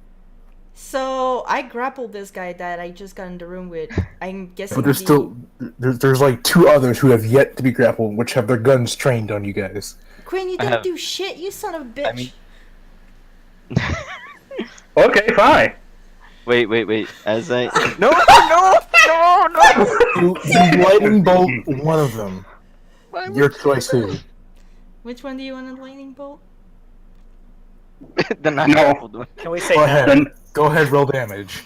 [SPEAKER 6] So I grappled this guy that I just got in the room with. I'm guessing.
[SPEAKER 2] But there's like two others who have yet to be grappled, which have their guns trained on you guys.
[SPEAKER 6] Quinn, you
[SPEAKER 1] I
[SPEAKER 6] didn't
[SPEAKER 1] have-
[SPEAKER 6] do shit, you son of a bitch.
[SPEAKER 1] mean-
[SPEAKER 3] Okay, fine.
[SPEAKER 1] Wait. As I no.
[SPEAKER 2] You lightning bolt one of them.
[SPEAKER 1] Why
[SPEAKER 2] Your
[SPEAKER 1] would you
[SPEAKER 2] choice
[SPEAKER 1] do
[SPEAKER 2] who.
[SPEAKER 6] Which one do you want a lightning bolt?
[SPEAKER 1] that? The not
[SPEAKER 7] No.
[SPEAKER 1] grappled one.
[SPEAKER 5] Can we say
[SPEAKER 2] Go
[SPEAKER 5] no?
[SPEAKER 2] ahead.
[SPEAKER 7] Then
[SPEAKER 2] Go ahead, roll damage.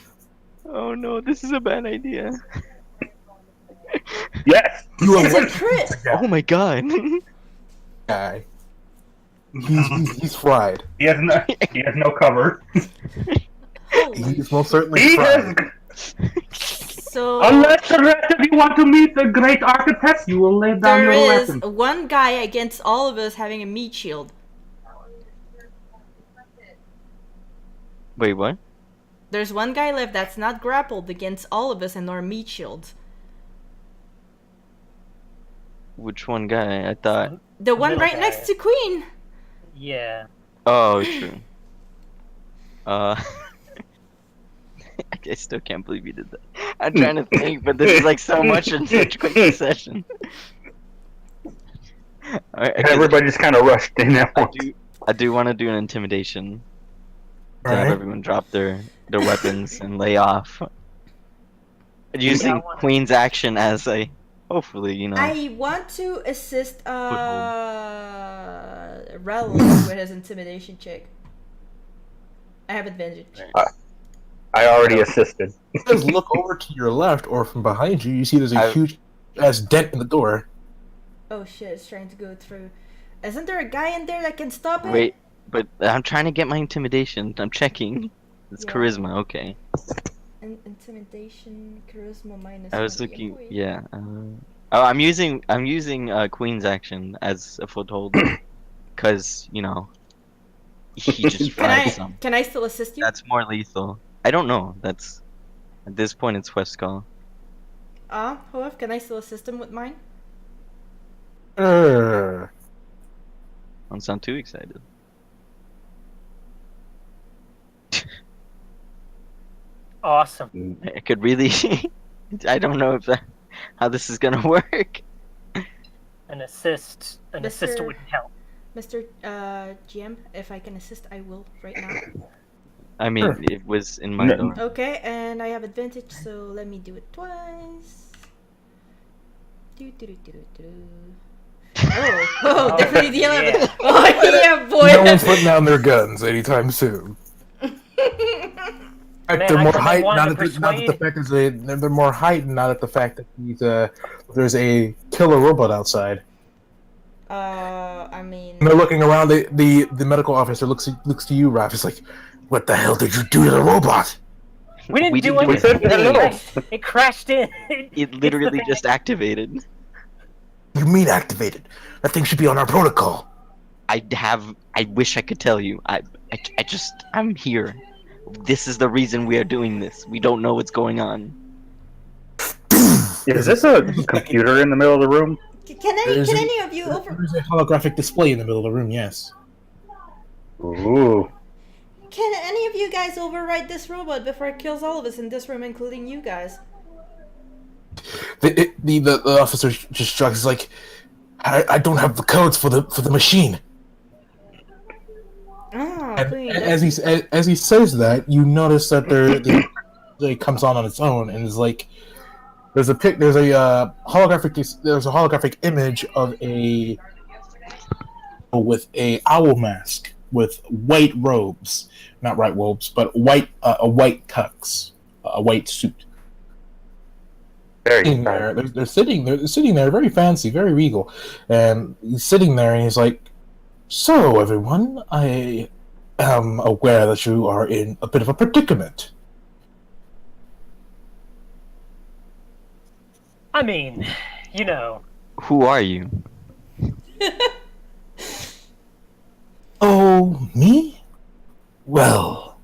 [SPEAKER 1] Oh no, this is a bad idea.
[SPEAKER 7] yes.
[SPEAKER 2] You
[SPEAKER 6] It's a
[SPEAKER 2] elect
[SPEAKER 6] crit!
[SPEAKER 1] Oh my god.
[SPEAKER 2] guy. He's fried.
[SPEAKER 7] He has no cover.
[SPEAKER 6] Holy
[SPEAKER 2] He's most certainly
[SPEAKER 7] He
[SPEAKER 2] fried.
[SPEAKER 7] has,
[SPEAKER 6] So
[SPEAKER 7] unless the rest of you want to meet the great architect, you will lay down
[SPEAKER 6] there
[SPEAKER 7] your
[SPEAKER 6] is
[SPEAKER 7] weapon.
[SPEAKER 6] one guy against all of us having a meat shield.
[SPEAKER 1] Wait, what?
[SPEAKER 6] There's one guy left that's not grappled against all of us and our meat shields.
[SPEAKER 1] Which one guy? I thought.
[SPEAKER 6] The one
[SPEAKER 5] middle
[SPEAKER 6] right
[SPEAKER 5] guy.
[SPEAKER 6] next to Queen.
[SPEAKER 5] Yeah.
[SPEAKER 1] Oh, true. I still can't believe you did that. I'm trying to think, but this is like so much in such quick succession. Alright,
[SPEAKER 3] Everybody just kind of rushed in at once.
[SPEAKER 1] I do want to do an intimidation to have
[SPEAKER 2] Alright.
[SPEAKER 1] everyone drop their weapons and lay off. Using
[SPEAKER 5] wanna-
[SPEAKER 1] Queen's action as a hopefully,
[SPEAKER 6] I want to assist Rel with his intimidation check. I have advantage.
[SPEAKER 3] I already assisted.
[SPEAKER 2] Just look over to your left or from behind you. You see there's a huge ass dent in the door.
[SPEAKER 6] Oh shit, it's trying to go through. Isn't there a guy in there that can stop it?
[SPEAKER 1] Wait, but I'm trying to get my intimidation. I'm checking. It's
[SPEAKER 6] Yeah.
[SPEAKER 1] charisma, okay.
[SPEAKER 6] Intimidation, charisma minus.
[SPEAKER 1] I was
[SPEAKER 6] 1.
[SPEAKER 1] looking,
[SPEAKER 6] Wait.
[SPEAKER 1] yeah. Oh, I'm using Queen's action as a foothold, cause he just fried some.
[SPEAKER 6] Can I still assist you?
[SPEAKER 1] That's more lethal. I don't know. That's at this point it's West Call.
[SPEAKER 6] Hoaf, can I still assist him with mine?
[SPEAKER 1] Don't sound too excited.
[SPEAKER 5] Awesome.
[SPEAKER 1] I could really. I don't know if how this is gonna work.
[SPEAKER 5] An assist
[SPEAKER 6] Mr.
[SPEAKER 5] wouldn't help.
[SPEAKER 6] Mr. GM, if I can assist, I will right now.
[SPEAKER 1] I mean,
[SPEAKER 2] Sure.
[SPEAKER 1] it was in my
[SPEAKER 3] No.
[SPEAKER 1] door.
[SPEAKER 6] Okay, and I have advantage, so let me do it twice. Oh, definitely the 11.
[SPEAKER 5] yeah.
[SPEAKER 6] Oh yeah, boy.
[SPEAKER 2] No one's putting down their guns anytime soon. In fact,
[SPEAKER 5] Man,
[SPEAKER 2] they're
[SPEAKER 5] I
[SPEAKER 2] more
[SPEAKER 5] could've
[SPEAKER 2] heightened
[SPEAKER 5] won
[SPEAKER 2] now
[SPEAKER 5] to
[SPEAKER 2] that the
[SPEAKER 5] persuade.
[SPEAKER 2] fact is they're more heightened now that the fact that there's a killer robot outside.
[SPEAKER 6] I mean,
[SPEAKER 2] And they're looking around. The medical officer looks to you, Raph. He's like, "What the hell did you do to the robot?"
[SPEAKER 5] We didn't
[SPEAKER 1] We
[SPEAKER 5] do
[SPEAKER 1] didn't do
[SPEAKER 5] anything.
[SPEAKER 1] anything.
[SPEAKER 5] It crashed in.
[SPEAKER 1] It literally
[SPEAKER 5] thing
[SPEAKER 1] just activated.
[SPEAKER 2] You mean activated? That thing should be on our protocol.
[SPEAKER 1] I wish I could tell you. I'm here. This is the reason we are doing this. We don't know what's going on.
[SPEAKER 3] Is this a computer in the middle of the room?
[SPEAKER 6] can any of you over?
[SPEAKER 2] There's a holographic display in the middle of the room. Yes.
[SPEAKER 3] Ooh.
[SPEAKER 6] Can any of you guys override this robot before it kills all of us in this room, including you guys?
[SPEAKER 2] The officer just shrugs. He's like, I don't have the codes for the machine.
[SPEAKER 6] Oh,
[SPEAKER 2] And
[SPEAKER 6] Queen.
[SPEAKER 2] as he says that, you notice that it comes on its own, and is like, there's a holographic image of with a owl mask with white robes, not white robes, but a white tux, a white suit.
[SPEAKER 3] Very
[SPEAKER 2] Sitting there, they're sitting there, very fancy, very regal, and he's sitting there, and he's like, "So, everyone, I am aware that you are in a bit of a predicament.
[SPEAKER 5] I mean,
[SPEAKER 1] Who are you?
[SPEAKER 2] Oh, me? Well,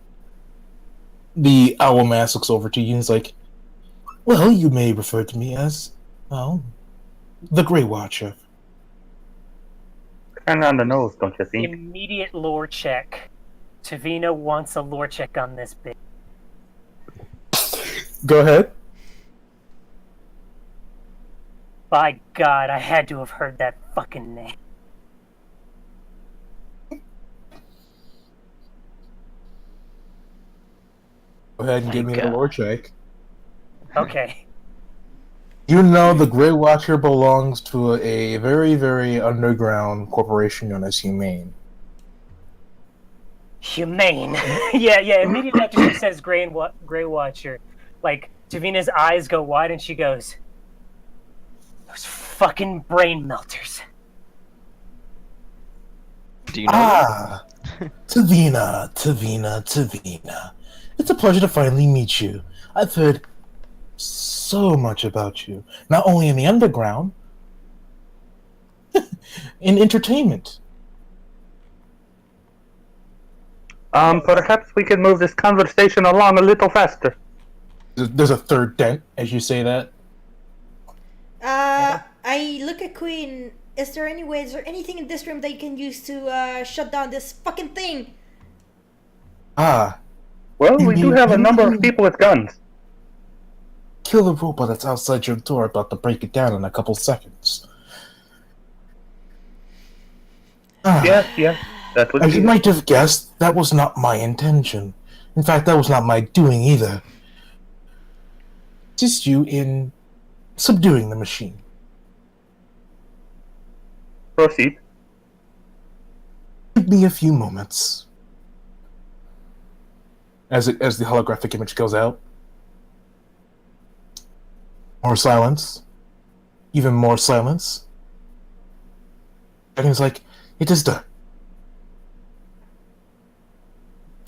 [SPEAKER 2] the owl mask looks over to you and is like, well, you may refer to me as, well, the Grey Watcher.
[SPEAKER 3] kind of on the nose, don't you think?
[SPEAKER 5] immediate lore check. Tavina wants a lore check on this bit.
[SPEAKER 2] Go ahead.
[SPEAKER 5] By God, I had to have heard that fucking name.
[SPEAKER 2] Go ahead and give me
[SPEAKER 1] Thank
[SPEAKER 2] the
[SPEAKER 1] God.
[SPEAKER 2] lore check.
[SPEAKER 5] Okay.
[SPEAKER 2] You know the Grey Watcher belongs to a very, very underground corporation known as Humane.
[SPEAKER 5] Humane. yeah. Immediately after she says Grey Watcher, like Davina's eyes go wide and she goes, "Those fucking brain melters."
[SPEAKER 1] Do you know them?
[SPEAKER 2] Tavina. It's a pleasure to finally meet you. I've heard so much about you, not only in the underground, in entertainment.
[SPEAKER 3] Perhaps we can move this conversation along a little faster.
[SPEAKER 2] There's a third dent as you say that.
[SPEAKER 6] I look at Queen. Is there anything in this room that you can use to shut down this fucking thing?
[SPEAKER 2] Ah,
[SPEAKER 3] Well,
[SPEAKER 2] You
[SPEAKER 3] we do
[SPEAKER 2] mean-
[SPEAKER 3] have a
[SPEAKER 2] you
[SPEAKER 3] number of
[SPEAKER 2] mean-
[SPEAKER 3] people with guns.
[SPEAKER 2] kill the robot that's outside your door, about to break it down in a couple seconds. Ah,
[SPEAKER 3] Yes, that would
[SPEAKER 2] as
[SPEAKER 3] be
[SPEAKER 2] you
[SPEAKER 3] it.
[SPEAKER 2] might have guessed, that was not my intention. In fact, that was not my doing either. Assist you in subduing the machine.
[SPEAKER 3] Proceed.
[SPEAKER 2] Give me a few moments. As the holographic image goes out. More silence. Even more silence. And he's like, it is done.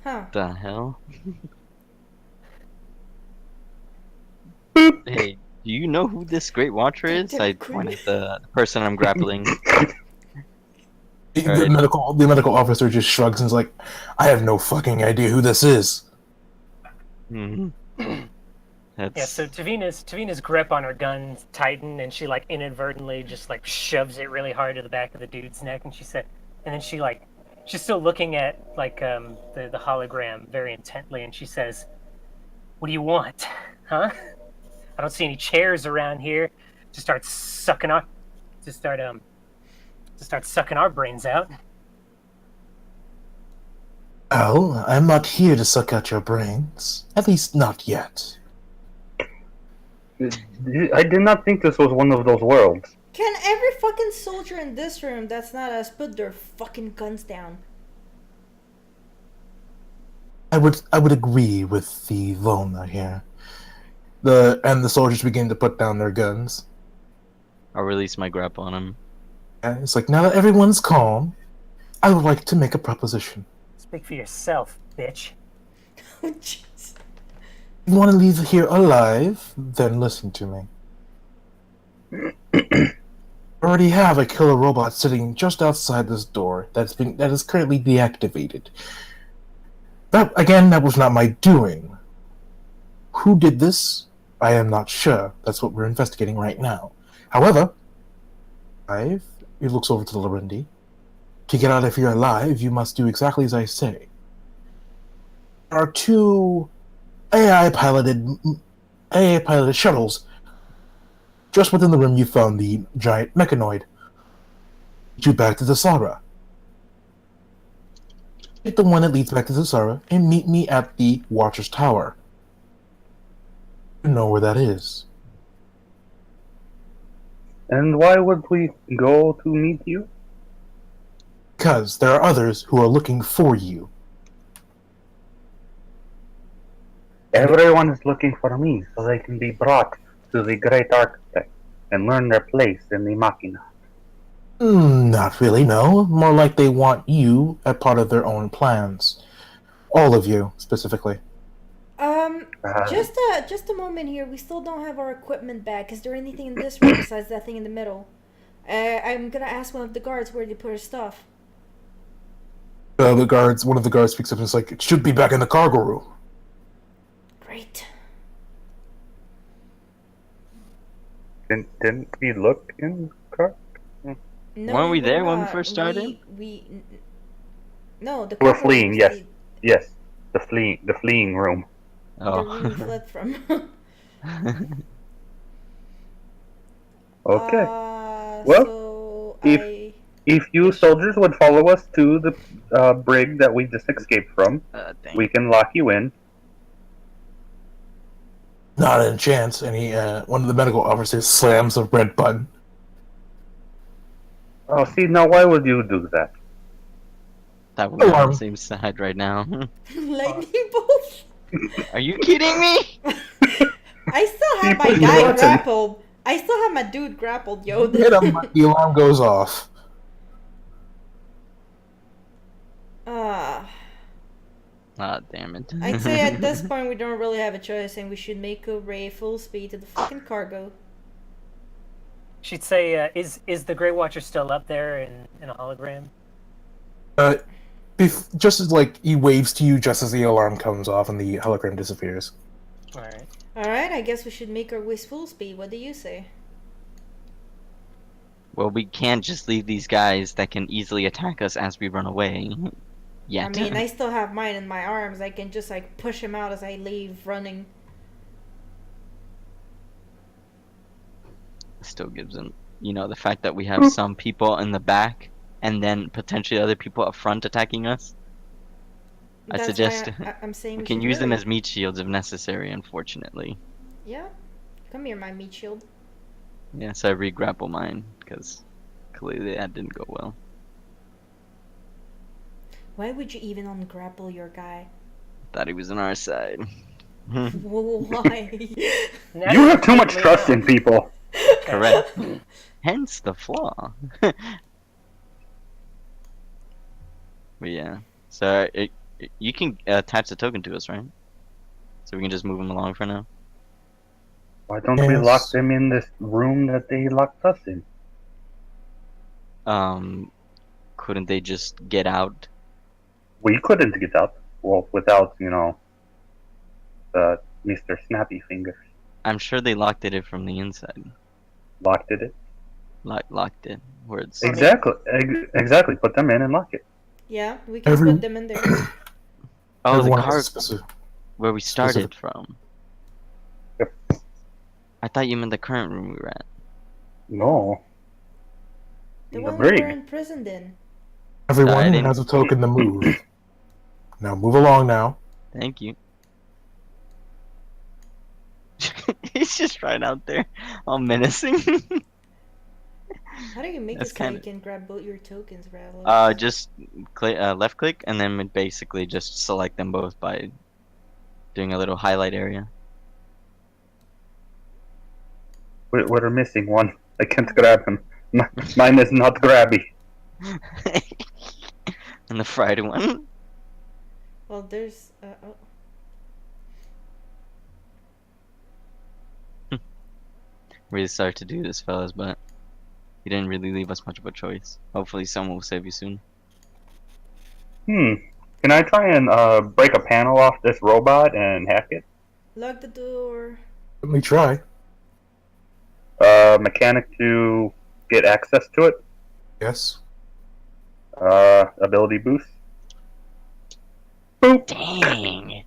[SPEAKER 6] Huh.
[SPEAKER 1] The hell? Hey, do you know who this Great Watcher is? I point at the person I'm grappling.
[SPEAKER 2] The
[SPEAKER 1] Alright.
[SPEAKER 2] medical officer just shrugs and is like, I have no fucking idea who this is.
[SPEAKER 1] Mhm. That's
[SPEAKER 5] Yeah, so Tavina's grip on her gun tightened, and she like inadvertently just like shoves it really hard to the back of the dude's neck, and then she's still looking at like the hologram very intently, and she says, "What do you want, huh? I don't see any chairs around here to start sucking our brains out."
[SPEAKER 2] Well, I'm not here to suck out your brains. At least not yet.
[SPEAKER 3] I did not think this was one of those worlds.
[SPEAKER 6] Can every fucking soldier in this room that's not us put their fucking guns down?
[SPEAKER 2] I would agree with the loner here. The soldiers begin to put down their guns.
[SPEAKER 1] I'll release my grip on him.
[SPEAKER 2] And it's like, now that everyone's calm, I would like to make a proposition.
[SPEAKER 5] Speak for yourself, bitch.
[SPEAKER 6] Oh, jeez.
[SPEAKER 2] If you want to leave here alive, then listen to me. I already have a killer robot sitting just outside this door that is currently deactivated. That was not my doing. Who did this? I am not sure. That's what we're investigating right now. However, he looks over to Lorendi. To get out of here alive, you must do exactly as I say. There are two AI-piloted shuttles. Just within the room, you found the giant mechanoid. Get you back to the Sara. Take the one that leads back to the Sara and meet me at the Watcher's Tower. You know where that is.
[SPEAKER 3] And why would we go to meet you?
[SPEAKER 2] Because there are others who are looking for you.
[SPEAKER 3] Everyone is looking for me so they can be brought to the great architect and learn their place in the machina.
[SPEAKER 2] Not really, no. More like they want you as part of their own plans. All of you, specifically.
[SPEAKER 6] Just a moment here. We still don't have our equipment back. Is there anything in this room besides that thing in the middle? I'm gonna ask one of the guards where they put her stuff.
[SPEAKER 2] One of the guards speaks up and is like, it should be back in the cargo room.
[SPEAKER 6] Great.
[SPEAKER 3] Didn't we look in the car?
[SPEAKER 6] No,
[SPEAKER 1] Weren't we there
[SPEAKER 6] we're
[SPEAKER 1] when we
[SPEAKER 6] not.
[SPEAKER 1] first started?
[SPEAKER 6] No, the
[SPEAKER 3] We're
[SPEAKER 6] cargo
[SPEAKER 3] fleeing,
[SPEAKER 6] room's
[SPEAKER 3] yes. Yes, the fleeing room.
[SPEAKER 6] The
[SPEAKER 1] Oh.
[SPEAKER 6] room we fled from.
[SPEAKER 3] Okay.
[SPEAKER 6] Well,
[SPEAKER 3] Well,
[SPEAKER 6] so
[SPEAKER 3] if- If you soldiers would follow us to the brig that we just escaped from,
[SPEAKER 1] Dang.
[SPEAKER 3] we can lock you in.
[SPEAKER 2] Not a chance. And one of the medical officers slams the red button.
[SPEAKER 3] Oh, see, now why would you do that?
[SPEAKER 1] That we're on the
[SPEAKER 2] Alarm.
[SPEAKER 1] same side right now.
[SPEAKER 6] Lightning bolt.
[SPEAKER 1] Are you kidding me?
[SPEAKER 6] I still have
[SPEAKER 3] Keep
[SPEAKER 6] my
[SPEAKER 3] pushing
[SPEAKER 6] guy
[SPEAKER 3] the button.
[SPEAKER 6] grappled. I still have my dude grappled, yo.
[SPEAKER 2] Hit him, but the alarm goes off.
[SPEAKER 6] Ah.
[SPEAKER 1] Ah, damn it.
[SPEAKER 6] I'd say at this point we don't really have a choice, and we should make a ray full speed to the fucking cargo.
[SPEAKER 5] She'd say, "Is the Grey Watcher still up there in a hologram?"
[SPEAKER 2] Just as like he waves to you just as the alarm comes off and the hologram disappears.
[SPEAKER 5] All right.
[SPEAKER 6] Alright, I guess we should make our way full speed. What do you say?
[SPEAKER 1] Well, we can't just leave these guys that can easily attack us as we run away. Yet.
[SPEAKER 6] I mean, I still have mine in my arms. I can just like push him out as I leave running.
[SPEAKER 1] Still gives them, the fact that we have some people in the back and then potentially other people up front attacking us. I
[SPEAKER 6] That's
[SPEAKER 1] suggest
[SPEAKER 6] why I'm saying
[SPEAKER 1] we
[SPEAKER 6] we
[SPEAKER 1] can
[SPEAKER 6] should
[SPEAKER 1] use them
[SPEAKER 6] hurry.
[SPEAKER 1] as meat shields if necessary, unfortunately.
[SPEAKER 6] Yeah. Come here, my meat shield.
[SPEAKER 1] Yeah, so I re-grapple mine, because clearly that didn't go well.
[SPEAKER 6] Why would you even ungrapple your guy?
[SPEAKER 1] Thought he was on our side.
[SPEAKER 6] Why?
[SPEAKER 5] Now
[SPEAKER 3] You have too much
[SPEAKER 5] completely
[SPEAKER 3] trust
[SPEAKER 5] know.
[SPEAKER 3] in people.
[SPEAKER 1] Correct. Hence the flaw. But yeah, so you can attach the token to us, right? So we can just move him along for now.
[SPEAKER 3] Why don't we
[SPEAKER 2] Yes.
[SPEAKER 3] lock them in this room that they locked us in?
[SPEAKER 1] Couldn't they just get out?
[SPEAKER 3] We couldn't get out. Well, without, Mr. Snappy Fingers.
[SPEAKER 1] I'm sure they locked it from the inside.
[SPEAKER 3] Locked it in.
[SPEAKER 1] Locked it. Words.
[SPEAKER 3] Exactly. Exactly. Put them in and lock it.
[SPEAKER 6] Yeah, we can
[SPEAKER 2] Every-
[SPEAKER 6] put them in there.
[SPEAKER 1] Oh, the
[SPEAKER 2] Everyone has
[SPEAKER 1] car
[SPEAKER 2] a specific.
[SPEAKER 1] where we started
[SPEAKER 2] specific-
[SPEAKER 1] from.
[SPEAKER 3] Yep.
[SPEAKER 1] I thought you meant the current room we were at.
[SPEAKER 3] No.
[SPEAKER 6] The
[SPEAKER 3] The
[SPEAKER 6] one we were
[SPEAKER 3] brig.
[SPEAKER 6] imprisoned in.
[SPEAKER 2] Everyone
[SPEAKER 1] didn't-
[SPEAKER 2] has a token to move. Now move along now.
[SPEAKER 1] Thank you. He's just right out there, all menacing.
[SPEAKER 6] How do you make
[SPEAKER 1] That's
[SPEAKER 6] it so you
[SPEAKER 1] kinda-
[SPEAKER 6] can grab both your tokens, Brad?
[SPEAKER 1] Just left click and then basically just select them both by doing a little highlight area.
[SPEAKER 3] We're missing one. I can't grab him. Mine is not grabby.
[SPEAKER 1] And the fried one.
[SPEAKER 6] Well, there's. Oh.
[SPEAKER 1] Really sorry to do this, fellas, but you didn't really leave us much of a choice. Hopefully, someone will save you soon.
[SPEAKER 3] Can I try and break a panel off this robot and hack it?
[SPEAKER 6] Lock the door.
[SPEAKER 2] Let me try.
[SPEAKER 3] Mechanic to get access to it.
[SPEAKER 2] Yes.
[SPEAKER 3] Ability boost. Boop.
[SPEAKER 1] Dang.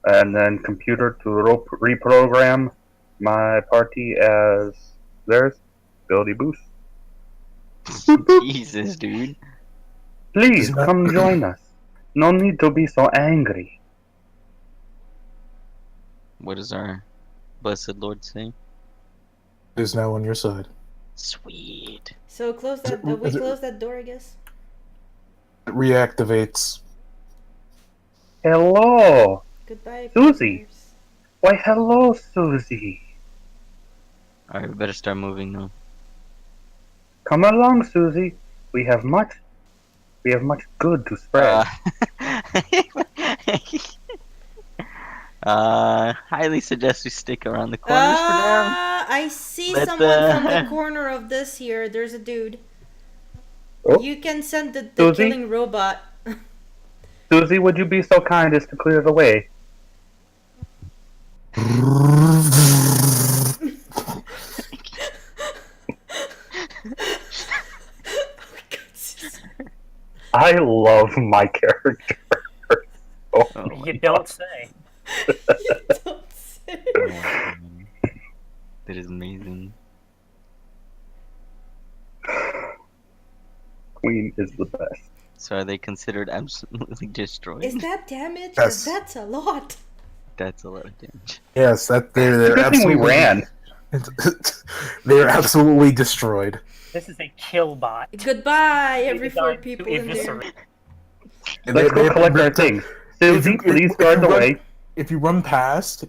[SPEAKER 3] And then computer to reprogram my party as theirs. Ability boost.
[SPEAKER 1] Jesus, dude.
[SPEAKER 3] Please
[SPEAKER 2] Isn't that-
[SPEAKER 3] come join us. No need to be so angry.
[SPEAKER 1] What does our blessed Lord say?
[SPEAKER 2] It is now on your side.
[SPEAKER 1] Sweet.
[SPEAKER 6] So close that.
[SPEAKER 2] it-
[SPEAKER 6] We
[SPEAKER 2] is it-
[SPEAKER 6] close that door, I guess.
[SPEAKER 2] It reactivates.
[SPEAKER 3] Hello.
[SPEAKER 6] Goodbye,
[SPEAKER 3] Susie.
[SPEAKER 6] prisoners.
[SPEAKER 3] Why, hello, Susie.
[SPEAKER 1] Alright, we better start moving now.
[SPEAKER 3] Come along, Susie. We have much good to spread.
[SPEAKER 1] Highly suggest we stick around the corners for now.
[SPEAKER 6] I see
[SPEAKER 1] Let
[SPEAKER 6] someone from
[SPEAKER 1] the-
[SPEAKER 6] the corner of this here. There's a dude.
[SPEAKER 3] Oh.
[SPEAKER 6] You can send the
[SPEAKER 3] Susie?
[SPEAKER 6] killing robot.
[SPEAKER 3] Susie, would you be so kind as to clear the way? I love my character. Oh,
[SPEAKER 1] Oh my
[SPEAKER 5] You don't say.
[SPEAKER 6] Don't say.
[SPEAKER 1] God. That is amazing.
[SPEAKER 3] Queen is the best.
[SPEAKER 1] So are they considered absolutely destroyed?
[SPEAKER 6] Is that damage?
[SPEAKER 2] Yes.
[SPEAKER 6] That's a lot.
[SPEAKER 1] That's a lot of damage.
[SPEAKER 2] Yes, that they're
[SPEAKER 7] Good thing we
[SPEAKER 2] absolutely
[SPEAKER 7] ran.
[SPEAKER 2] they're absolutely destroyed.
[SPEAKER 5] This is a kill bot.
[SPEAKER 6] Goodbye, every four
[SPEAKER 5] Designed to
[SPEAKER 6] people in there.
[SPEAKER 5] eviscerate.
[SPEAKER 7] Let's go collect our things. Susie, please guard the way.
[SPEAKER 2] If you run past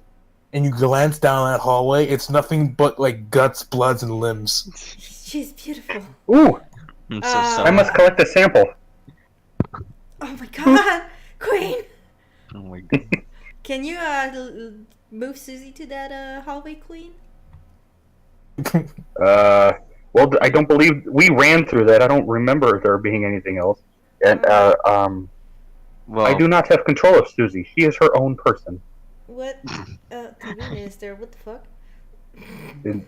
[SPEAKER 2] and you glance down that hallway, it's nothing but like guts, bloods, and limbs.
[SPEAKER 6] She's beautiful.
[SPEAKER 7] Ooh,
[SPEAKER 1] I'm so
[SPEAKER 6] Uh,
[SPEAKER 7] I must collect a sample.
[SPEAKER 6] Oh my god, Queen!
[SPEAKER 1] Oh my god.
[SPEAKER 6] Can you move Susie to that hallway, Queen?
[SPEAKER 7] Well, I don't believe we ran through that. I don't remember there being anything else. And
[SPEAKER 1] Well,
[SPEAKER 7] I do not have control of Susie. She is her own person.
[SPEAKER 6] What? Tavina is there? What the fuck?
[SPEAKER 7] And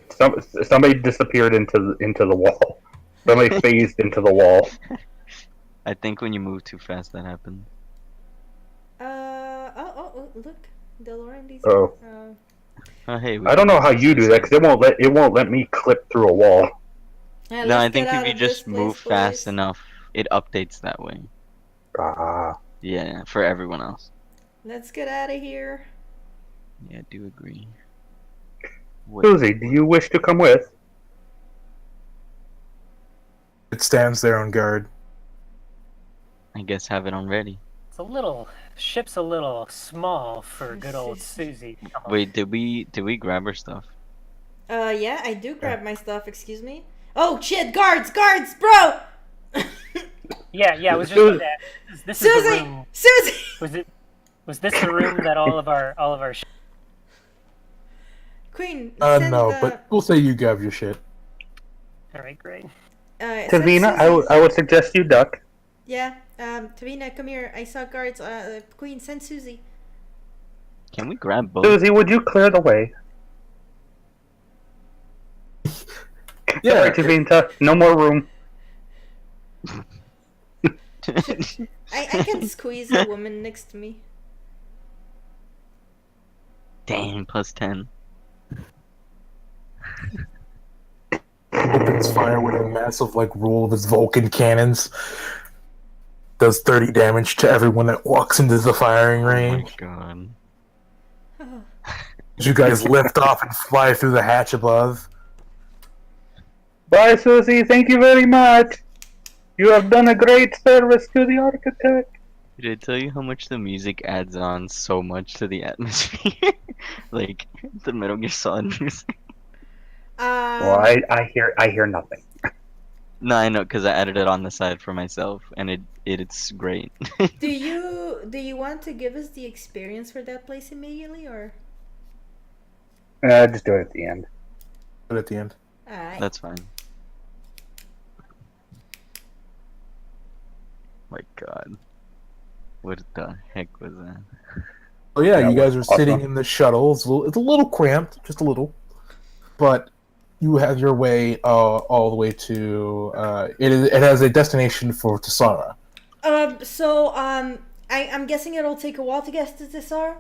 [SPEAKER 7] somebody disappeared into the wall. Somebody phased into the wall.
[SPEAKER 1] I think when you move too fast, that happens.
[SPEAKER 6] Oh, look. DeLorean.
[SPEAKER 7] Oh.
[SPEAKER 1] Oh, hey.
[SPEAKER 7] I don't know how you do that because it won't let me clip through a wall.
[SPEAKER 6] Yeah,
[SPEAKER 1] No, I
[SPEAKER 6] let's
[SPEAKER 1] think
[SPEAKER 6] get
[SPEAKER 1] if
[SPEAKER 6] out
[SPEAKER 1] you
[SPEAKER 6] of this
[SPEAKER 1] just move
[SPEAKER 6] place,
[SPEAKER 1] fast
[SPEAKER 6] boys.
[SPEAKER 1] enough, it updates that way.
[SPEAKER 7] Ah.
[SPEAKER 1] Yeah, for everyone else.
[SPEAKER 6] Let's get out of here.
[SPEAKER 1] Yeah, I do agree.
[SPEAKER 7] Susie, do you wish to come with?
[SPEAKER 2] It stands there on guard.
[SPEAKER 1] I guess have it on ready.
[SPEAKER 5] Ship's a little small for good old Susie. Come on.
[SPEAKER 1] Wait, did we grab her stuff?
[SPEAKER 6] Yeah, I do grab my stuff. Excuse me. Oh shit! Guards, bro!
[SPEAKER 5] Yeah, I was just about that. This is the
[SPEAKER 6] Susie,
[SPEAKER 5] room.
[SPEAKER 6] Susie.
[SPEAKER 5] Was this the room that all of our
[SPEAKER 6] Queen. Send
[SPEAKER 2] No,
[SPEAKER 6] the,
[SPEAKER 2] but we'll say you grab your shit.
[SPEAKER 5] All right, great.
[SPEAKER 6] send
[SPEAKER 7] Tavina,
[SPEAKER 6] Susie-
[SPEAKER 7] I would suggest you duck.
[SPEAKER 6] Yeah. Tavina, come here. I saw guards. Queen, send Susie.
[SPEAKER 1] Can we grab both?
[SPEAKER 7] Susie, would you clear the way?
[SPEAKER 2] Yeah.
[SPEAKER 7] Sorry, Tavina. No more room.
[SPEAKER 6] I can squeeze a woman next to me.
[SPEAKER 1] Dang, plus 10.
[SPEAKER 2] Opens fire with a massive like roll of his Vulcan cannons. Does 30 damage to everyone that walks into the firing
[SPEAKER 1] Oh my
[SPEAKER 2] range.
[SPEAKER 1] god.
[SPEAKER 2] As you guys lift off and fly through the hatch above.
[SPEAKER 7] Bye, Susie. Thank you very much. You have done a great service to the architect.
[SPEAKER 1] Did I tell you how much the music adds on so much to the atmosphere? Like, the Metal Gear Solid music.
[SPEAKER 7] Well, I hear nothing.
[SPEAKER 1] No, I know, because I added it on the side for myself, and it's great.
[SPEAKER 6] Do you want to give us the experience for that place immediately, or?
[SPEAKER 7] Just do it at the end.
[SPEAKER 2] But at the end.
[SPEAKER 6] Alright.
[SPEAKER 1] That's fine. My god. What the heck was that?
[SPEAKER 2] Oh yeah,
[SPEAKER 7] Yeah,
[SPEAKER 2] you guys are
[SPEAKER 7] awesome.
[SPEAKER 2] sitting in the shuttle. It's a little cramped, just a little, but you have your way all the way to. It has a destination for Tassara.
[SPEAKER 6] I'm guessing it'll take a while to get to Tessar.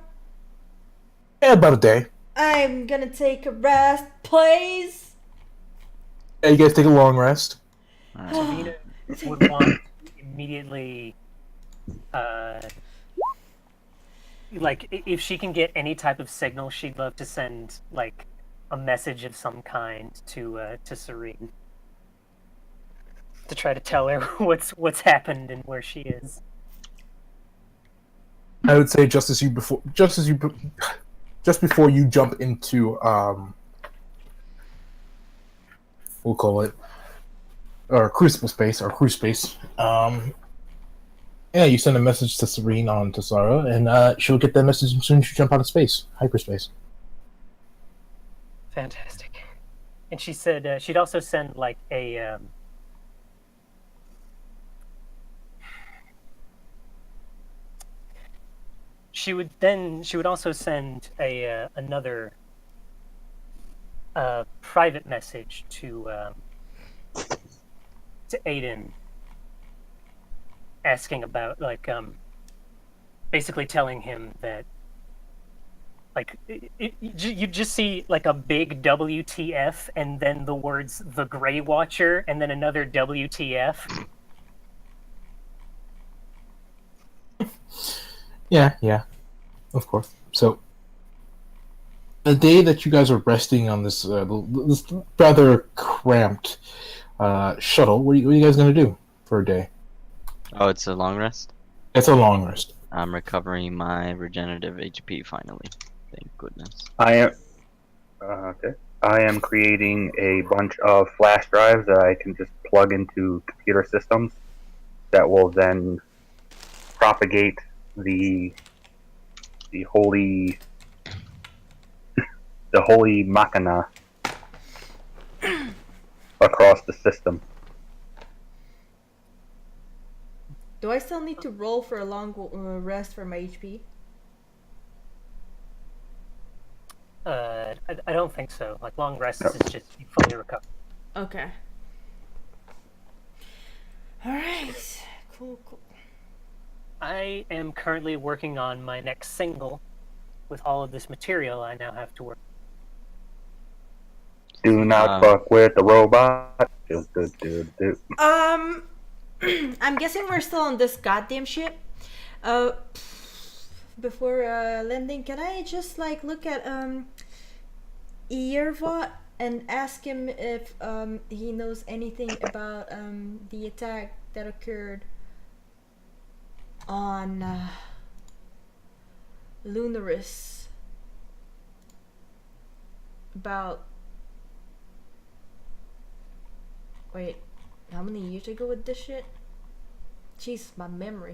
[SPEAKER 2] Yeah, about a day.
[SPEAKER 6] I'm gonna take a rest, please.
[SPEAKER 2] Yeah, you guys take a long rest.
[SPEAKER 1] Alright.
[SPEAKER 5] Tavina would want to immediately, like, if she can get any type of signal, she'd love to send like a message of some kind to Serene to try to tell her what's happened and where she is.
[SPEAKER 2] I would say just before you jump into we'll call it or crucible space or cruise space. Yeah, you send a message to Serene on Tassara, and she'll get that message as soon as you jump out of space, hyperspace.
[SPEAKER 5] Fantastic. And she said she'd also send like a she would also send another private message to Aiden, asking about basically telling him that you just see like a big WTF and then the words the Grey Watcher and then another WTF.
[SPEAKER 2] Yeah, of course. So the day that you guys are resting on this rather cramped shuttle, what are you guys gonna do for a day?
[SPEAKER 1] Oh, it's a long rest?
[SPEAKER 2] It's a long rest.
[SPEAKER 1] I'm recovering my regenerative HP finally. Thank goodness.
[SPEAKER 3] I am okay. I am creating a bunch of flash drives that I can just plug into computer systems that will then propagate the holy the holy machina across the system.
[SPEAKER 6] Do I still need to roll for a long rest for my HP?
[SPEAKER 5] I don't think so. Like long rests
[SPEAKER 3] No.
[SPEAKER 5] is just you fully recover.
[SPEAKER 6] Okay. Alright. Cool.
[SPEAKER 5] I am currently working on my next single. With all of this material, I now have to work.
[SPEAKER 3] Do not fuck with the robot. Do.
[SPEAKER 6] I'm guessing we're still on this goddamn ship. Before landing, can I just like look at Yervot and ask him if he knows anything about the attack that occurred on Lunaris? About wait, how many years ago with this shit? Jeez, my memory.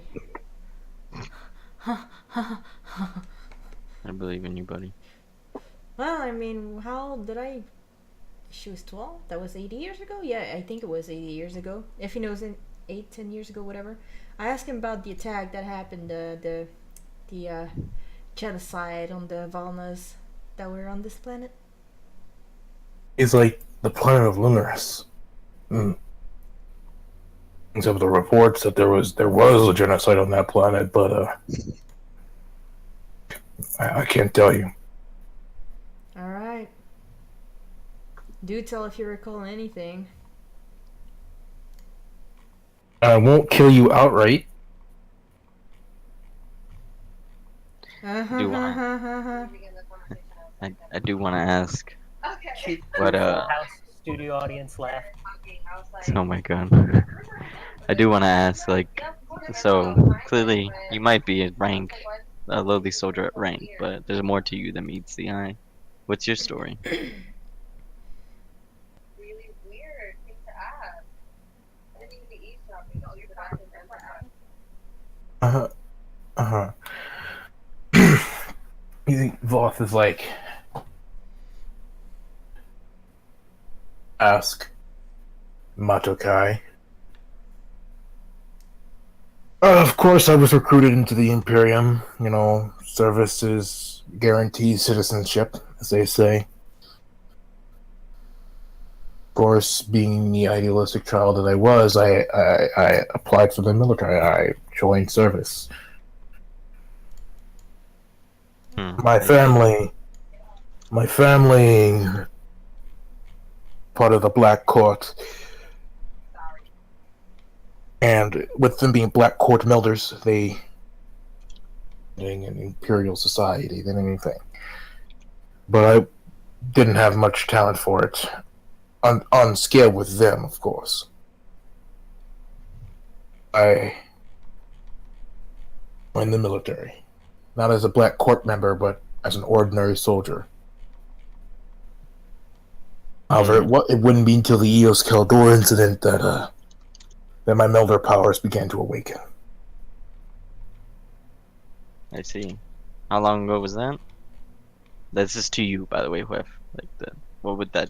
[SPEAKER 1] I believe in you, buddy.
[SPEAKER 6] Well, I mean, how old did I? She was 12? That was 80 years ago? Yeah, I think it was 80 years ago. If he knows in 10 years ago, whatever. I asked him about the attack that happened, the genocide on the Valnas that were on this planet.
[SPEAKER 2] It's like the planet of Lunaris. Except the reports that there was a genocide on that planet, but I can't tell you.
[SPEAKER 6] Alright. Do tell if you recall anything.
[SPEAKER 2] I won't kill you outright.
[SPEAKER 1] Do I do want to ask what
[SPEAKER 5] House studio audience laughed.
[SPEAKER 1] oh my god. I do want to ask, like, so clearly you might be a lowly soldier at rank, but there's more to you than meets the eye. What's your story?
[SPEAKER 8] Really weird thing to ask. I didn't even be eavesdropping. Oh, you're back in
[SPEAKER 2] You think Voth is like ask Matokai? Of course, I was recruited into the Imperium. You know, services guarantees citizenship, as they say. Of course, being the idealistic child that I was, I applied for the military. I joined service. My family, part of the Black Court, and with them being Black Court melders, they being an imperial society than anything. But I didn't have much talent for it, on scale with them, of course. I joined the military. Not as a Black Court member, but as an ordinary soldier. However, it wouldn't be until the Eos Kaldor incident that my Melder powers began to awaken.
[SPEAKER 1] I see. How long ago was that? This is to you, by the way, Whiff. Like, what would that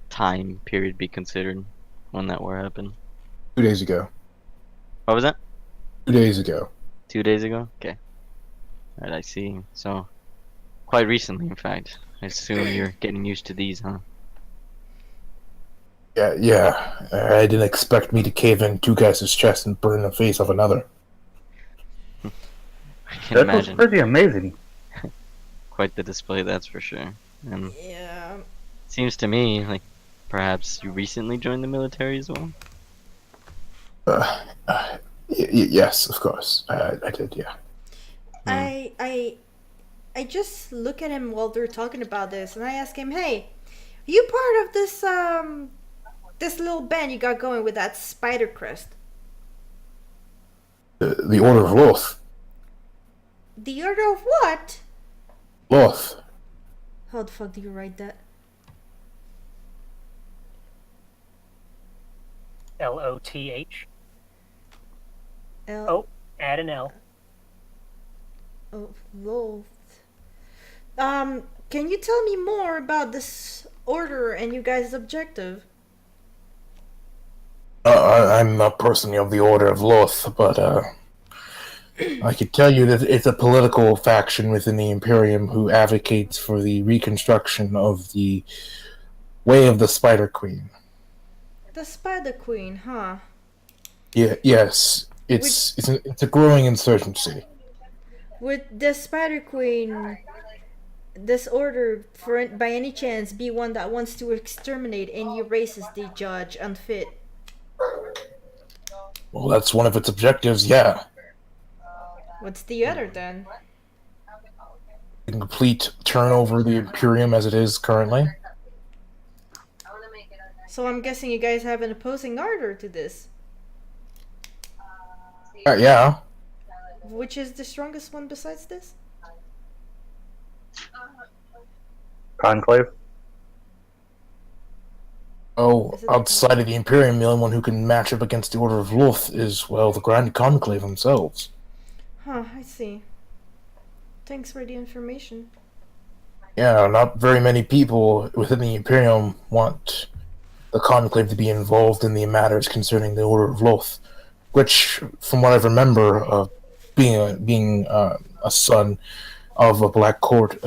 [SPEAKER 1] time period be considered when that war happened?
[SPEAKER 2] 2 days ago.
[SPEAKER 1] What was that?
[SPEAKER 2] 2 days ago.
[SPEAKER 1] 2 days ago? Okay. Alright, I see. So, quite recently, in fact. I assume you're getting used to these, huh?
[SPEAKER 2] Yeah. I didn't expect me to cave in two guys' chest and burn the face of another.
[SPEAKER 1] I can
[SPEAKER 3] That was
[SPEAKER 1] imagine.
[SPEAKER 3] pretty amazing.
[SPEAKER 1] Quite the display, that's for sure. And
[SPEAKER 6] Yeah.
[SPEAKER 1] seems to me like perhaps you recently joined the military as well?
[SPEAKER 2] Yes, of course. I did, yeah.
[SPEAKER 6] I I just look at him while they're talking about this, and I ask him, "Hey, you part of this little band you got going with that spider crest?
[SPEAKER 2] The Order of Loth.
[SPEAKER 6] The order of what?
[SPEAKER 2] Loth.
[SPEAKER 6] How the fuck do you write that?
[SPEAKER 5] Loth.
[SPEAKER 6] L
[SPEAKER 5] Oh, add an L.
[SPEAKER 6] of Loth. Can you tell me more about this order and you guys' objective?
[SPEAKER 2] I'm not personally of the Order of Loth, but I could tell you that it's a political faction within the Imperium who advocates for the reconstruction of the Way of the Spider Queen.
[SPEAKER 6] The Spider Queen, huh?
[SPEAKER 2] Yeah, yes, it's a growing insurgency.
[SPEAKER 6] Would the Spider Queen, this order, for by any chance, be one that wants to exterminate any races they judge unfit?
[SPEAKER 2] Well, that's one of its objectives. Yeah,
[SPEAKER 6] What's the other then?
[SPEAKER 2] complete turnover the Imperium as it is currently.
[SPEAKER 6] So I'm guessing you guys have an opposing order to this.
[SPEAKER 2] Yeah.
[SPEAKER 6] Which is the strongest one besides this?
[SPEAKER 3] Conclave.
[SPEAKER 2] Oh,
[SPEAKER 6] Is it-
[SPEAKER 2] outside of the Imperium, the only one who can match up against the Order of Loth is, well, the Grand Conclave themselves.
[SPEAKER 6] Huh, I see. Thanks for the information.
[SPEAKER 2] Yeah, not very many people within the Imperium want the Conclave to be involved in the matters concerning the Order of Loth, which, from what I remember, being a son of a Black Court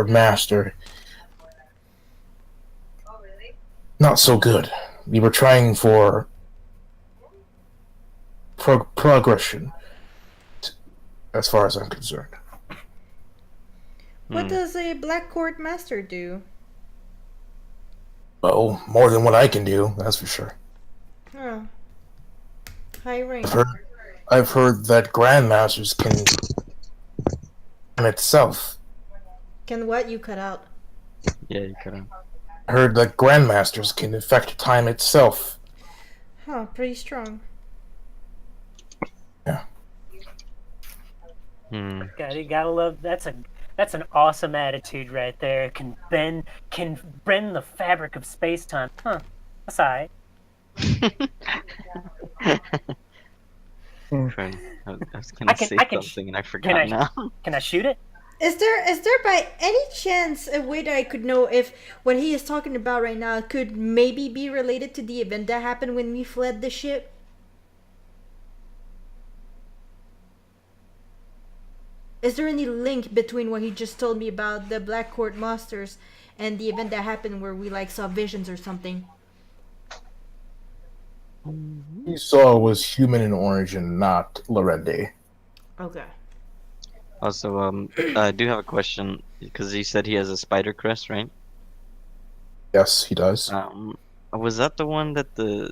[SPEAKER 2] master, not so good. We were trying for progression, as far as I'm concerned.
[SPEAKER 6] What does a Black Court Master do?
[SPEAKER 2] Well, more than what I can do, that's for sure.
[SPEAKER 6] Huh. High rank.
[SPEAKER 2] I've heard that Grandmasters can itself.
[SPEAKER 6] Can what you cut out?
[SPEAKER 1] Yeah, you could have.
[SPEAKER 2] I heard that Grandmasters can affect time itself.
[SPEAKER 6] Huh, pretty strong.
[SPEAKER 2] Yeah.
[SPEAKER 5] You gotta love that's an awesome attitude right there. Can bend the fabric of space time. Huh. That's alright.
[SPEAKER 1] I was gonna say something and I forgot now.
[SPEAKER 5] Can I shoot it?
[SPEAKER 6] Is there by any chance a way that I could know if what he is talking about right now could maybe be related to the event that happened when we fled the ship? Is there any link between what he just told me about the Black Court Masters and the event that happened where we like saw visions or something?
[SPEAKER 2] You saw was human in origin, not Lorendi.
[SPEAKER 6] Okay.
[SPEAKER 1] Also, I do have a question because you said he has a spider crest, right?
[SPEAKER 2] Yes, he does.
[SPEAKER 1] Was that the one that the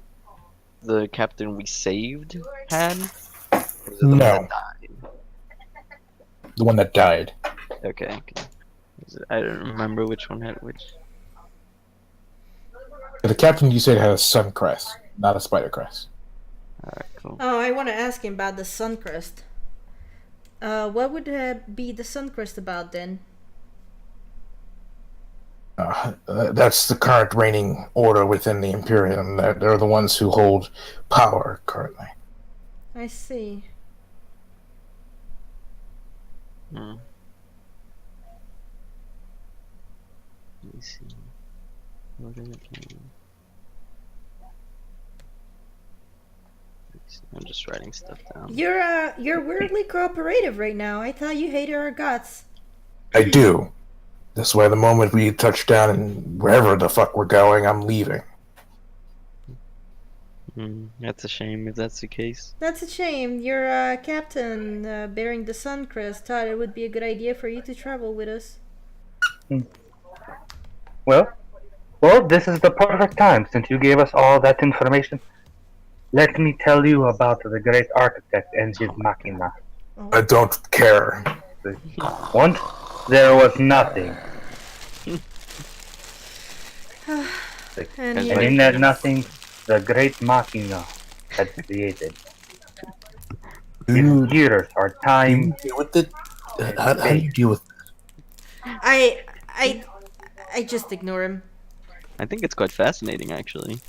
[SPEAKER 1] captain we saved had? Or was it the one
[SPEAKER 2] No.
[SPEAKER 1] that died?
[SPEAKER 2] The one that died.
[SPEAKER 1] Okay. I don't remember which one had which.
[SPEAKER 2] The captain you said had a sun crest, not a spider crest.
[SPEAKER 1] Alright, cool.
[SPEAKER 6] Oh, I want to ask him about the Suncrest. What would be the Suncrest about then?
[SPEAKER 2] That's the current reigning order within the Imperium. They're the ones who hold power currently.
[SPEAKER 6] I see.
[SPEAKER 1] Let me see. What did it mean? I'm just writing stuff down.
[SPEAKER 6] You're weirdly cooperative right now. I thought you hated our guts.
[SPEAKER 2] I do. That's why the moment we touch down and wherever the fuck we're going, I'm leaving.
[SPEAKER 1] That's a shame if that's the case.
[SPEAKER 6] That's a shame. Your captain bearing the Suncrest thought it would be a good idea for you to travel with us.
[SPEAKER 3] Well, this is the perfect time since you gave us all that information. Let me tell you about the great architect and his machina.
[SPEAKER 2] I don't care.
[SPEAKER 3] Once there was nothing,
[SPEAKER 6] And
[SPEAKER 1] And
[SPEAKER 6] here
[SPEAKER 3] and
[SPEAKER 6] it
[SPEAKER 3] in that
[SPEAKER 6] is.
[SPEAKER 3] nothing, the great Machina had created. Its
[SPEAKER 2] Dude,
[SPEAKER 3] gears are
[SPEAKER 2] do
[SPEAKER 3] time
[SPEAKER 2] you deal with it?
[SPEAKER 3] and
[SPEAKER 2] How do you
[SPEAKER 3] space.
[SPEAKER 2] deal with
[SPEAKER 6] I I I just ignore him.
[SPEAKER 1] I think it's quite fascinating, actually.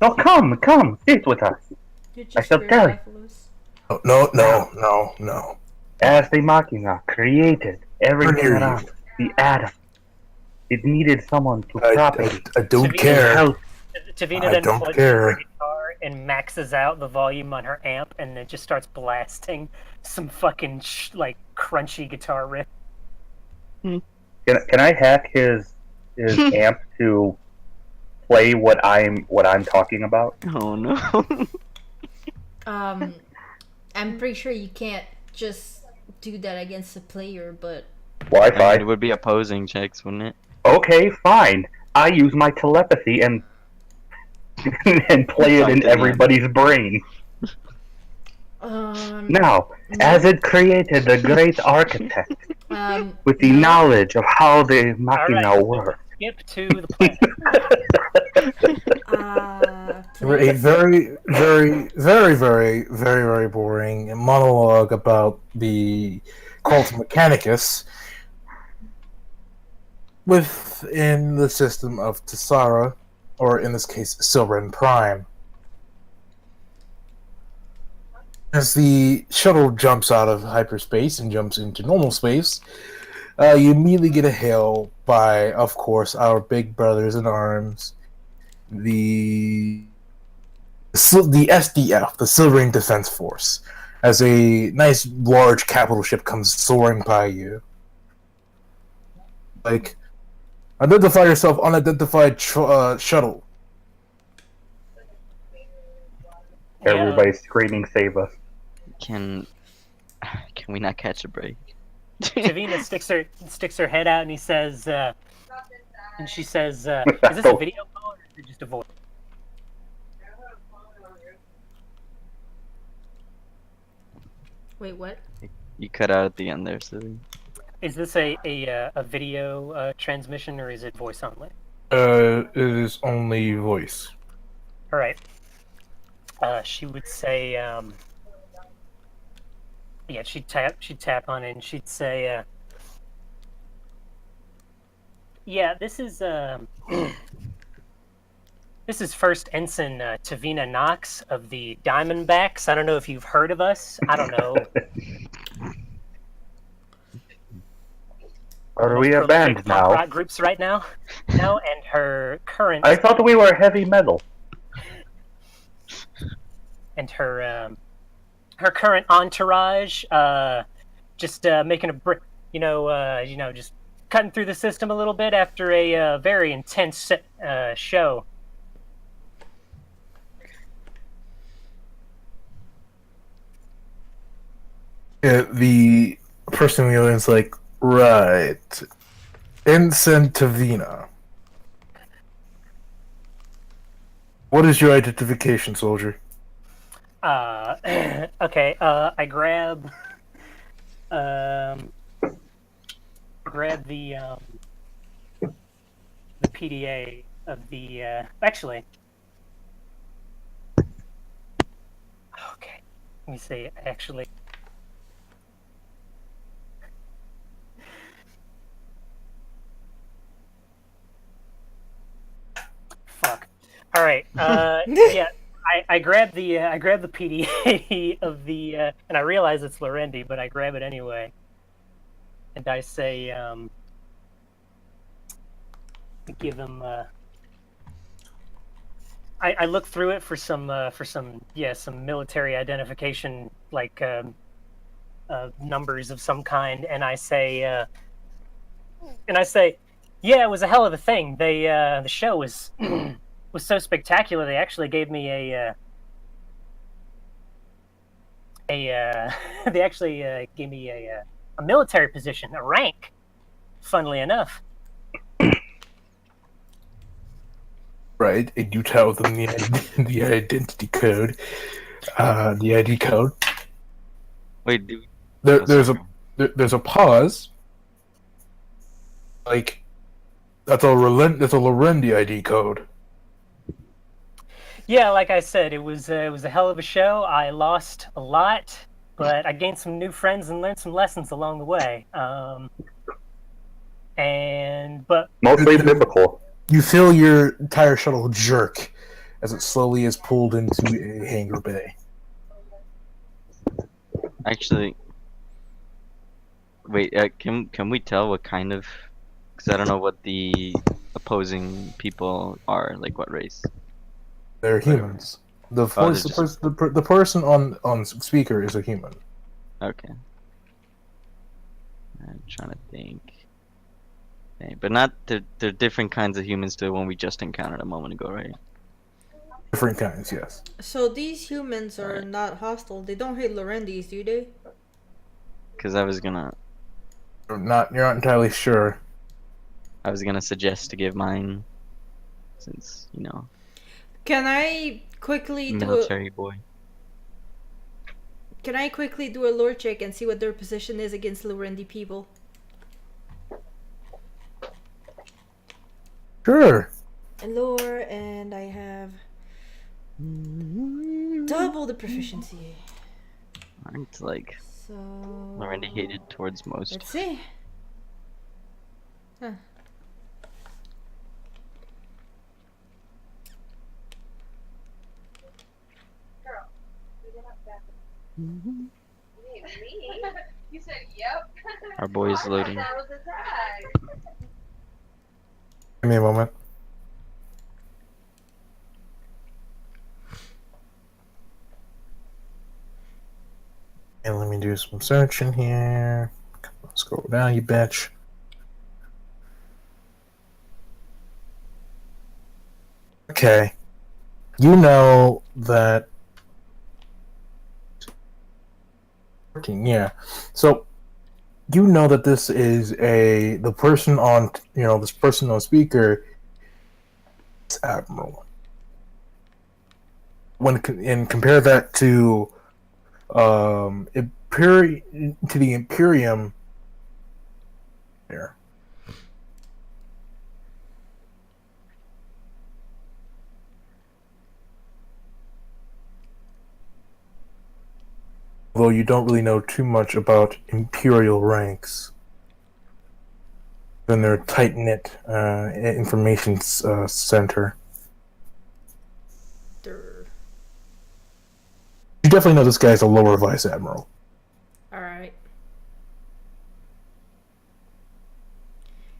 [SPEAKER 3] No, come, sit with us.
[SPEAKER 6] You're
[SPEAKER 3] I
[SPEAKER 6] just
[SPEAKER 3] shall
[SPEAKER 6] weird,
[SPEAKER 3] tell you.
[SPEAKER 6] Buffaloes.
[SPEAKER 2] No.
[SPEAKER 3] As the Machina created everything
[SPEAKER 2] hear you.
[SPEAKER 3] around the atom, it needed someone to propagate,
[SPEAKER 2] I don't
[SPEAKER 5] Tavina-
[SPEAKER 3] to
[SPEAKER 2] care.
[SPEAKER 3] help.
[SPEAKER 5] Tavina
[SPEAKER 2] I
[SPEAKER 5] then
[SPEAKER 2] don't
[SPEAKER 5] plugs
[SPEAKER 2] care.
[SPEAKER 5] in her guitar and maxes out the volume on her amp, and then just starts blasting some fucking like crunchy guitar riff.
[SPEAKER 3] Can I hack his amp to play what I'm talking about?
[SPEAKER 1] Oh no.
[SPEAKER 6] I'm pretty sure you can't just do that against a player, but
[SPEAKER 1] I mean,
[SPEAKER 3] Wi-Fi.
[SPEAKER 1] it would be opposing checks, wouldn't it?
[SPEAKER 3] Okay, fine. I use my telepathy and and play it
[SPEAKER 1] Talk
[SPEAKER 3] in
[SPEAKER 1] to them.
[SPEAKER 3] everybody's brain. Now, as
[SPEAKER 6] no.
[SPEAKER 3] it created the great architect with the
[SPEAKER 6] no.
[SPEAKER 3] knowledge of how the machina
[SPEAKER 5] Alright.
[SPEAKER 3] works.
[SPEAKER 5] Skip to the planet.
[SPEAKER 2] A very boring monologue about the cult Mechanicus within the system of Tessara, or in this case, Silverin Prime. As the shuttle jumps out of hyperspace and jumps into normal space, you immediately get a hail by, of course, our big brothers in arms, the SDF, the Silvering Defense Force, as a nice large capital ship comes soaring by you. Like, identify yourself, unidentified shuttle.
[SPEAKER 3] Everybody's screaming, "Save us!"
[SPEAKER 1] Can we not catch a break?
[SPEAKER 5] Tavina sticks her head out and she says, "Is this a video call or is it just a voice?"
[SPEAKER 6] Wait, what?
[SPEAKER 1] You cut out at the end there, Silly.
[SPEAKER 5] Is this a video transmission or is it voice only?
[SPEAKER 2] It is only voice.
[SPEAKER 5] All right. She would say, yeah, she'd tap on it and she'd say, yeah, this is this is First Ensign Tavina Knox of the Diamondbacks. I don't know if you've heard of us. I don't know.
[SPEAKER 3] Are we a
[SPEAKER 5] Most
[SPEAKER 3] band
[SPEAKER 5] prolific punk
[SPEAKER 3] now?
[SPEAKER 5] rock groups right now. No, and her current
[SPEAKER 3] I thought we were heavy metal.
[SPEAKER 5] and her current entourage, just making a just cutting through the system a little bit after a very intense show.
[SPEAKER 2] The person in the audience like, right, Incentavina. What is your identification, soldier?
[SPEAKER 5] Okay. I grab the PDA of the actually. Okay. Let me see. Actually. Fuck. All right. Yeah. I grab the PDA of the and I realize it's Lorendi, but I grab it anyway. And I say, give him. I look through it for some military identification, like numbers of some kind, and I say, yeah, it was a hell of a thing. They the show was was so spectacular. They actually gave me they actually gave me a military position, a rank. Funnily enough.
[SPEAKER 2] Right, and you tell them the identity code, the ID code.
[SPEAKER 1] Wait,
[SPEAKER 2] There,
[SPEAKER 1] That's
[SPEAKER 2] there's a
[SPEAKER 1] true.
[SPEAKER 2] there's a pause. Like that's a Lorendi ID code.
[SPEAKER 5] Yeah, like I said, it was a hell of a show. I lost a lot, but I gained some new friends and learned some lessons along the way. But
[SPEAKER 3] Mostly biblical.
[SPEAKER 2] You feel your tire shuttle jerk as it slowly is pulled into a hangar bay.
[SPEAKER 1] Actually, wait. Can we tell what kind of? Because I don't know what the opposing people are. Like what race?
[SPEAKER 2] They're
[SPEAKER 1] Whatever.
[SPEAKER 2] humans. The
[SPEAKER 1] Oh, they're
[SPEAKER 2] voice,
[SPEAKER 1] just
[SPEAKER 2] the person on speaker is a human.
[SPEAKER 1] okay. I'm trying to think. Okay, but not they're different kinds of humans to the one we just encountered a moment ago, right?
[SPEAKER 2] Different kinds, yes.
[SPEAKER 6] So these humans are
[SPEAKER 1] Alright.
[SPEAKER 6] not hostile. They don't hate Lorendis, do they?
[SPEAKER 1] Because I was gonna
[SPEAKER 2] You're not entirely sure.
[SPEAKER 1] suggest to give mine, since you know,
[SPEAKER 6] Can I quickly do a
[SPEAKER 1] military boy.
[SPEAKER 6] Can I quickly do a lore check and see what their position is against Lorendi people?
[SPEAKER 2] Sure.
[SPEAKER 6] Lore, and I have double the proficiency.
[SPEAKER 1] Aren't like
[SPEAKER 6] So
[SPEAKER 1] already hated towards most.
[SPEAKER 6] let's see. Huh.
[SPEAKER 8] Girl, we did not back. Me? You said yep.
[SPEAKER 1] Our boy is
[SPEAKER 8] I thought
[SPEAKER 1] loading.
[SPEAKER 8] that was a tag.
[SPEAKER 2] Give me a moment. And let me do some searching here. Let's go down, you bitch. Okay. You know that. Yeah. So you know that this is the person on this person on speaker is Admiral. And compare that to the Imperium there. Although you don't really know too much about Imperial ranks. Then their tight-knit information center. You definitely know this guy's a lower vice admiral.
[SPEAKER 6] Alright.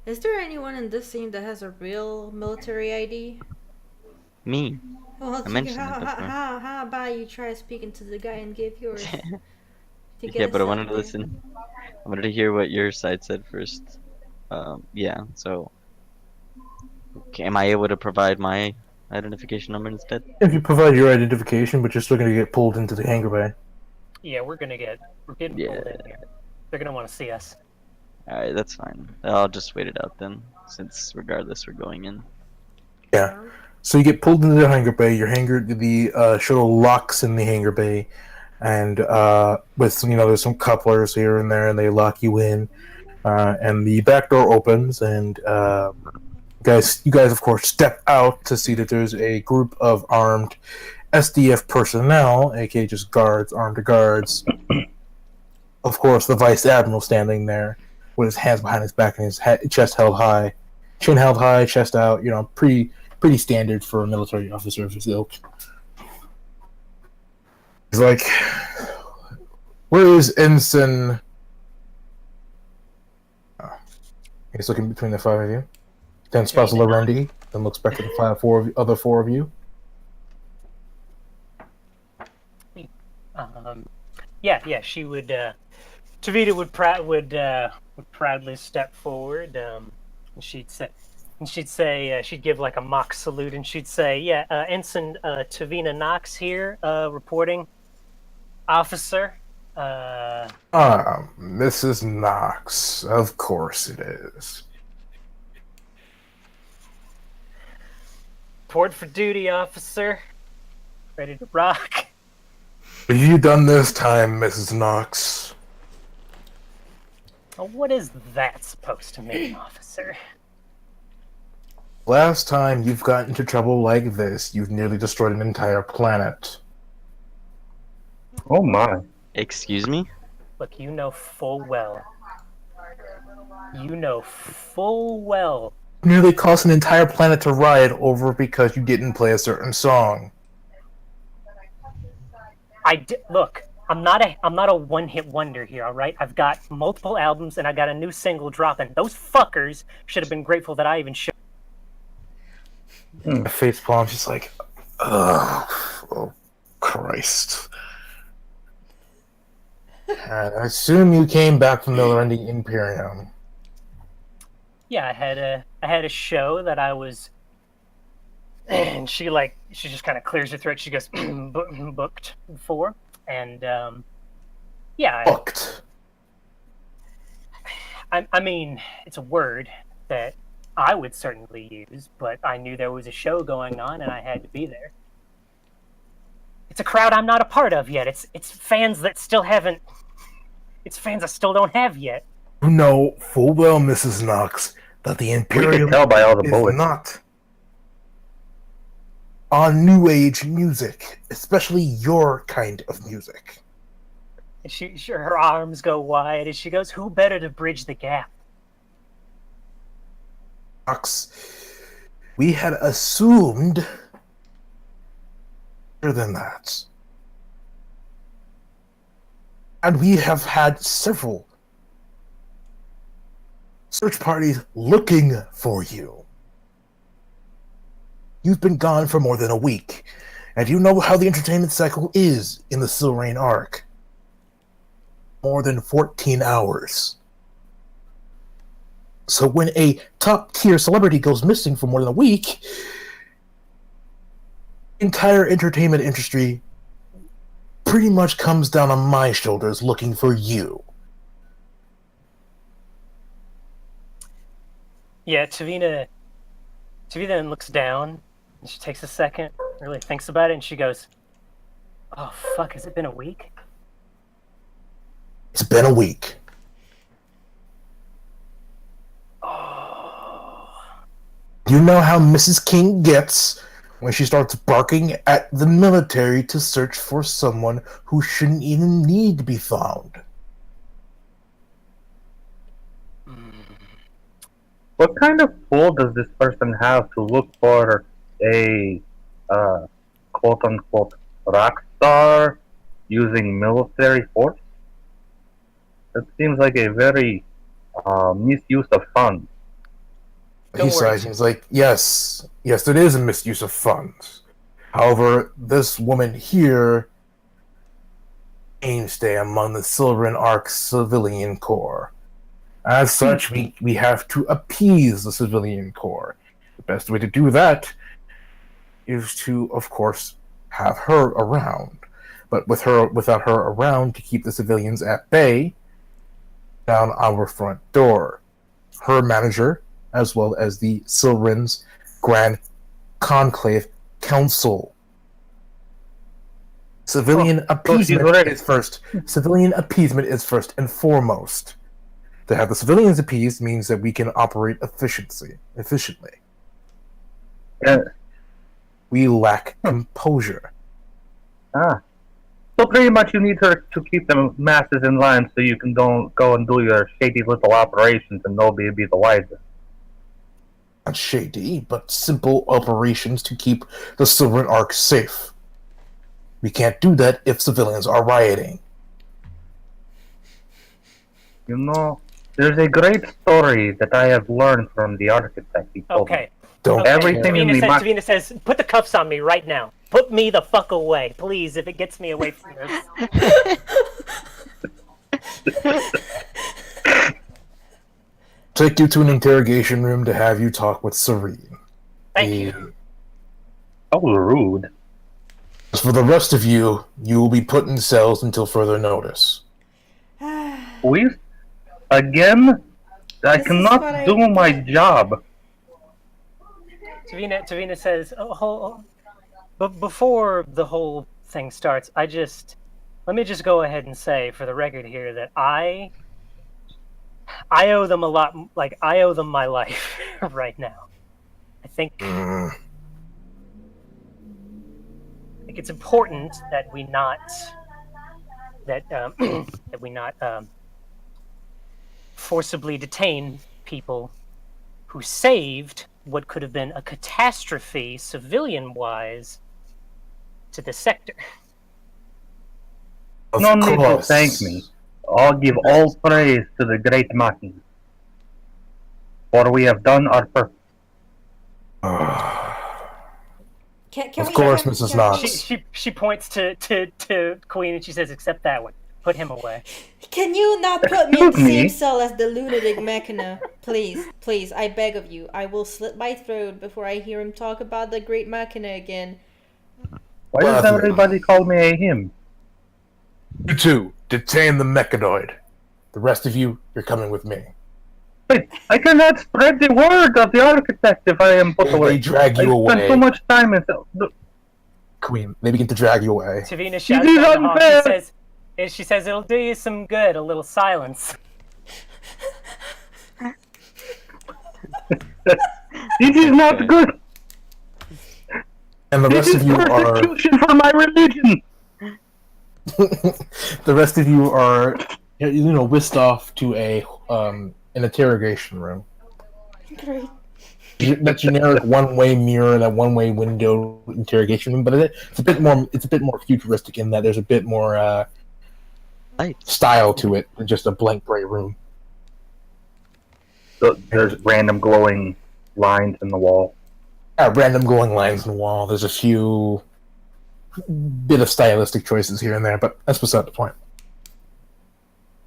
[SPEAKER 6] Is there anyone in this scene that has a real military ID?
[SPEAKER 1] Me.
[SPEAKER 6] Well,
[SPEAKER 1] I mentioned it before.
[SPEAKER 6] how about you try speaking to the guy and give yours? To get
[SPEAKER 1] Yeah,
[SPEAKER 6] us
[SPEAKER 1] but I
[SPEAKER 6] out
[SPEAKER 1] wanted to
[SPEAKER 6] there.
[SPEAKER 1] listen. I wanted to hear what your side said first. Yeah. So, okay, am I able to provide my identification number instead?
[SPEAKER 2] If you provide your identification, but you're still going to get pulled into the hangar bay.
[SPEAKER 5] yeah, we're getting
[SPEAKER 1] Yeah.
[SPEAKER 5] pulled in here. They're gonna want to see us.
[SPEAKER 1] All right, that's fine. I'll just wait it out then, since regardless we're going in.
[SPEAKER 2] Yeah. So you get pulled into the hangar bay. The shuttle locks in the hangar bay, and with there's some couplers here and there, and they lock you in. And the back door opens, and you guys of course step out to see that there's a group of armed SDF personnel, aka just guards, armed guards. Of course, the vice admiral standing there with his hands behind his back and his chest held high, chin held high, chest out. Pretty standard for a military officer of his ilk. He's like, "Where is Ensign?" He's looking between the five of you. Then spots Lorendi, then looks back at the other four of you.
[SPEAKER 5] Yeah, she would. Tavita would proudly step forward. And she'd say, she'd give like a mock salute, and she'd say, "Yeah, Ensign Tavina Knox here, reporting, officer."
[SPEAKER 2] Mrs. Knox. Of course it is.
[SPEAKER 5] Report for duty, officer. Ready to rock.
[SPEAKER 2] What have you done this time, Mrs. Knox?
[SPEAKER 5] Well, what is that supposed to mean, officer?
[SPEAKER 2] Last time you've gotten into trouble like this, you've nearly destroyed an entire planet.
[SPEAKER 3] Oh my.
[SPEAKER 1] Excuse me?
[SPEAKER 5] Look, you know full well. You know full well.
[SPEAKER 2] Nearly caused an entire planet to riot over because you didn't play a certain song.
[SPEAKER 5] Look. I'm not a one-hit wonder here, all right? I've got multiple albums and I got a new single dropping. Those fuckers should have been grateful that I even showed.
[SPEAKER 2] Face palm, she's like, oh Christ. And I assume you came back from the Lorending Imperium.
[SPEAKER 5] Yeah, I had a show that I was, and she just kind of clears her throat. She goes booked for, and yeah.
[SPEAKER 2] Booked.
[SPEAKER 5] I mean, it's a word that I would certainly use, but I knew there was a show going on and I had to be there. It's a crowd I'm not a part of yet. It's fans that still haven't. It's fans I still don't have yet.
[SPEAKER 2] You know full well, Mrs. Knox, that the
[SPEAKER 3] We
[SPEAKER 2] Imperium
[SPEAKER 3] can tell by all the
[SPEAKER 2] is
[SPEAKER 3] bullets.
[SPEAKER 2] not on New Age music, especially your kind of music.
[SPEAKER 5] And her arms go wide as she goes, "Who better to bridge the gap?"
[SPEAKER 2] Knox, we had assumed better than that. And we have had several search parties looking for you. You've been gone for more than a week, and you know how the entertainment cycle is in the Silrain Arc. More than 14 hours. So when a top-tier celebrity goes missing for more than a week, the entire entertainment industry pretty much comes down on my shoulders looking for you.
[SPEAKER 5] Yeah, Tavina then looks down, and she takes a second, really thinks about it, and she goes, "Oh, fuck, has it been a week?"
[SPEAKER 2] It's been a week.
[SPEAKER 5] Oh.
[SPEAKER 2] You know how Mrs. King gets when she starts barking at the military to search for someone who shouldn't even need to be found.
[SPEAKER 3] What kind of pull does this person have to look for a quote-unquote rock star using military force? That seems like a very misuse of funds.
[SPEAKER 5] Don't
[SPEAKER 2] He
[SPEAKER 5] worry.
[SPEAKER 2] sighs. He's like, yes, it is a misuse of funds. However, this woman here aims to stay among the Silverin Arc Civilian Corps. As such, we have to appease the Civilian Corps. The best way to do that is to, of course, have her around. But without her around to keep the civilians at bay, down our front door. Her manager, as well as the Silrin's Grand Conclave Council. Civilian appeasement is first. Civilian appeasement is first and foremost. To have the civilians appeased means that we can operate efficiently.
[SPEAKER 3] Yeah.
[SPEAKER 2] We lack composure.
[SPEAKER 3] So pretty much you need her to keep the masses in line so you can go and do your shady little operations and nobody be the wiser.
[SPEAKER 2] Not shady, but simple operations to keep the Silverin Arc safe. We can't do that if civilians are rioting.
[SPEAKER 3] You know, there's a great story that I have learned from the architect. He told me.
[SPEAKER 5] Okay.
[SPEAKER 2] Don't
[SPEAKER 5] Okay.
[SPEAKER 3] Everything in the
[SPEAKER 5] Tavina says, "Put the cuffs on me right now. Put me the fuck away, please, if it gets me away from this."
[SPEAKER 2] take you to an interrogation room to have you talk with Serene.
[SPEAKER 5] Thank you.
[SPEAKER 3] That was rude.
[SPEAKER 2] As for the rest of you, you will be put in cells until further notice.
[SPEAKER 3] We again? I
[SPEAKER 6] This is
[SPEAKER 3] cannot
[SPEAKER 6] what I
[SPEAKER 3] do my
[SPEAKER 6] get.
[SPEAKER 3] job.
[SPEAKER 5] Tavina says, but before the whole thing starts, let me just go ahead and say, for the record here, that I I owe them a lot. Like, I owe them my life right now. I think it's important that we not that we not forcibly detain people who saved what could have been a catastrophe, civilian-wise, to the sector.
[SPEAKER 2] Of
[SPEAKER 3] No need to
[SPEAKER 2] course.
[SPEAKER 3] thank me. I'll give all praise to the great Machina. For we have done our purpose.
[SPEAKER 6] Can
[SPEAKER 2] Of
[SPEAKER 6] we,
[SPEAKER 2] course,
[SPEAKER 6] can,
[SPEAKER 2] Mrs.
[SPEAKER 6] can-
[SPEAKER 2] Knox.
[SPEAKER 5] She points to Queen and she says, "Except that one. Put him away."
[SPEAKER 6] Can you not put me in the
[SPEAKER 3] Excuse
[SPEAKER 6] same
[SPEAKER 3] me?
[SPEAKER 6] cell as the lunatic Machina? Please, I beg of you. I will slit my throat before I hear him talk about the great Machina again.
[SPEAKER 3] Why does
[SPEAKER 2] Well,
[SPEAKER 3] everybody call me a him?
[SPEAKER 2] You two, detain the mechanoid. The rest of you, you're coming with me.
[SPEAKER 3] Wait, I cannot spread the word of the architect if I am put
[SPEAKER 2] They
[SPEAKER 3] away.
[SPEAKER 2] drag
[SPEAKER 3] I
[SPEAKER 2] you
[SPEAKER 3] spent
[SPEAKER 2] away.
[SPEAKER 3] so much time in
[SPEAKER 2] Queen, they begin to drag you away.
[SPEAKER 5] Tavina shouts
[SPEAKER 3] is
[SPEAKER 5] down the hall.
[SPEAKER 3] unfair.
[SPEAKER 5] She says, "It'll do you some good. A little silence."
[SPEAKER 3] This is not good.
[SPEAKER 2] And the
[SPEAKER 3] This
[SPEAKER 2] rest
[SPEAKER 3] is
[SPEAKER 2] of you are
[SPEAKER 3] persecution for my religion.
[SPEAKER 2] the rest of you are whisked off to an interrogation room.
[SPEAKER 6] Great.
[SPEAKER 2] That generic one-way mirror, that one-way window interrogation room, but it's a bit more futuristic in that there's a bit more
[SPEAKER 1] Lights.
[SPEAKER 2] style to it than just a blank gray room.
[SPEAKER 3] So there's random glowing lines in the wall.
[SPEAKER 2] Random glowing lines in the wall. There's a few bit of stylistic choices here and there, but that's beside the point.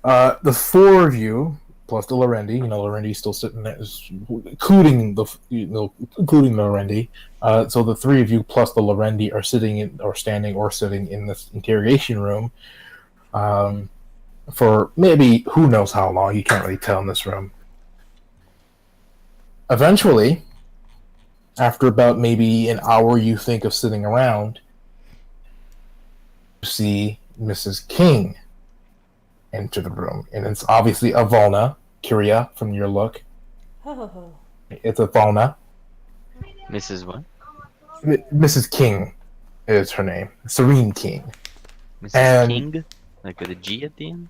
[SPEAKER 2] The four of you plus the Lorendi, Lorendi's still sitting there, including the Lorendi. So the three of you plus the Lorendi are standing or sitting in this interrogation room for maybe who knows how long. You can't really tell in this room. Eventually, after about maybe an hour you think of sitting around, you see Mrs. King enter the room. And it's obviously a Volna, Kyria, from your look.
[SPEAKER 6] Oh.
[SPEAKER 2] It's a Volna.
[SPEAKER 1] Mrs. What?
[SPEAKER 2] Mrs. King is her name. Serene King.
[SPEAKER 1] Mrs.
[SPEAKER 2] And-
[SPEAKER 1] King? Like with a G at the end?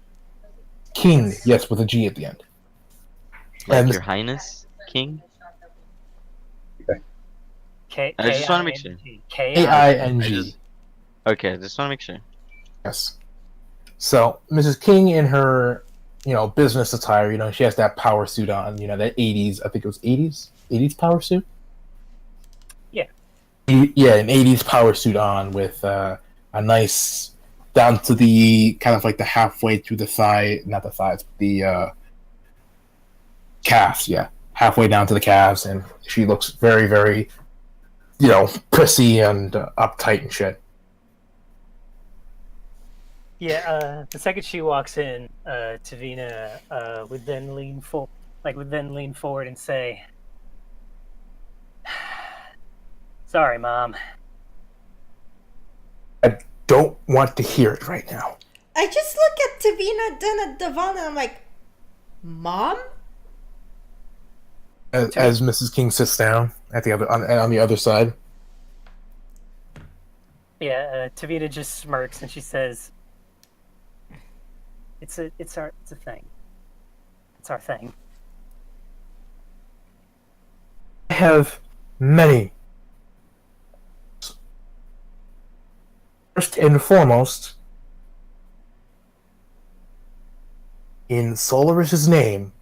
[SPEAKER 2] King, yes, with a G at the end.
[SPEAKER 1] Like
[SPEAKER 2] And-
[SPEAKER 1] Your Highness King?
[SPEAKER 5] K.
[SPEAKER 1] I just wanna make sure.
[SPEAKER 2] K-I-N-G.
[SPEAKER 1] Okay, just want to make sure.
[SPEAKER 2] Yes. So, Mrs. King in her, business attire, she has that power suit on, that 80s, I think it was 80s power suit?
[SPEAKER 5] Yeah.
[SPEAKER 2] Yeah, an 80s power suit on with a nice, down to the, kind of like the halfway through the thigh, not the thighs, but the calves, yeah. Halfway down to the calves, and she looks very, very, prissy and uptight and shit.
[SPEAKER 5] Yeah, the second she walks in, Tavina would then lean forward and say, "Sorry, Mom."
[SPEAKER 2] I don't want to hear it right now.
[SPEAKER 6] I just look at Tavina, then at Devon, and I'm like, Mom?
[SPEAKER 2] As Mrs. King sits down at the other on the other side.
[SPEAKER 5] Yeah, Tavina just smirks and she says, It's a thing. It's our thing."
[SPEAKER 2] I have many. First and foremost, in Solaris's name,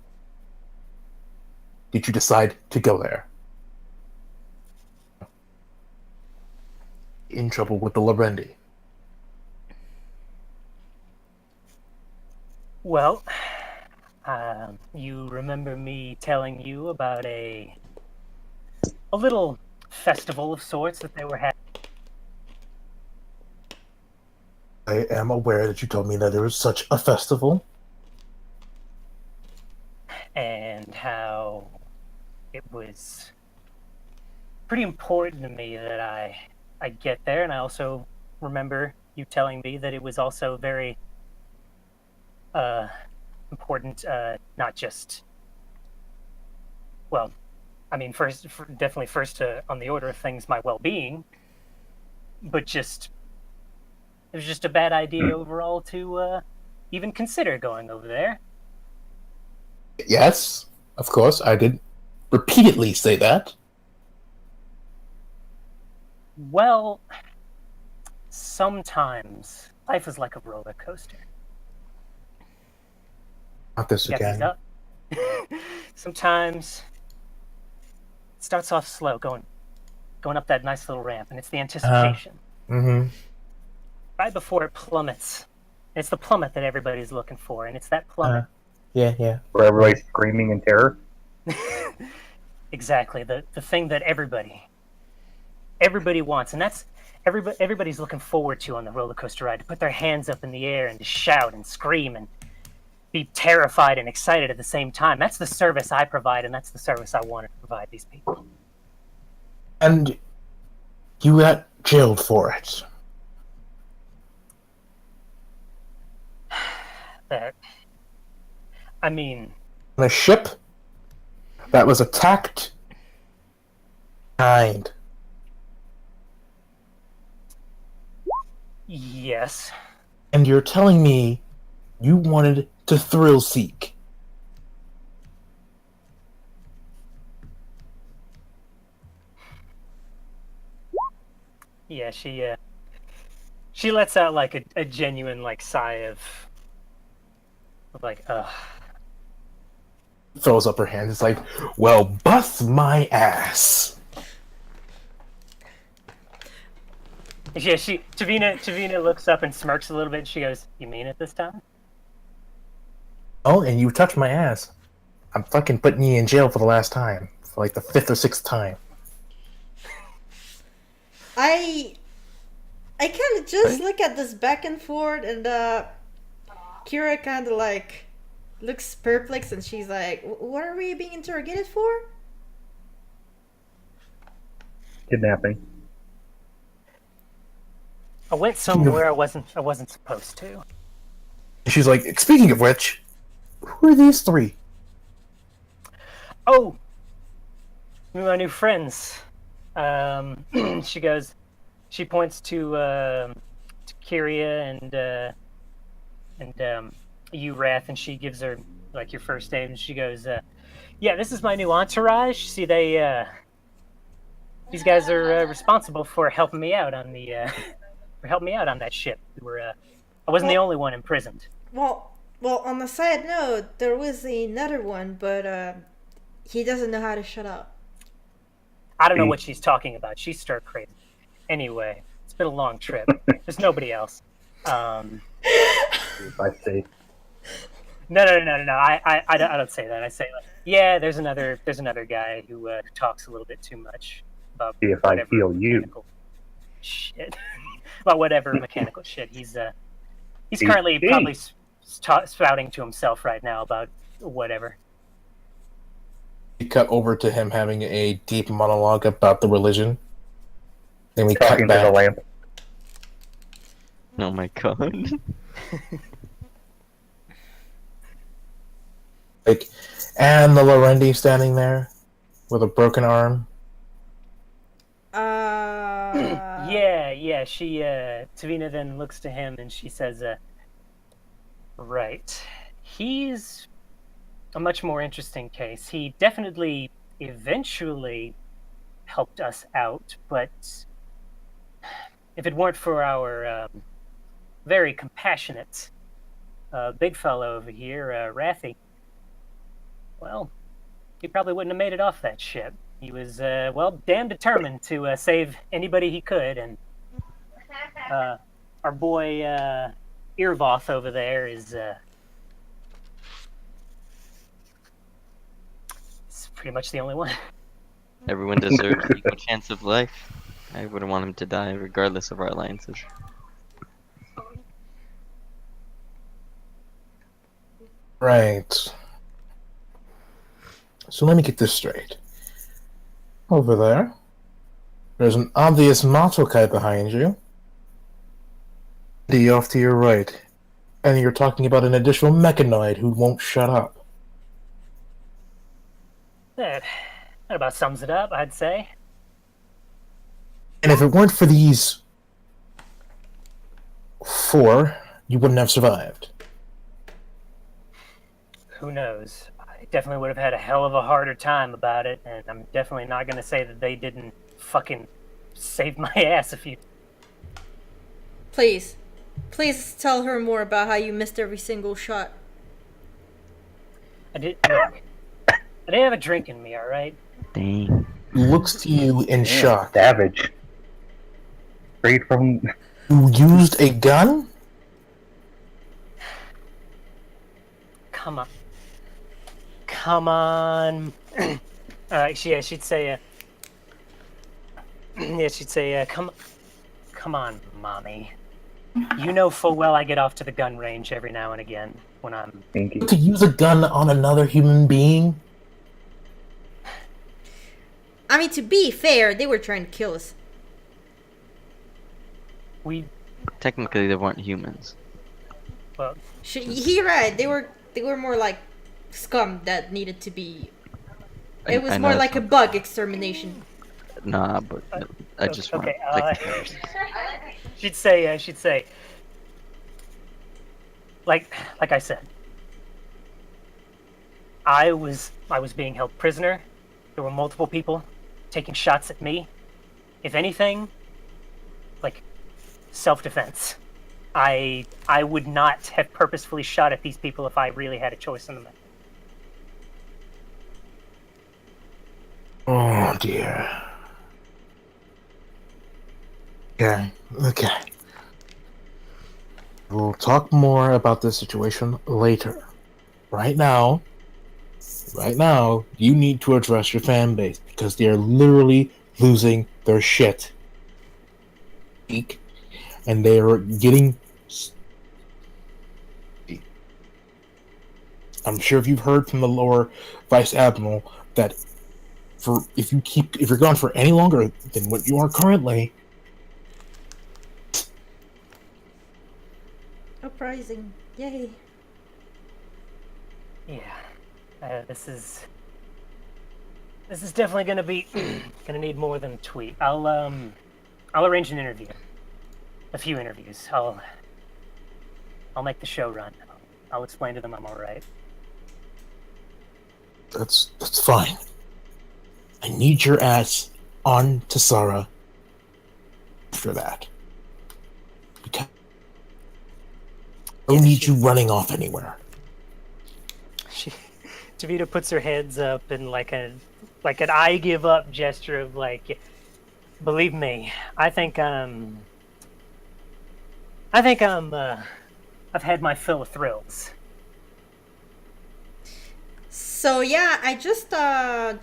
[SPEAKER 2] did you decide to go there? In trouble with the Lorendi.
[SPEAKER 5] Well, you remember me telling you about a little festival of sorts that they were having?
[SPEAKER 2] I am aware that you told me that there was such a festival.
[SPEAKER 5] And how it was pretty important to me that I get there. And I also remember you telling me that it was also very important important. Not just, well, I mean, definitely first on the order of things, my well-being, but just it was just a bad idea overall to even consider going over there.
[SPEAKER 2] Yes, of course, I did repeatedly say that.
[SPEAKER 5] Well, sometimes life is like a roller coaster.
[SPEAKER 2] Not this
[SPEAKER 5] You got these
[SPEAKER 2] again.
[SPEAKER 5] up. Sometimes it starts off slow, going up that nice little ramp, and it's the anticipation.
[SPEAKER 2] Mm-hmm.
[SPEAKER 5] Right before it plummets. It's the plummet that everybody's looking for, and it's that plummet.
[SPEAKER 2] Yeah.
[SPEAKER 3] Where everybody's screaming in terror.
[SPEAKER 5] Exactly, the thing that everybody wants, and that's everybody's looking forward to on the roller coaster ride, to put their hands up in the air and to shout and scream and be terrified and excited at the same time. That's the service I provide, and that's the service I want to provide these people.
[SPEAKER 2] And you got jailed for it.
[SPEAKER 5] That, I mean,
[SPEAKER 2] On a ship that was attacked. Kind.
[SPEAKER 5] yes.
[SPEAKER 2] And you're telling me you wanted to thrill seek.
[SPEAKER 5] Yeah, she lets out like a genuine like sigh of like, ugh.
[SPEAKER 2] Throws up her hands. It's like, well, bust my ass.
[SPEAKER 5] Yeah, Tavina looks up and smirks a little bit. And she goes, "You mean it this time?"
[SPEAKER 2] Oh, and you touched my ass. I'm fucking putting you in jail for the last time. For like the 5th or 6th time.
[SPEAKER 6] I kind of just look at this back and forth, and Kira kind of like looks perplexed, and she's like, "What are we being interrogated for?"
[SPEAKER 3] Kidnapping.
[SPEAKER 5] I went somewhere I wasn't supposed to.
[SPEAKER 2] And she's like, speaking of which, who are these 3?
[SPEAKER 5] Oh, my new friends. She points to Kyria and you, Wrath, and she gives her like your first name. And she goes, "Yeah, this is my new entourage. See, these guys are responsible for helping me out on that ship. I wasn't the only one imprisoned."
[SPEAKER 6] Well, on a side note, there was another one, but he doesn't know how to shut up.
[SPEAKER 5] I don't know what she's talking about. She's stir crazy. Anyway, it's been a long trip. There's nobody else.
[SPEAKER 3] I see.
[SPEAKER 5] No. I don't say that. I say, like, yeah, there's another guy who talks a little bit too much about
[SPEAKER 3] See if I
[SPEAKER 5] whatever
[SPEAKER 3] heal you.
[SPEAKER 5] mechanical shit. About whatever mechanical shit. He's currently probably spouting to himself right now about whatever.
[SPEAKER 2] We cut over to him having a deep monologue about the religion. Then we
[SPEAKER 3] Talking
[SPEAKER 2] cut
[SPEAKER 3] to the
[SPEAKER 2] back.
[SPEAKER 3] lamp.
[SPEAKER 1] Oh my god.
[SPEAKER 2] Like, and the Lorendi standing there with a broken arm.
[SPEAKER 5] Yeah. She Tavina then looks to him and she says, "Right, he's a much more interesting case. He definitely eventually helped us out, but if it weren't for our very compassionate big fellow over here, Rathy, well, he probably wouldn't have made it off that ship. He was, damn determined to save anybody he could, and our boy Earvoth over there is pretty much the only one."
[SPEAKER 1] Everyone deserves an equal chance of life. I wouldn't want him to die, regardless of our alliances.
[SPEAKER 2] Right. So let me get this straight. Over there, there's an obvious Matokai behind you. D off to your right. And you're talking about an additional mechanoid who won't shut up.
[SPEAKER 5] That about sums it up, I'd say.
[SPEAKER 2] And if it weren't for these 4, you wouldn't have survived.
[SPEAKER 5] Who knows? I definitely would have had a hell of a harder time about it, and I'm definitely not going to say that they didn't fucking save my ass a few.
[SPEAKER 6] Please. Please tell her more about how you missed every single shot.
[SPEAKER 5] I didn't have a drink in me, alright?
[SPEAKER 1] Dang.
[SPEAKER 2] Looks to you in shock.
[SPEAKER 3] Savage. Straight from.
[SPEAKER 2] You used a gun?
[SPEAKER 5] Come on. Come on. She'd say, come on, mommy. You know full well I get off to the gun range every now and again when I'm...
[SPEAKER 3] Thank you.
[SPEAKER 2] To use a gun on another human being?
[SPEAKER 6] I mean, to be fair, they were trying to kill us.
[SPEAKER 1] Technically, they weren't humans.
[SPEAKER 5] Well,
[SPEAKER 6] You're right. They were more like scum that needed to be. It was
[SPEAKER 1] I know
[SPEAKER 6] more
[SPEAKER 1] it's
[SPEAKER 6] like a
[SPEAKER 1] not-
[SPEAKER 6] bug extermination.
[SPEAKER 1] Nah, but I just want.
[SPEAKER 5] okay,
[SPEAKER 1] Like,
[SPEAKER 5] she'd say, like I said, I was being held prisoner. There were multiple people taking shots at me. If anything, like self-defense. I would not have purposefully shot at these people if I really had a choice in the matter.
[SPEAKER 2] Oh dear. Okay. We'll talk more about this situation later. Right now, you need to address your fan base because they are literally losing their shit. And they are getting. I'm sure if you've heard from the lower vice admiral that if you're gone for any longer than what you are currently,
[SPEAKER 6] Uprising. Yay.
[SPEAKER 5] Yeah, this is definitely gonna be gonna need more than a tweet. I'll arrange an interview, a few interviews. I'll make the show run. I'll explain to them I'm all right.
[SPEAKER 2] that's fine. I need your ass on to Sarah after that. Because I don't need you running off anywhere.
[SPEAKER 5] Tavita puts her hands up in like an I give up gesture of like, believe me, I've had my fill of thrills.
[SPEAKER 6] So yeah, I just interrupt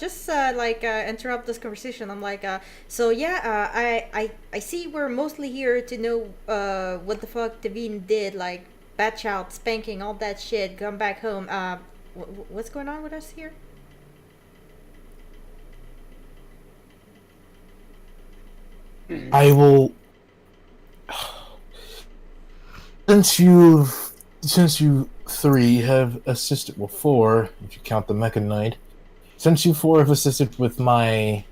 [SPEAKER 6] this conversation. I'm like, I see we're mostly here to know what the fuck Devine did, like bat child spanking, all that shit. Come back home. What's going on with us here?
[SPEAKER 2] I will. Since you 3 have assisted, well 4 if you count the Mecha Knight. Since you 4 have assisted with my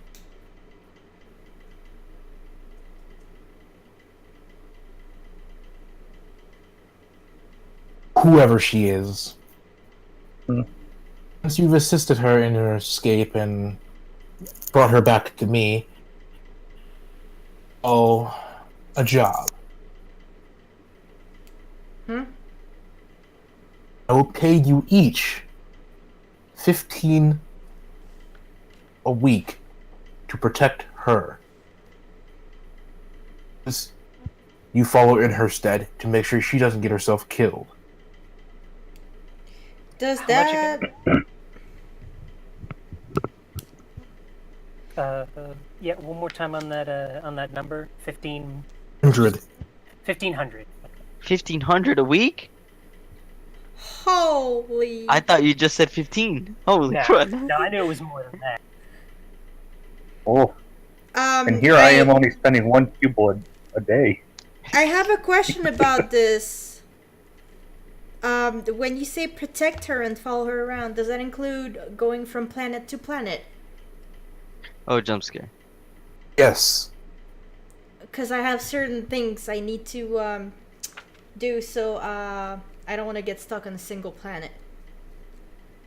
[SPEAKER 2] whoever she is. Since you've assisted her in her escape and brought her back to me, a job. I will pay you each 15 a week to protect her. You follow in her stead to make sure she doesn't get herself killed.
[SPEAKER 6] Does that?
[SPEAKER 5] Yeah, one more time on that number.
[SPEAKER 2] 100.
[SPEAKER 5] 1,500.
[SPEAKER 1] 1,500 a week?
[SPEAKER 6] Holy.
[SPEAKER 1] I thought you just said 15. Holy crap!
[SPEAKER 5] No, I knew it was more than that.
[SPEAKER 3] Oh, and here I am only spending 1 cube blood a day.
[SPEAKER 6] I have a question about this. When you say protect her and follow her around, does that include going from planet to planet?
[SPEAKER 1] Oh, jump scare.
[SPEAKER 2] Yes.
[SPEAKER 6] Because I have certain things I need to do, so I don't want to get stuck on a single planet.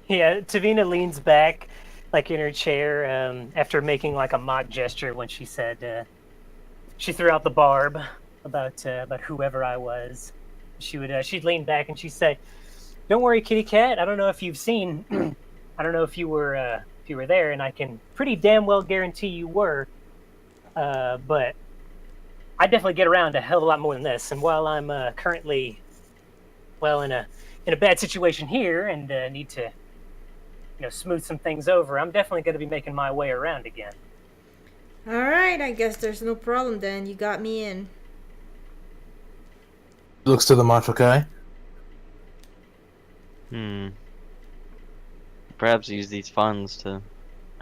[SPEAKER 5] Yeah, Tavina leans back, like in her chair, after making like a mock gesture when she said she threw out the barb about whoever I was. She'd lean back and she'd say, "Don't worry, kitty cat. I don't know if you've seen. I don't know if you were there, and I can pretty damn well guarantee you were. But I definitely get around a hell of a lot more than this. And while I'm currently, well, in a bad situation here and need to, smooth some things over, I'm definitely going to be making my way around again."
[SPEAKER 6] Alright, I guess there's no problem then. You got me in.
[SPEAKER 2] Looks to the macho guy.
[SPEAKER 1] Perhaps use these funds to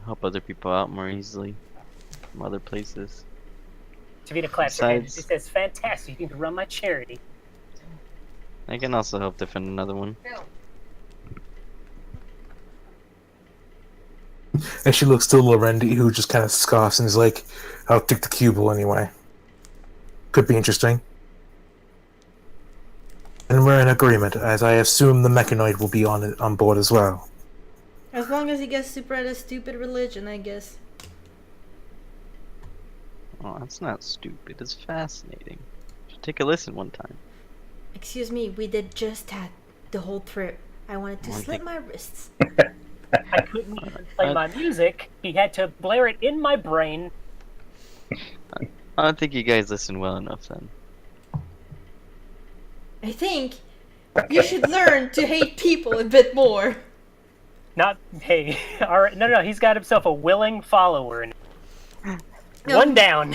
[SPEAKER 1] help other people out more easily from other places.
[SPEAKER 5] Tavina claps her hands. She
[SPEAKER 1] Besides-
[SPEAKER 5] says, "Fantastic! You can run my charity."
[SPEAKER 1] I can also help defend another one.
[SPEAKER 8] Phil.
[SPEAKER 2] And she looks to Lorendi, who just kind of scoffs and is like, "I'll take the cubel anyway. Could be interesting." And we're in agreement, as I assume the mechanoid will be on board as well.
[SPEAKER 6] As long as he gets to spread a stupid religion, I guess.
[SPEAKER 1] Oh, that's not stupid. It's fascinating. Should take a listen one time.
[SPEAKER 6] Excuse me, we did just that the whole trip. I wanted to
[SPEAKER 1] I
[SPEAKER 6] slit
[SPEAKER 1] think-
[SPEAKER 6] my wrists.
[SPEAKER 5] I couldn't even play my music. He had to blare it in my brain.
[SPEAKER 1] I don't think you guys listen well enough then.
[SPEAKER 6] I think you should learn to hate people a bit more.
[SPEAKER 5] Not, hey, all right, no, he's got himself a willing follower.
[SPEAKER 6] No.
[SPEAKER 5] One down.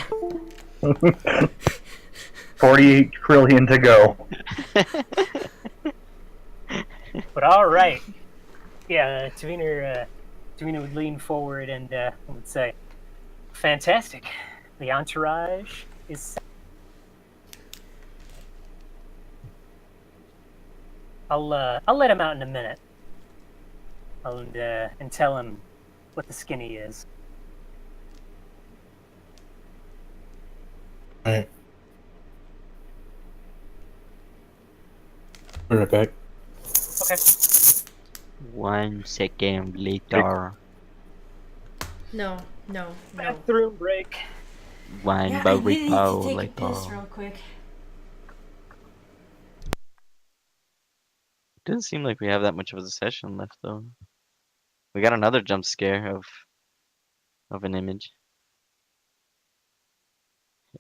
[SPEAKER 3] 48 trillion to go.
[SPEAKER 5] But all right. Yeah, Tavina would lean forward and would say, "Fantastic. The entourage is set. I'll let him out in a minute. And tell him what the skinny is."
[SPEAKER 2] Alright. Be right back.
[SPEAKER 5] Okay.
[SPEAKER 1] 1 second later.
[SPEAKER 6] No.
[SPEAKER 5] Bathroom break.
[SPEAKER 1] One
[SPEAKER 6] Yeah, I really need to
[SPEAKER 1] burrito
[SPEAKER 6] take a
[SPEAKER 1] later.
[SPEAKER 6] piss real quick.
[SPEAKER 1] Doesn't seem like we have that much of a session left though. We got another jump scare of an image.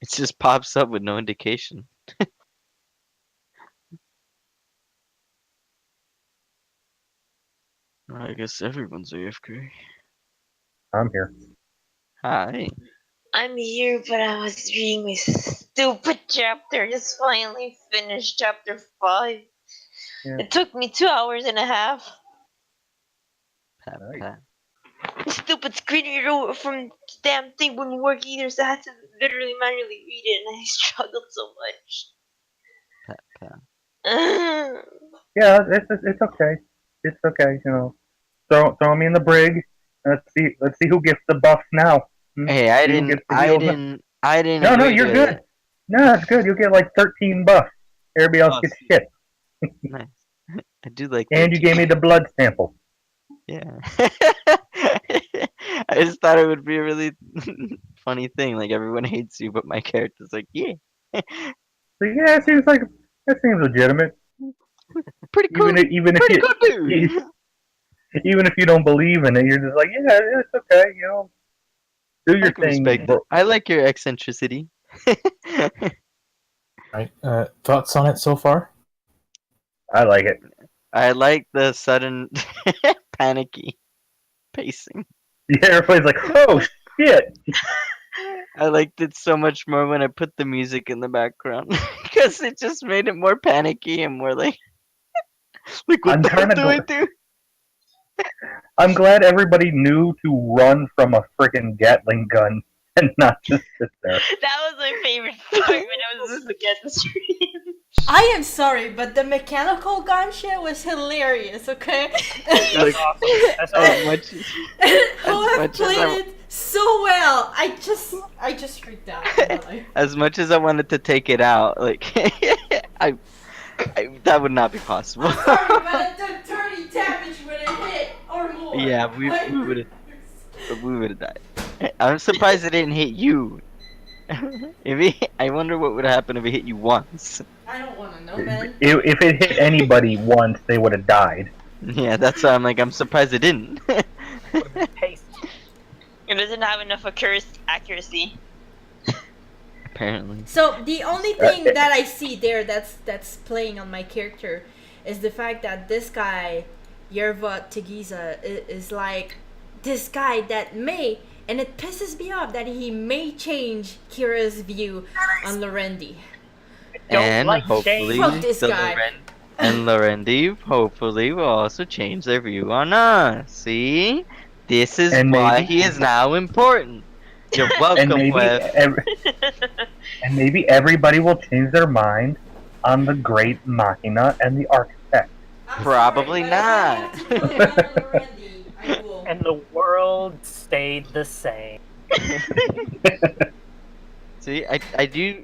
[SPEAKER 1] It just pops up with no indication. I guess everyone's AFK.
[SPEAKER 3] I'm here.
[SPEAKER 1] Hi.
[SPEAKER 4] I'm here, but I was reading my stupid chapter. Just finally finished chapter 5.
[SPEAKER 3] Yeah.
[SPEAKER 4] It took me 2 hours and a half.
[SPEAKER 1] Pat,
[SPEAKER 3] Nice.
[SPEAKER 1] pat,
[SPEAKER 4] The stupid screen reader from the damn thing wouldn't work either, so I had to literally manually read it, and I struggled so
[SPEAKER 1] pat, pat.
[SPEAKER 4] much.
[SPEAKER 3] Yeah, it's okay. It's okay. Throw me in the brig. Let's see who gets the buff now.
[SPEAKER 1] Hey, I
[SPEAKER 3] You
[SPEAKER 1] didn't
[SPEAKER 3] get the
[SPEAKER 1] I
[SPEAKER 3] heals.
[SPEAKER 1] didn't I didn't
[SPEAKER 3] No,
[SPEAKER 1] agree
[SPEAKER 3] you're
[SPEAKER 1] to-
[SPEAKER 3] good. No, it's good. You'll get like 13 buffs. Everybody else
[SPEAKER 1] Oh,
[SPEAKER 3] gets
[SPEAKER 1] sweet.
[SPEAKER 3] shit.
[SPEAKER 1] Nice. I do like
[SPEAKER 3] And you gave me the blood sample.
[SPEAKER 1] Yeah. I just thought it would be a really funny thing. Like everyone hates you, but my character's like, yeah.
[SPEAKER 3] So yeah, it seems legitimate.
[SPEAKER 1] Pretty cool.
[SPEAKER 3] Even if
[SPEAKER 1] Pretty
[SPEAKER 3] you
[SPEAKER 1] good dude.
[SPEAKER 3] even if you don't believe in it, you're just like, yeah, it's okay. Do
[SPEAKER 1] I
[SPEAKER 3] your
[SPEAKER 1] can
[SPEAKER 3] thing.
[SPEAKER 1] respect it. I like your eccentricity.
[SPEAKER 2] Right. Thoughts on it so far?
[SPEAKER 3] I like it.
[SPEAKER 1] I like the sudden panicky pacing.
[SPEAKER 3] Yeah, everybody's like, oh shit.
[SPEAKER 1] I liked it so much more when I put the music in the background because it just made it more panicky and more like what
[SPEAKER 3] I'm
[SPEAKER 1] the hell
[SPEAKER 3] kinda
[SPEAKER 1] do I do?
[SPEAKER 3] I'm glad everybody knew to run from a freaking Gatling gun and not just sit there.
[SPEAKER 4] That was my favorite part when I was looking at the stream.
[SPEAKER 6] I am sorry, but the mechanical gun shit was hilarious. Okay.
[SPEAKER 5] That's
[SPEAKER 1] Like,
[SPEAKER 5] awesome. That's
[SPEAKER 1] as
[SPEAKER 5] awesome.
[SPEAKER 1] much
[SPEAKER 6] Who have
[SPEAKER 1] much as
[SPEAKER 6] played
[SPEAKER 1] I-
[SPEAKER 6] it so well. I just freaked out.
[SPEAKER 1] as much as I wanted to take it out, like I that would not be possible.
[SPEAKER 6] I'm sorry, but it took 30 damage when it hit or more.
[SPEAKER 1] Yeah, we would have died. I'm surprised it didn't hit you. I wonder what would happen if it hit you once.
[SPEAKER 6] I don't want to know, man.
[SPEAKER 3] If it hit anybody once, they would have died.
[SPEAKER 1] Yeah, that's why I'm like, I'm surprised it didn't.
[SPEAKER 5] Taste.
[SPEAKER 4] It doesn't have enough accuracy.
[SPEAKER 1] Apparently.
[SPEAKER 6] So the only thing that I see there that's playing on my character is the fact that this guy, Yerva Tegiza, is like this guy that may, and it pisses me off that he may change Kira's view on Lorendi.
[SPEAKER 5] Don't
[SPEAKER 1] And
[SPEAKER 5] like
[SPEAKER 1] hopefully,
[SPEAKER 6] Fuck this
[SPEAKER 1] the
[SPEAKER 6] guy.
[SPEAKER 1] And Lorendi hopefully will also change their view on us. See? This is
[SPEAKER 3] And
[SPEAKER 1] why
[SPEAKER 3] maybe-
[SPEAKER 1] he is now important. You're welcome, Web.
[SPEAKER 3] And maybe everybody will change their mind on the great Machina and the Architect.
[SPEAKER 6] I'm
[SPEAKER 1] Probably
[SPEAKER 6] sorry, but if I
[SPEAKER 1] not.
[SPEAKER 6] have to put it on Lorendi, I will.
[SPEAKER 5] And the world stayed the same.
[SPEAKER 1] See, I do.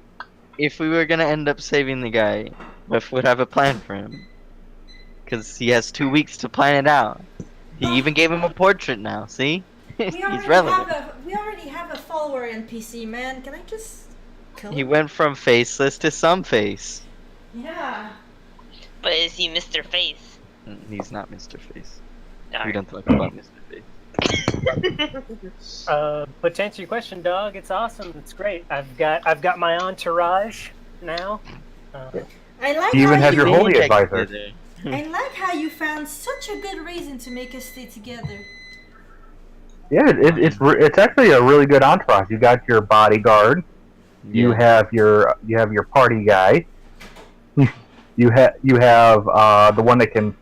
[SPEAKER 1] If we were gonna end up saving the guy, Web would have a plan for him. Because he has 2 weeks to plan it out. He even gave him a portrait now, see? He's relevant.
[SPEAKER 6] We already have a follower NPC, man. Can I just kill
[SPEAKER 1] He
[SPEAKER 6] him?
[SPEAKER 1] went from faceless to some face.
[SPEAKER 6] Yeah.
[SPEAKER 4] But is he Mr. Face?
[SPEAKER 1] He's not Mr. Face. We
[SPEAKER 4] Darn.
[SPEAKER 1] don't talk about Mr. Face.
[SPEAKER 5] But to answer your question, dog, it's awesome. It's great. I've got my entourage now.
[SPEAKER 6] I like
[SPEAKER 3] You even
[SPEAKER 6] how
[SPEAKER 3] have
[SPEAKER 6] you
[SPEAKER 3] your holy advisor.
[SPEAKER 6] I like how you found such a good reason to make us stay together.
[SPEAKER 3] Yeah, it's actually a really good entourage. You got your bodyguard. You have your party guy. You have the one that can,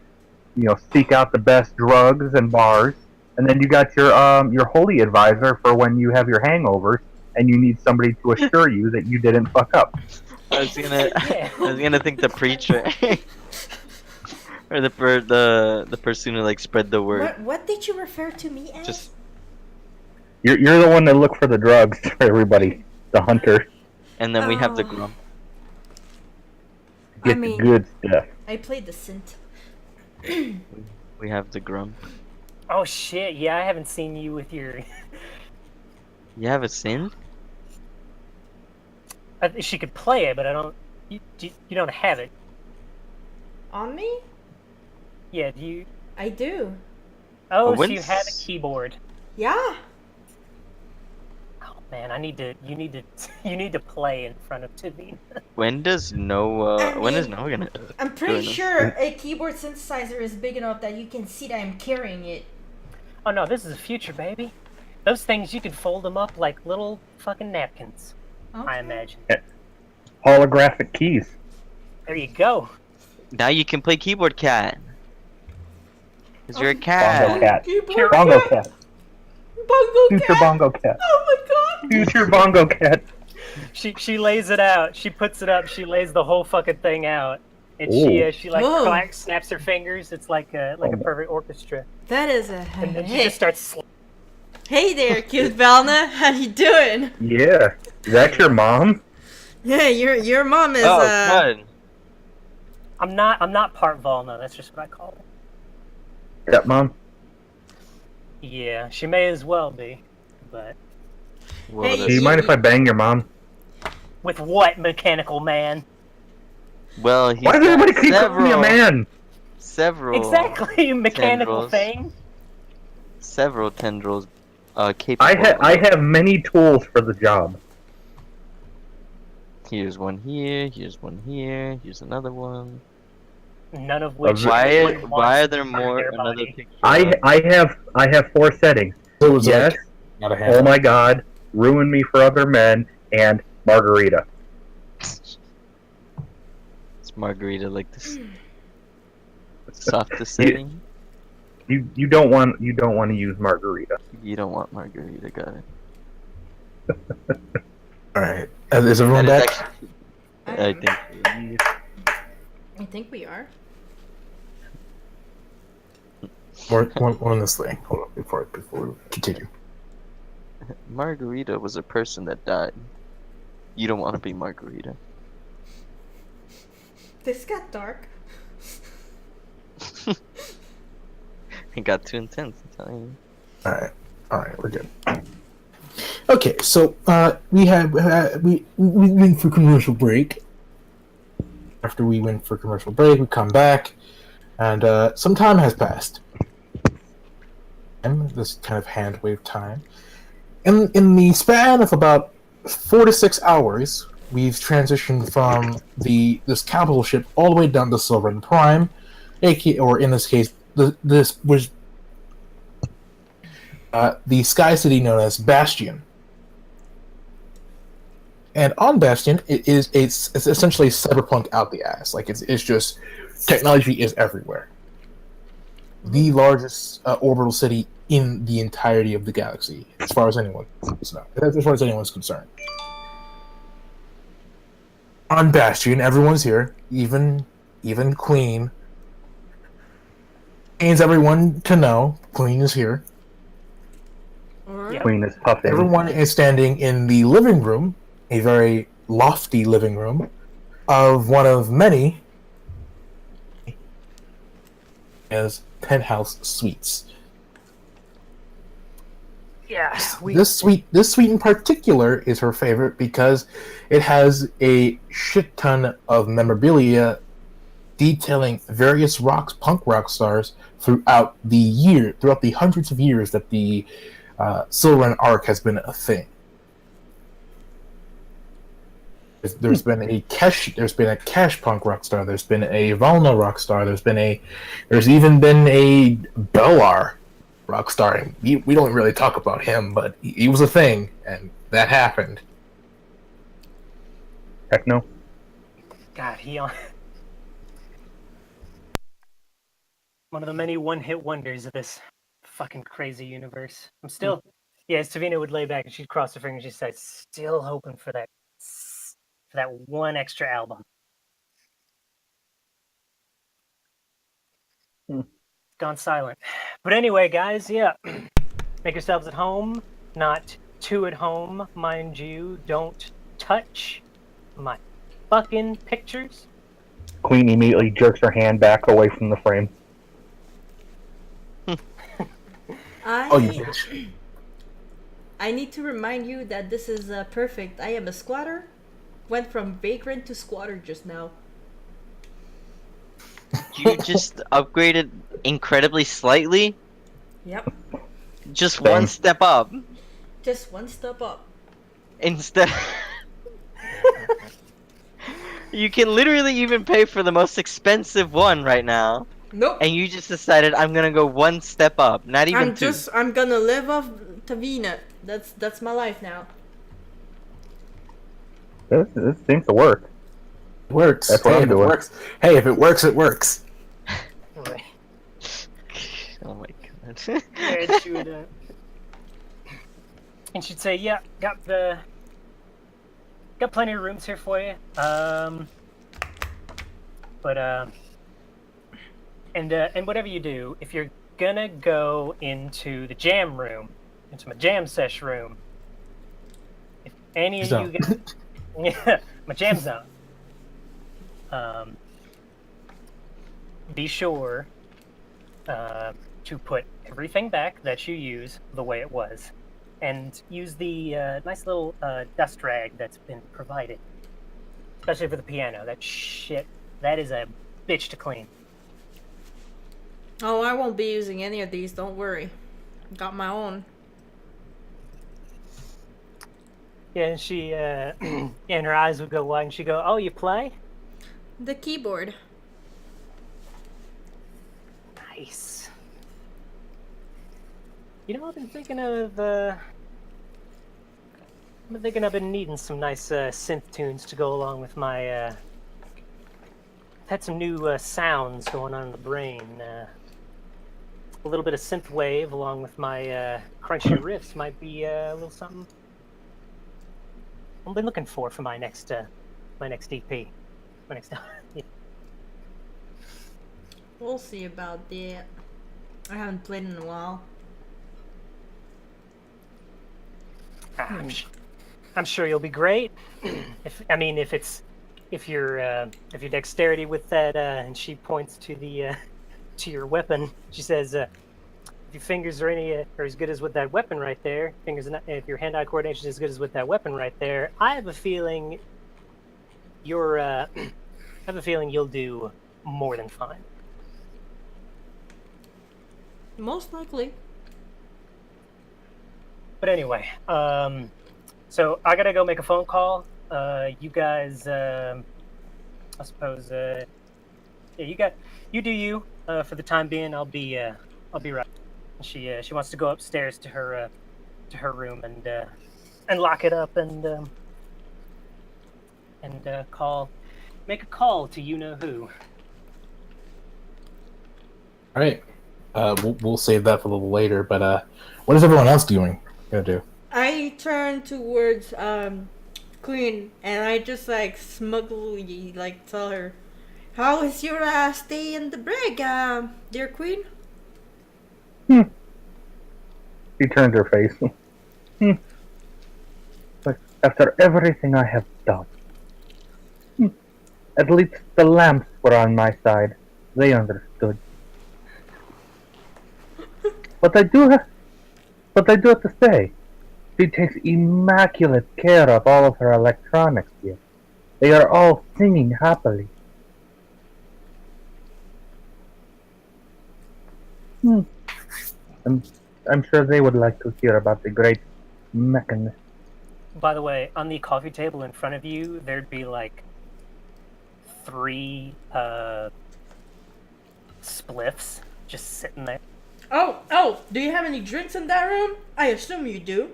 [SPEAKER 3] seek out the best drugs and bars. And then you got your holy advisor for when you have your hangovers and you need somebody to assure you that you didn't fuck up.
[SPEAKER 1] I was gonna,
[SPEAKER 5] Yeah.
[SPEAKER 1] I was gonna think the preacher, or the person who like spread the word.
[SPEAKER 6] What did you refer to me as?
[SPEAKER 1] Just
[SPEAKER 3] You're the one that look for the drugs for everybody, the hunter.
[SPEAKER 1] and then we have the
[SPEAKER 6] Oh.
[SPEAKER 1] grump.
[SPEAKER 6] I
[SPEAKER 3] Get
[SPEAKER 6] mean-
[SPEAKER 3] the good stuff.
[SPEAKER 6] I played the synth.
[SPEAKER 1] We have the grump.
[SPEAKER 5] Oh shit! Yeah, I haven't seen you with your.
[SPEAKER 1] You have a sin?
[SPEAKER 5] She could play it, but I don't. You don't have it.
[SPEAKER 6] On me?
[SPEAKER 5] Yeah. Do you?
[SPEAKER 6] I do.
[SPEAKER 5] Oh,
[SPEAKER 1] Well,
[SPEAKER 5] so you
[SPEAKER 1] when's-
[SPEAKER 5] have a keyboard.
[SPEAKER 6] Yeah.
[SPEAKER 5] Oh man, You need to play in front of Tavine.
[SPEAKER 1] When does Noah?
[SPEAKER 6] I
[SPEAKER 1] When is
[SPEAKER 6] mean,
[SPEAKER 1] Noah gonna?
[SPEAKER 6] I'm pretty
[SPEAKER 1] Doing this.
[SPEAKER 6] sure a keyboard synthesizer is big enough that you can see that I'm carrying it.
[SPEAKER 5] Oh no, this is the future, baby. Those things you could fold them up like little fucking napkins. I
[SPEAKER 6] Okay.
[SPEAKER 5] imagine.
[SPEAKER 3] Holographic keys.
[SPEAKER 5] There you go.
[SPEAKER 1] Now you can play keyboard cat. Cause you're a
[SPEAKER 3] Bongo
[SPEAKER 1] cat.
[SPEAKER 3] cat.
[SPEAKER 6] Keyboard
[SPEAKER 3] Bongo cat.
[SPEAKER 6] Bongo
[SPEAKER 3] Future
[SPEAKER 6] cat.
[SPEAKER 3] bongo cat.
[SPEAKER 6] Oh my god.
[SPEAKER 3] Future bongo cat.
[SPEAKER 5] She lays it out. She puts it up. She lays the whole fucking thing out. And she like
[SPEAKER 6] Whoa.
[SPEAKER 5] snaps her fingers. It's like a perfect orchestra.
[SPEAKER 6] That is a
[SPEAKER 5] And then she
[SPEAKER 6] hey.
[SPEAKER 5] just starts.
[SPEAKER 6] Hey there, cute Valna. How you doing?
[SPEAKER 3] Yeah. Is that your mom?
[SPEAKER 6] Yeah, your mom is
[SPEAKER 1] Oh, good.
[SPEAKER 5] I'm not part Volna. That's just what I call her.
[SPEAKER 3] Stepmom?
[SPEAKER 5] Yeah, she may as well be. But
[SPEAKER 1] Well,
[SPEAKER 6] Hey,
[SPEAKER 3] Do
[SPEAKER 1] that's-
[SPEAKER 3] you mind if I bang your mom?
[SPEAKER 5] with what, mechanical man?
[SPEAKER 1] well, he's
[SPEAKER 3] Why does
[SPEAKER 1] got
[SPEAKER 3] everybody keep calling me a man?
[SPEAKER 1] Several.
[SPEAKER 5] Exactly, mechanical
[SPEAKER 1] tendrils.
[SPEAKER 5] thing.
[SPEAKER 1] Several tendrils. Capable.
[SPEAKER 3] I have many tools for the job.
[SPEAKER 1] Here's one here. Here's one here. Here's another one.
[SPEAKER 5] None of which.
[SPEAKER 3] Why-
[SPEAKER 5] anyone
[SPEAKER 1] Why are
[SPEAKER 5] wants
[SPEAKER 1] there
[SPEAKER 5] to
[SPEAKER 1] more?
[SPEAKER 5] their
[SPEAKER 1] Another
[SPEAKER 5] body.
[SPEAKER 1] picture.
[SPEAKER 3] I have 4 settings.
[SPEAKER 2] It was
[SPEAKER 3] Yes.
[SPEAKER 2] like, not a
[SPEAKER 3] Oh
[SPEAKER 2] hand.
[SPEAKER 3] my god, ruin me for other men, and margarita.
[SPEAKER 1] It's margarita like this. Softest setting.
[SPEAKER 3] You don't want to use margarita.
[SPEAKER 1] You don't want margarita, got it.
[SPEAKER 2] Alright. Is everyone
[SPEAKER 1] That is
[SPEAKER 2] back?
[SPEAKER 1] actually, I think.
[SPEAKER 6] I think we are.
[SPEAKER 2] More on this thing. Hold on, before we continue.
[SPEAKER 1] Margarita was a person that died. You don't want to be Margarita.
[SPEAKER 6] This got dark.
[SPEAKER 1] It got too intense, I'm telling you.
[SPEAKER 2] All right, we're good. Okay, so we went for commercial break. After we went for commercial break, we come back, and some time has passed. And this kind of hand wave time. In the span of about 4 to 6 hours, we've transitioned from this capital ship all the way down to Sovereign Prime, or in this case, this was the sky city known as Bastion. And on Bastion, it's essentially cyberpunk out the ass. Like it's just technology is everywhere. The largest orbital city in the entirety of the galaxy, as far as anyone's concerned. On Bastion, everyone's here, even Queen. Needs everyone to know Queen is here.
[SPEAKER 6] Alright.
[SPEAKER 3] Queen is puffing.
[SPEAKER 2] Everyone is standing in the living room, a very lofty living room, of one of many as penthouse suites.
[SPEAKER 5] Yeah,
[SPEAKER 2] This suite in particular is her favorite because it has a shit ton of memorabilia detailing various punk rock stars throughout the hundreds of years that the Silver Arc has been a thing. There's been a Cash punk rock star. There's been a Valna rock star. There's even been a Bellar rock star. We don't really talk about him, but he was a thing, and that happened.
[SPEAKER 3] Techno.
[SPEAKER 5] God, he on one of the many one-hit wonders of this fucking crazy universe. I'm still, yeah. Savina would lay back and she'd cross her fingers. She said, "Still hoping for that one extra album." Gone silent. But anyway, guys, yeah, make yourselves at home. Not too at home, mind you. Don't touch my fucking pictures.
[SPEAKER 3] Queen immediately jerks her hand back away from the frame.
[SPEAKER 2] Oh, you bitch.
[SPEAKER 6] I need to remind you that this is perfect. I am a squatter. Went from vagrant to squatter just now.
[SPEAKER 1] You just upgraded incredibly slightly?
[SPEAKER 6] Yep.
[SPEAKER 1] Just one step up.
[SPEAKER 6] Just one step up.
[SPEAKER 1] Instead... You can literally even pay for the most expensive one right now.
[SPEAKER 6] Nope.
[SPEAKER 1] And you just decided I'm gonna go one step up, not even two.
[SPEAKER 6] I'm gonna live off Tavina. That's my life now.
[SPEAKER 3] This seems to work.
[SPEAKER 2] It works.
[SPEAKER 3] That's what I'm doing.
[SPEAKER 2] Hey, if it works, it works.
[SPEAKER 5] Right.
[SPEAKER 1] Oh my god.
[SPEAKER 5] And she would, and she'd say, "Yeah, got plenty of rooms here for you. And whatever you do, if you're gonna go into the jam room, into my jam sesh room, if any of you guys, yeah, my jam zone, be sure to put everything back that you use the way it was, and use the nice little dust rag that's been provided, especially for the piano. That is a bitch to clean.
[SPEAKER 6] Oh, I won't be using any of these. Don't worry. Got my own.
[SPEAKER 5] Yeah, and she, and her eyes would go wide, and she'd go, "Oh, you play?
[SPEAKER 6] The keyboard.
[SPEAKER 5] Nice. You know, I've been thinking I've been needing some nice synth tunes to go along with my. I've had some new sounds going on in the brain. A little bit of synth wave along with my crunchy riffs might be a little something I've been looking for my next EP. My next. Yeah.
[SPEAKER 6] We'll see about that. I haven't played in a while.
[SPEAKER 5] I'm sure you'll be great. If your dexterity with that, and she points to the to your weapon. She says, "If your fingers are are as good as with that weapon right there, if your hand-eye coordination is as good as with that weapon right there, I have a feeling I have a feeling you'll do more than fine."
[SPEAKER 6] Most likely.
[SPEAKER 5] But anyway, so I gotta go make a phone call. You guys, I suppose, yeah, you do you. For the time being, I'll be right. She wants to go upstairs to her room and lock it up and make a call to you know who.
[SPEAKER 2] All right. We'll save that for a little later. But what is everyone else gonna do?
[SPEAKER 6] I turn towards Queen and I just like smugly like tell her, "How is your stay in the brig, dear Queen?"
[SPEAKER 3] She turns her face. But after everything I have done, at least the lamps were on my side. They understood. But I do have to say, she takes immaculate care of all of her electronics here. They are all singing happily. I'm sure they would like to hear about the great mechanist.
[SPEAKER 5] By the way, on the coffee table in front of you, there'd be like 3 spliffs just sitting there.
[SPEAKER 6] Oh, do you have any drinks in that room? I assume you do.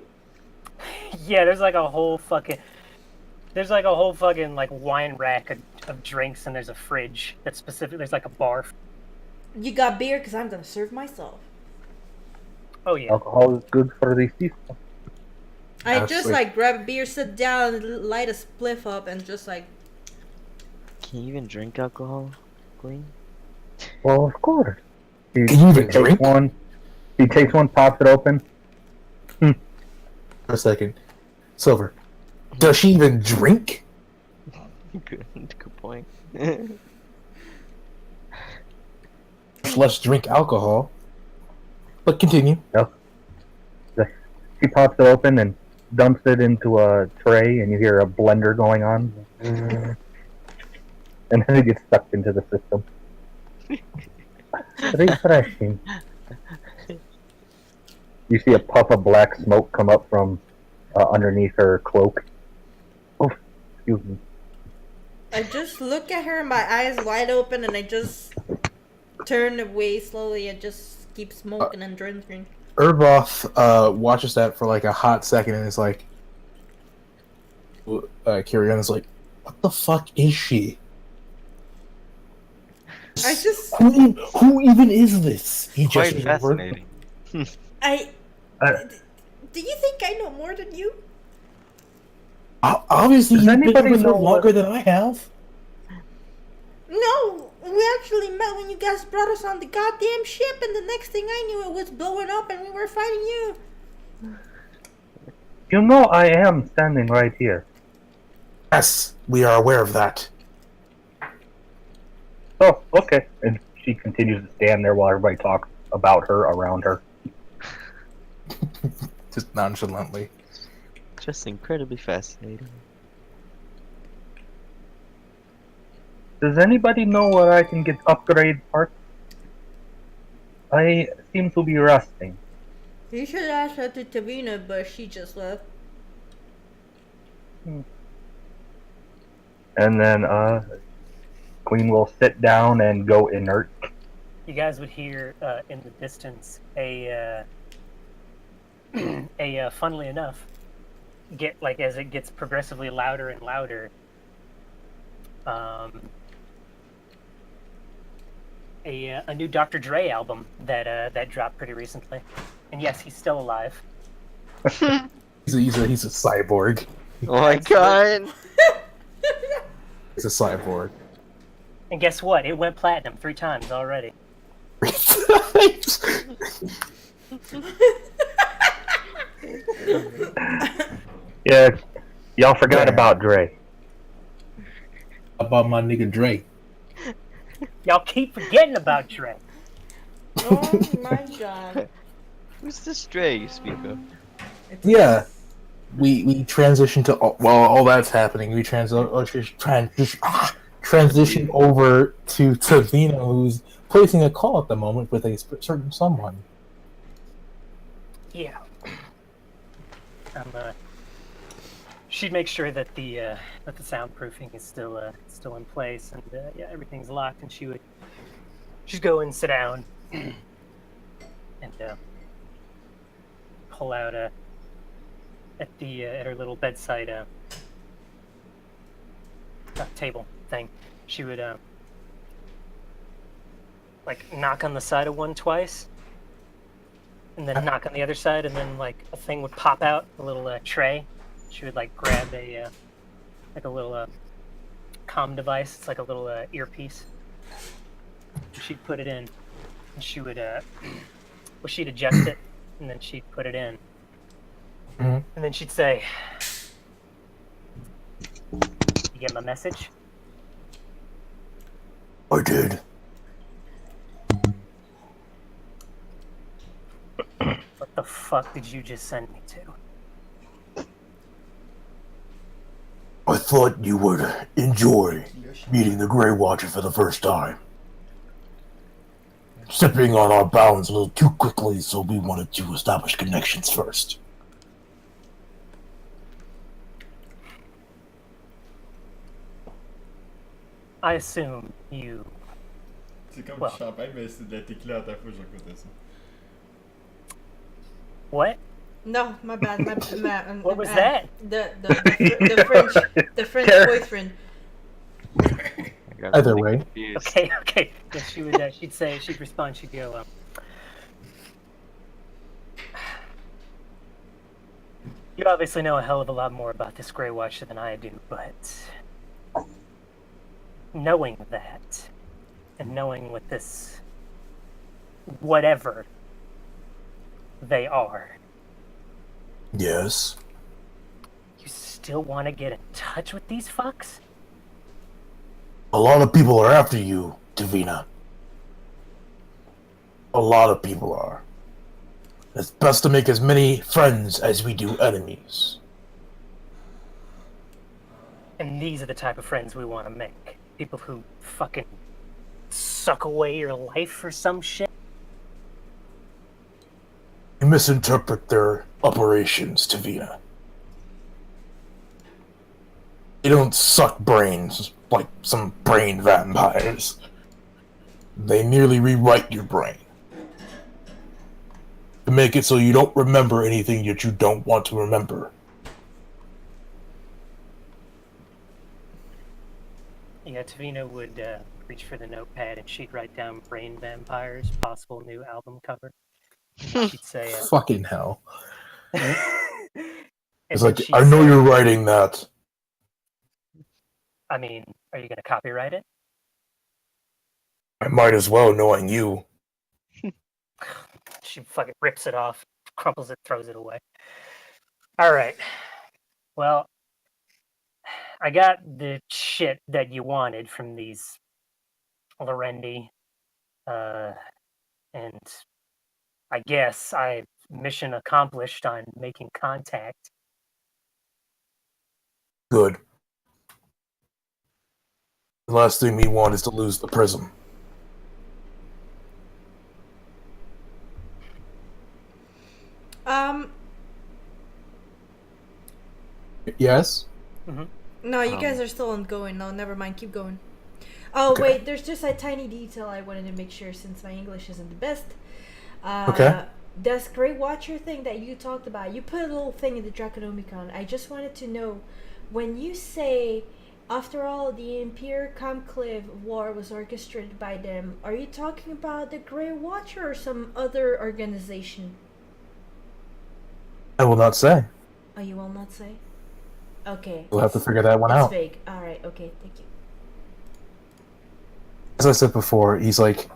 [SPEAKER 5] Yeah, there's like a whole fucking like wine rack of drinks, and there's a fridge that's specific. There's like a bar.
[SPEAKER 6] You got beer? Because I'm gonna serve myself.
[SPEAKER 5] Oh yeah.
[SPEAKER 3] Alcohol is good for the system.
[SPEAKER 6] I
[SPEAKER 2] That's
[SPEAKER 6] just
[SPEAKER 2] sweet.
[SPEAKER 6] like grab a beer, sit down, light a spliff up, and just like.
[SPEAKER 1] Can you even drink alcohol, Queen?
[SPEAKER 3] Well, of course. He
[SPEAKER 2] Can you even
[SPEAKER 3] takes
[SPEAKER 2] drink?
[SPEAKER 3] one. He takes one, pops it open.
[SPEAKER 2] For a second, Silver. Does she even drink?
[SPEAKER 1] Good point.
[SPEAKER 2] Let's drink alcohol. But continue.
[SPEAKER 3] She pops it open and dumps it into a tray, and you hear a blender going on. And then it gets sucked into the system. Refreshing. You see a puff of black smoke come up from underneath her cloak. Oh, excuse me.
[SPEAKER 6] I just look at her, my eyes wide open, and I just turn away slowly and just keep smoking and drinking.
[SPEAKER 2] Urboth watches that for like a hot second and is like, Kirion is like, what the fuck is she?
[SPEAKER 6] I just.
[SPEAKER 2] Who even is this? He
[SPEAKER 1] Quite
[SPEAKER 2] gestures over.
[SPEAKER 1] fascinating.
[SPEAKER 6] Do you think I know more than you?
[SPEAKER 2] Obviously,
[SPEAKER 3] Does
[SPEAKER 2] you've been
[SPEAKER 3] anybody
[SPEAKER 2] with her
[SPEAKER 3] know what-
[SPEAKER 2] longer than I have.
[SPEAKER 6] No, we actually met when you guys brought us on the goddamn ship, and the next thing I knew, it was blowing up, and we were fighting you.
[SPEAKER 3] You know I am standing right here.
[SPEAKER 2] Yes, we are aware of that.
[SPEAKER 3] Oh, okay. And she continues to stand there while everybody talks about her around her.
[SPEAKER 2] Just nonchalantly.
[SPEAKER 1] Just incredibly fascinating.
[SPEAKER 3] Does anybody know where I can get upgrade parts? I seem to be rusting.
[SPEAKER 6] You should ask her to Tavina, but she just left.
[SPEAKER 3] And then Queen will sit down and go inert.
[SPEAKER 5] You guys would hear in the distance a funnily enough, as it gets progressively louder and louder, a new Dr. Dre album that dropped pretty recently, and yes, he's still alive.
[SPEAKER 2] He's a cyborg.
[SPEAKER 1] Oh my god!
[SPEAKER 2] He's a cyborg.
[SPEAKER 5] And guess what? It went platinum 3 times already.
[SPEAKER 3] Yeah, y'all forgot
[SPEAKER 2] Damn.
[SPEAKER 3] about Dre.
[SPEAKER 2] About my nigga Dre.
[SPEAKER 5] Y'all keep forgetting about Dre.
[SPEAKER 6] Oh my god.
[SPEAKER 1] Who's the stray you speak of?
[SPEAKER 6] It's
[SPEAKER 2] Yeah. We transition to while all that's happening, we transition over to Tavina, who's placing a call at the moment with a certain someone.
[SPEAKER 5] Yeah. She'd make sure that the soundproofing is still in place, and yeah, everything's locked. And she'd go and sit down, and pull out at her little bedside table thing. She would like knock on the side of one twice, and then knock on the other side, and then like a thing would pop out, a little tray. She would like grab a like a little comm device. It's like a little earpiece. She'd put it in, and she would well, she'd adjust it, and then she'd put it in,
[SPEAKER 2] Mhm.
[SPEAKER 5] and then she'd say, "You get my message?"
[SPEAKER 2] I did.
[SPEAKER 5] What the fuck did you just send me to?
[SPEAKER 2] I thought you would enjoy meeting the Grey Watcher for the first time. Stepping on our bounds a little too quickly, so we wanted to establish connections first.
[SPEAKER 5] I assume you.
[SPEAKER 9] C'est comme
[SPEAKER 5] Well.
[SPEAKER 9] du champagne, mais c'est de la tequila à ta fois, j'ai goûté ça.
[SPEAKER 5] What?
[SPEAKER 6] No, my bad.
[SPEAKER 5] What was that?
[SPEAKER 6] The French boyfriend.
[SPEAKER 1] I got
[SPEAKER 2] Either
[SPEAKER 1] really
[SPEAKER 2] way.
[SPEAKER 1] confused.
[SPEAKER 5] Okay. Yeah, she would. She'd respond. She'd go. You obviously know a hell of a lot more about this Grey Watcher than I do, but knowing that, and knowing what this, whatever they are,
[SPEAKER 2] Yes.
[SPEAKER 5] you still want to get in touch with these fucks?
[SPEAKER 2] A lot of people are after you, Davina. A lot of people are. It's best to make as many friends as we do enemies.
[SPEAKER 5] And these are the type of friends we want to make. People who fucking suck away your life for some shit.
[SPEAKER 2] You misinterpret their operations, Tavina. They don't suck brains like some brain vampires. They merely rewrite your brain to make it so you don't remember anything that you don't want to remember.
[SPEAKER 5] Yeah, Tavina would reach for the notepad and she'd write down Brain Vampires, possible new album cover. She'd say,
[SPEAKER 2] Fucking hell.
[SPEAKER 5] and
[SPEAKER 2] It's
[SPEAKER 5] then
[SPEAKER 2] like,
[SPEAKER 5] she'd
[SPEAKER 2] I know
[SPEAKER 5] say,
[SPEAKER 2] you're writing that.
[SPEAKER 5] I mean, are you going to copyright it?
[SPEAKER 2] I might as well, knowing you.
[SPEAKER 5] She fucking rips it off, crumples it, throws it away. All right. Well, I got the shit that you wanted from these Lorendi, and I guess I mission accomplished on making contact.
[SPEAKER 2] Good. The last thing we want is to lose the prism. Yes?
[SPEAKER 6] No, you guys are still ongoing. No, never mind. Keep going. Oh,
[SPEAKER 2] Okay.
[SPEAKER 6] wait, there's just a tiny detail I wanted to make sure since my English isn't the best.
[SPEAKER 2] Okay.
[SPEAKER 6] This Grey Watcher thing that you talked about, you put a little thing in the Draconomicon. I just wanted to know, when you say, after all, the Imperial Conclave War was orchestrated by them, are you talking about the Grey Watcher or some other organization?
[SPEAKER 2] I will not say.
[SPEAKER 6] Oh, you will not say? Okay.
[SPEAKER 2] We'll have to figure that one
[SPEAKER 6] It's
[SPEAKER 2] out.
[SPEAKER 6] vague. Alright, okay, thank you.
[SPEAKER 2] As I said before, he's like,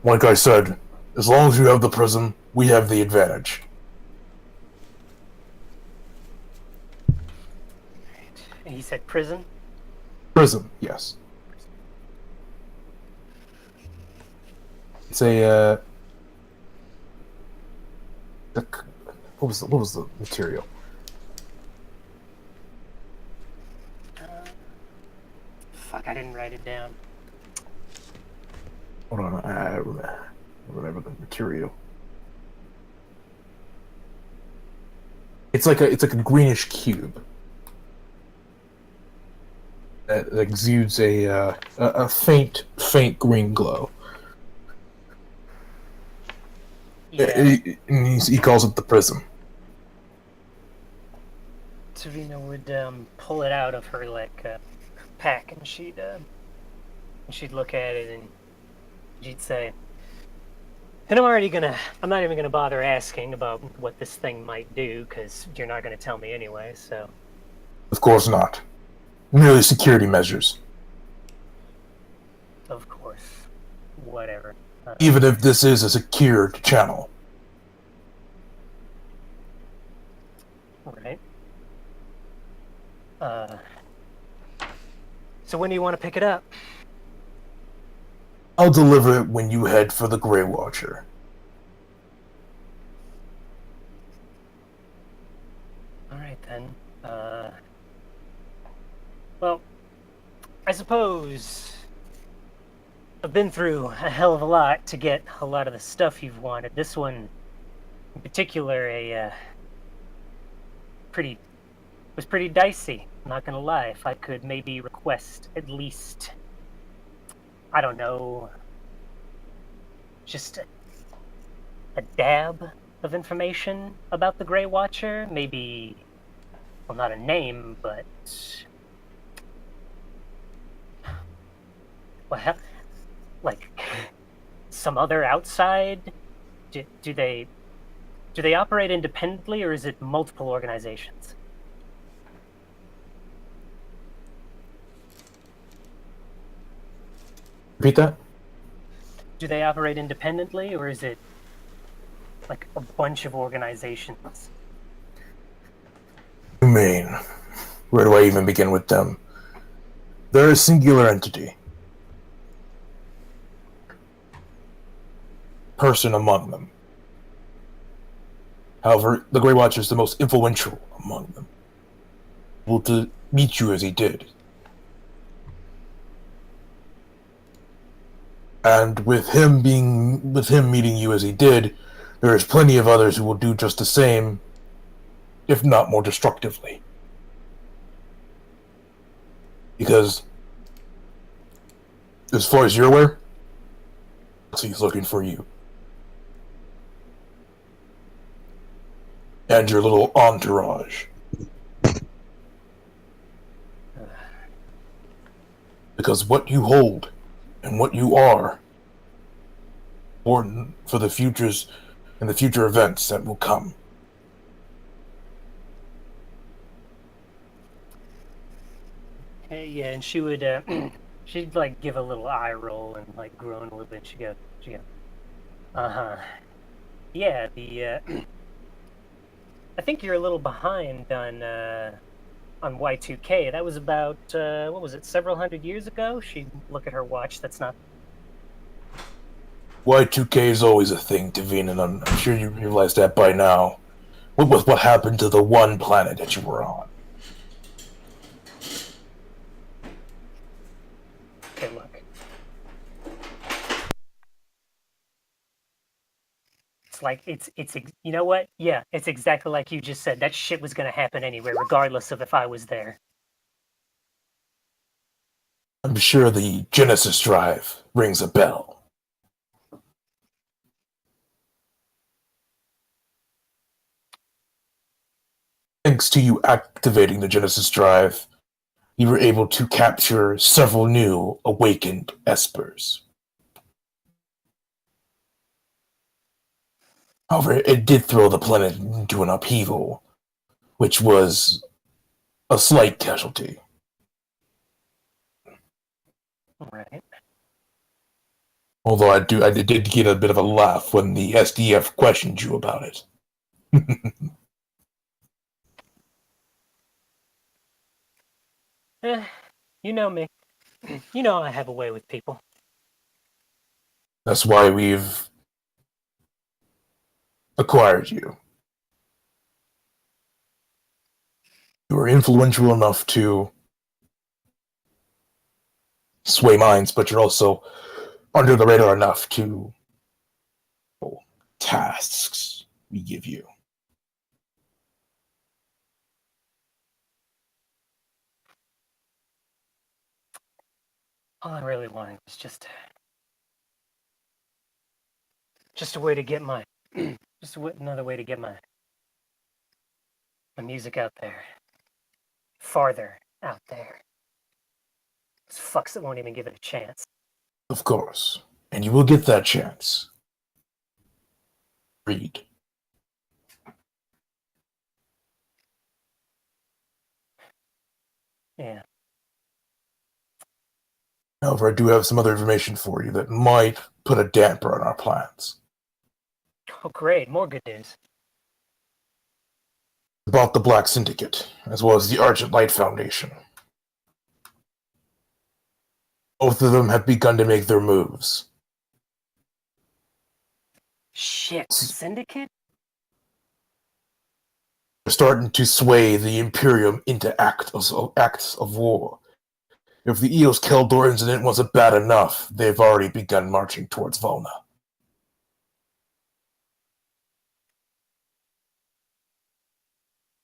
[SPEAKER 2] Like I said, as long as you have the prism, we have the advantage.
[SPEAKER 5] And he said prison.
[SPEAKER 2] Prism, yes. It's a what was the material?
[SPEAKER 5] Fuck, I didn't write it down.
[SPEAKER 2] Hold on, I remember the material. It's like a greenish cube that exudes a faint green glow.
[SPEAKER 5] Yeah.
[SPEAKER 2] He calls it the prism.
[SPEAKER 5] Serena would pull it out of her pack, and she'd look at it and she'd say, "And I'm not even gonna bother asking about what this thing might do, because you're not gonna tell me anyway. So."
[SPEAKER 2] Of course not. Merely security measures.
[SPEAKER 5] Of course, whatever.
[SPEAKER 2] Even if this is a secured channel.
[SPEAKER 5] Right. So when do you want to pick it up?
[SPEAKER 2] I'll deliver it when you head for the Grey Watcher.
[SPEAKER 5] All right then. Well, I suppose I've been through a hell of a lot to get a lot of the stuff you've wanted. This one, in particular, was pretty dicey. I'm not gonna lie. If I could maybe request at least, I don't know, just a dab of information about the Grey Watcher, maybe, well, not a name, but well, like some other outside. Do they operate independently, or is it multiple organizations?
[SPEAKER 2] Repeat that?
[SPEAKER 5] Do they operate independently, or is it like a bunch of organizations?
[SPEAKER 2] You mean, where do I even begin with them? They're a singular entity. Person among them. However, the Grey Watcher is the most influential among them. Able to meet you as he did. And with him meeting you as he did, there is plenty of others who will do just the same, if not more destructively. Because, as far as you're aware, he's looking for you. And your little entourage. Because what you hold and what you are important for the futures and the future events that will come.
[SPEAKER 5] Yeah, and she would she'd like give a little eye roll and like groan a little bit. She'd go, uh-huh. Yeah, I think you're a little behind on Y2K. That was about what was it, several hundred years ago? She'd look at her watch. That's not.
[SPEAKER 2] Y2K is always a thing, Devine, and I'm sure you realize that by now. What happened to the one planet that you were on?
[SPEAKER 5] Okay, look. It's like it's you know what? Yeah, it's exactly like you just said. That shit was gonna happen anyway, regardless of if I was there.
[SPEAKER 2] I'm sure the Genesis drive rings a bell. Thanks to you activating the Genesis drive, you were able to capture several new awakened Espers. However, it did throw the planet into an upheaval, which was a slight casualty.
[SPEAKER 5] Right.
[SPEAKER 2] Although I did get a bit of a laugh when the SDF questioned you about it.
[SPEAKER 5] You know me. You know I have a way with people.
[SPEAKER 2] That's why we've acquired you. You were influential enough to sway minds, but you're also under the radar enough to tasks we give you.
[SPEAKER 5] All I really wanted was just a way to get my another way to get my music out there, farther out there. Those fucks that won't even give it a chance.
[SPEAKER 2] Of course. And you will get that chance. Read.
[SPEAKER 5] Yeah.
[SPEAKER 2] However, I do have some other information for you that might put a damper on our plans.
[SPEAKER 5] Oh, great. More good news.
[SPEAKER 2] About the Black Syndicate, as well as the Argent Light Foundation. Both of them have begun to make their moves.
[SPEAKER 5] Shit. The Syndicate?
[SPEAKER 2] They're starting to sway the Imperium into acts of war. If the Eos Keldor incident wasn't bad enough, they've already begun marching towards Volna.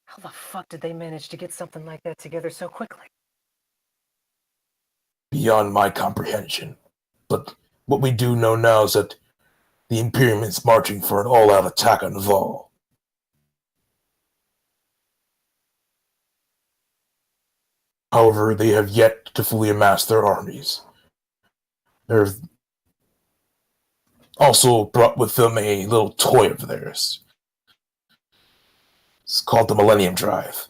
[SPEAKER 5] How the fuck did they manage to get something like that together so quickly?
[SPEAKER 2] Beyond my comprehension. But what we do know now is that the Imperium is marching for an all-out attack on Vol. However, they have yet to fully amass their armies. They've also brought with them a little toy of theirs. It's called the Millennium Drive.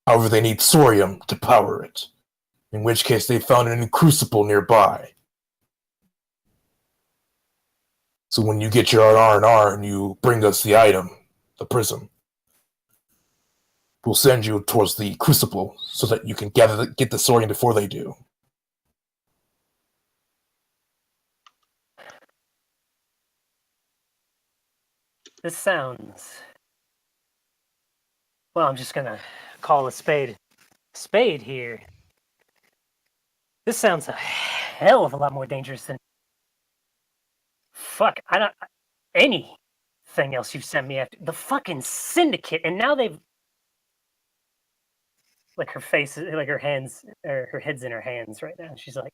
[SPEAKER 2] However, they need thorium to power it, in which case they found an crucible nearby. So when you get your R&R and you bring us the item, the prism, we'll send you towards the crucible so that you can get the thorium before they do.
[SPEAKER 5] This sounds... Well, I'm just gonna call a spade here. This sounds a hell of a lot more dangerous than... Fuck, I don't... Anything else you've sent me after... The fucking Syndicate, and now they've... Like her face, like her hands, or her head's in her hands right now. She's like,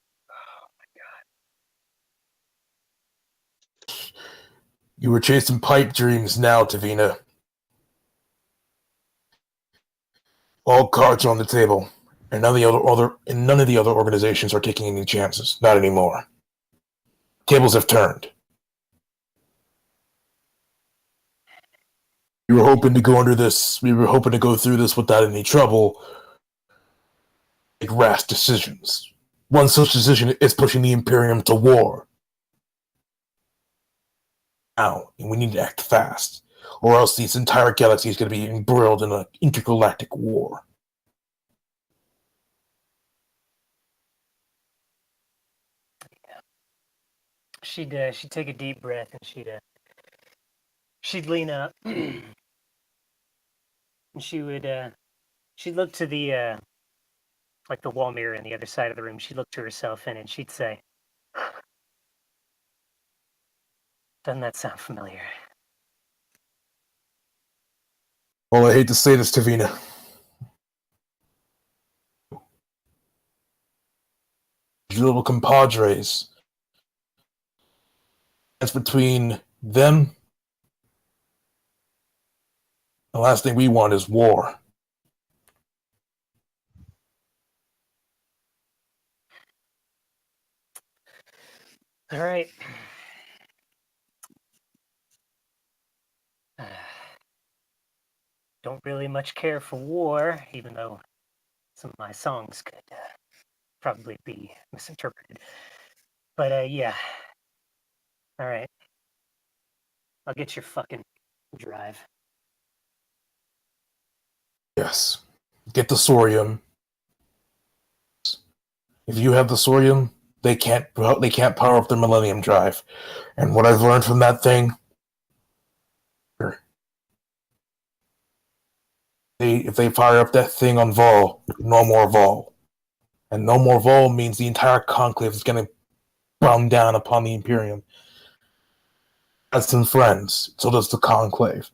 [SPEAKER 2] You were chasing pipe dreams now, Tavina. All cards are on the table, and none of the other organizations are taking any chances. Not anymore. Tables have turned. We were hoping to go through this without any trouble. Make rash decisions. One such decision is pushing the Imperium to war. Now, and we need to act fast, or else this entire galaxy is going to be embroiled in an intergalactic war.
[SPEAKER 5] she'd take a deep breath and she'd lean up and she'd look to the like the wall mirror on the other side of the room. She'd look to herself in and she'd say, "Doesn't that sound familiar?"
[SPEAKER 2] Well, I hate to say this, Tavina. Your little compadres. That's between them. The last thing we want is war.
[SPEAKER 5] All right. Don't really much care for war, even though some of my songs could probably be misinterpreted. But yeah. All right. I'll get your fucking drive.
[SPEAKER 2] Yes. Get the Sorium. If you have the Sorium, they can't power up the Millennium Drive. And what I've learned from that thing, if they fire up that thing on Vol, no more Vol. And no more Vol means the entire Conclave is going to come down upon the Imperium. As some friends, so does the Conclave.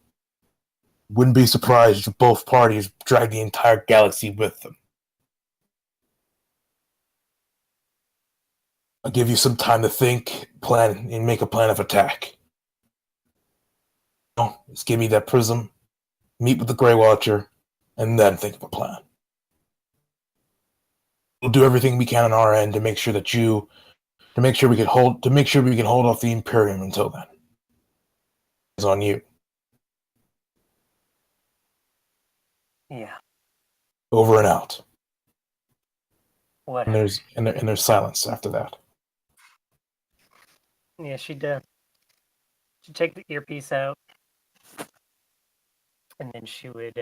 [SPEAKER 2] Wouldn't be surprised if both parties drag the entire galaxy with them. I'll give you some time to think, plan, and make a plan of attack. Just give me that prism, meet with the Grey Watcher, and then think of a plan. We'll do everything we can on our end to make sure we can hold off the Imperium until then. It's on you.
[SPEAKER 5] Yeah.
[SPEAKER 2] Over and out.
[SPEAKER 5] Whatever.
[SPEAKER 2] And there's silence after that.
[SPEAKER 5] Yeah, she'd take the earpiece out, and then she would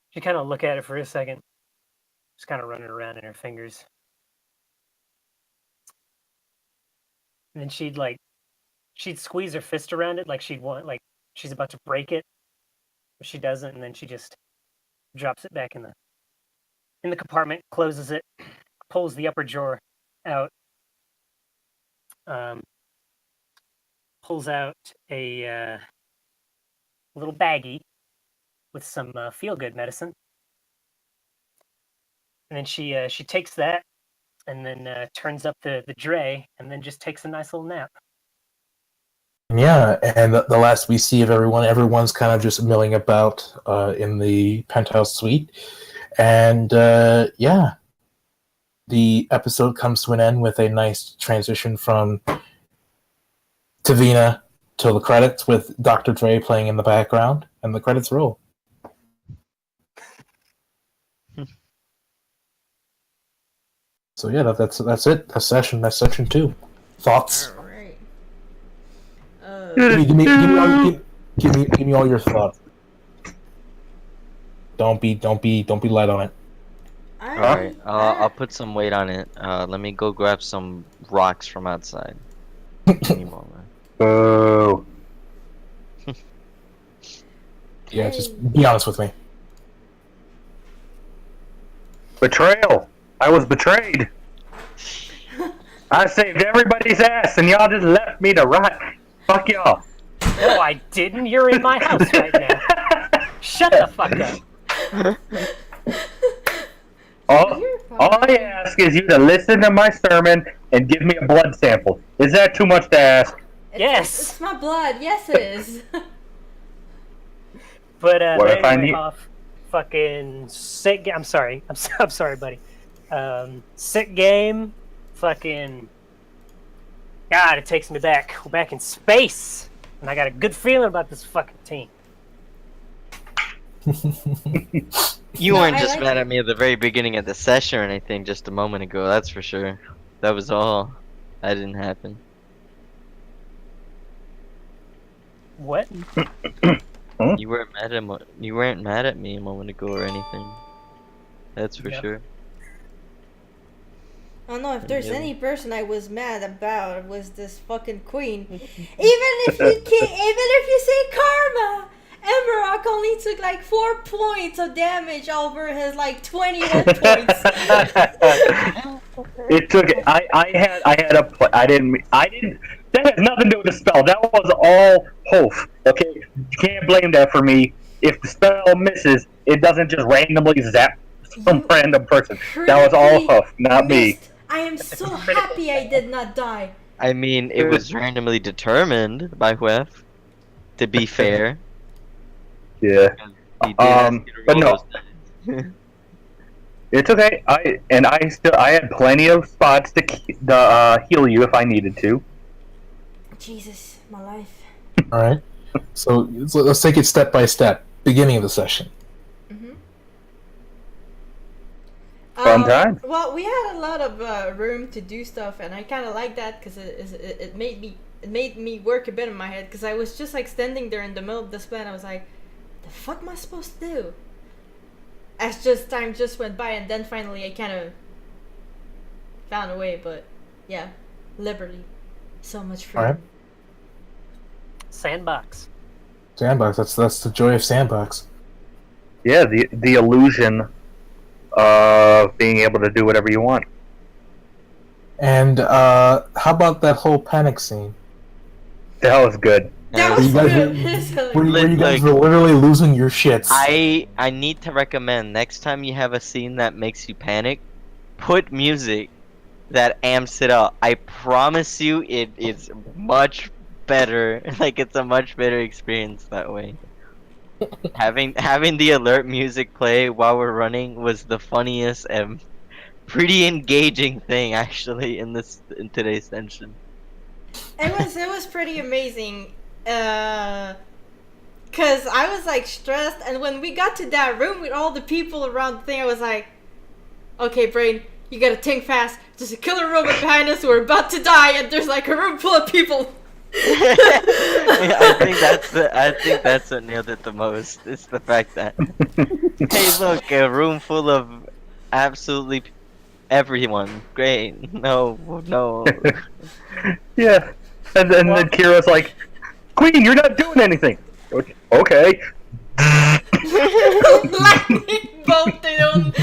[SPEAKER 5] she'd kind of look at it for a second, just kind of running around in her fingers, and then she'd squeeze her fist around it like she's about to break it, but she doesn't, and then she just drops it back in the compartment, closes it, pulls the upper drawer out. Pulls out a little baggie with some feel-good medicine, and then she takes that, and then turns up the dray, and then just takes a nice little nap.
[SPEAKER 2] Yeah, and the last we see of everyone's kind of just milling about in the penthouse suite, and yeah, the episode comes to an end with a nice transition from Tavina to the credits with Dr. Dre playing in the background, and the credits roll. So yeah, that's it. That's session 2. Thoughts?
[SPEAKER 6] All right.
[SPEAKER 2] Give me all your thoughts. Don't be light on it.
[SPEAKER 1] Alright, I'll put some weight on it. Let me go grab some rocks from outside. Give me a moment.
[SPEAKER 3] Boo.
[SPEAKER 2] Yeah, just be honest with me.
[SPEAKER 3] Betrayal. I was betrayed. I saved everybody's ass, and y'all just left me to rot. Fuck y'all.
[SPEAKER 5] No, I didn't. You're in my house right now. Shut the fuck up.
[SPEAKER 3] All I ask is you to listen to my sermon and give me a blood sample. Is that too much to ask?
[SPEAKER 5] Yes.
[SPEAKER 6] It's my blood. Yes, it is.
[SPEAKER 5] But
[SPEAKER 3] What if I
[SPEAKER 5] anyway,
[SPEAKER 3] need-
[SPEAKER 5] off fucking sick. I'm sorry. I'm sorry, buddy. Sick game. Fucking. God, it takes me back. We're back in space, and I got a good feeling about this fucking team.
[SPEAKER 1] You
[SPEAKER 6] No,
[SPEAKER 1] weren't
[SPEAKER 6] I
[SPEAKER 1] just
[SPEAKER 6] like
[SPEAKER 1] mad
[SPEAKER 6] it.
[SPEAKER 1] at me at the very beginning of the session or anything just a moment ago, that's for sure. That was all. That didn't happen.
[SPEAKER 5] What?
[SPEAKER 1] You weren't mad at me a moment ago or anything. That's for
[SPEAKER 5] Yeah.
[SPEAKER 1] sure.
[SPEAKER 6] I don't know if there's
[SPEAKER 1] Yeah.
[SPEAKER 6] any person I was mad about, it was this fucking queen. Even if you say karma, Emerald only took like 4 points of damage over his like 20 hit points.
[SPEAKER 3] It took it. I had a play. I didn't. That has nothing to do with the spell. That was all Hof. Okay, you can't blame that for me. If the spell misses, it doesn't just randomly zap some
[SPEAKER 6] You
[SPEAKER 3] random person. That was all Hof, not me.
[SPEAKER 6] Missed. I am so happy I did not die.
[SPEAKER 1] I mean, it was randomly determined by Wef, to be fair.
[SPEAKER 3] Yeah.
[SPEAKER 1] He did ask you to
[SPEAKER 3] but
[SPEAKER 1] roll
[SPEAKER 3] no.
[SPEAKER 1] those dice.
[SPEAKER 3] It's okay. I had plenty of spots to heal you if I needed to.
[SPEAKER 6] Jesus, my life.
[SPEAKER 2] All right. So let's take it step by step. Beginning of the session.
[SPEAKER 3] Fun time.
[SPEAKER 6] Well, we had a lot of room to do stuff, and I kind of like that because it made me work a bit in my head because I was just like standing there in the middle of this plan. I was like, "The fuck am I supposed to do?" As just time just went by, and then finally I kind of found a way. But yeah, liberty, so much freedom.
[SPEAKER 2] Alright.
[SPEAKER 5] Sandbox.
[SPEAKER 2] Sandbox. That's the joy of Sandbox.
[SPEAKER 3] Yeah, the illusion of being able to do whatever you want.
[SPEAKER 2] And how about that whole panic scene?
[SPEAKER 3] That was good.
[SPEAKER 6] That
[SPEAKER 2] Where
[SPEAKER 6] was
[SPEAKER 2] you guys,
[SPEAKER 6] good.
[SPEAKER 2] where you guys
[SPEAKER 1] Like-
[SPEAKER 2] were literally losing your shits.
[SPEAKER 1] I need to recommend next time you have a scene that makes you panic, put music that amps it up. I promise you, it is much better. Like it's a much better experience that way. having the alert music play while we're running was the funniest and pretty engaging thing actually in today's session.
[SPEAKER 6] It was pretty amazing. Cause I was like stressed, and when we got to that room with all the people around the thing, I was like, "Okay, brain, you gotta think fast. There's a killer robot behind us. We're about to die, and there's like a room full of people."
[SPEAKER 1] I think that's what nailed it the most. It's the fact that hey, look, a room full of absolutely everyone. Great. No.
[SPEAKER 3] Yeah. And then Kira's like, Queen, you're not doing anything. Okay.
[SPEAKER 6] Lightning bolt. They don't.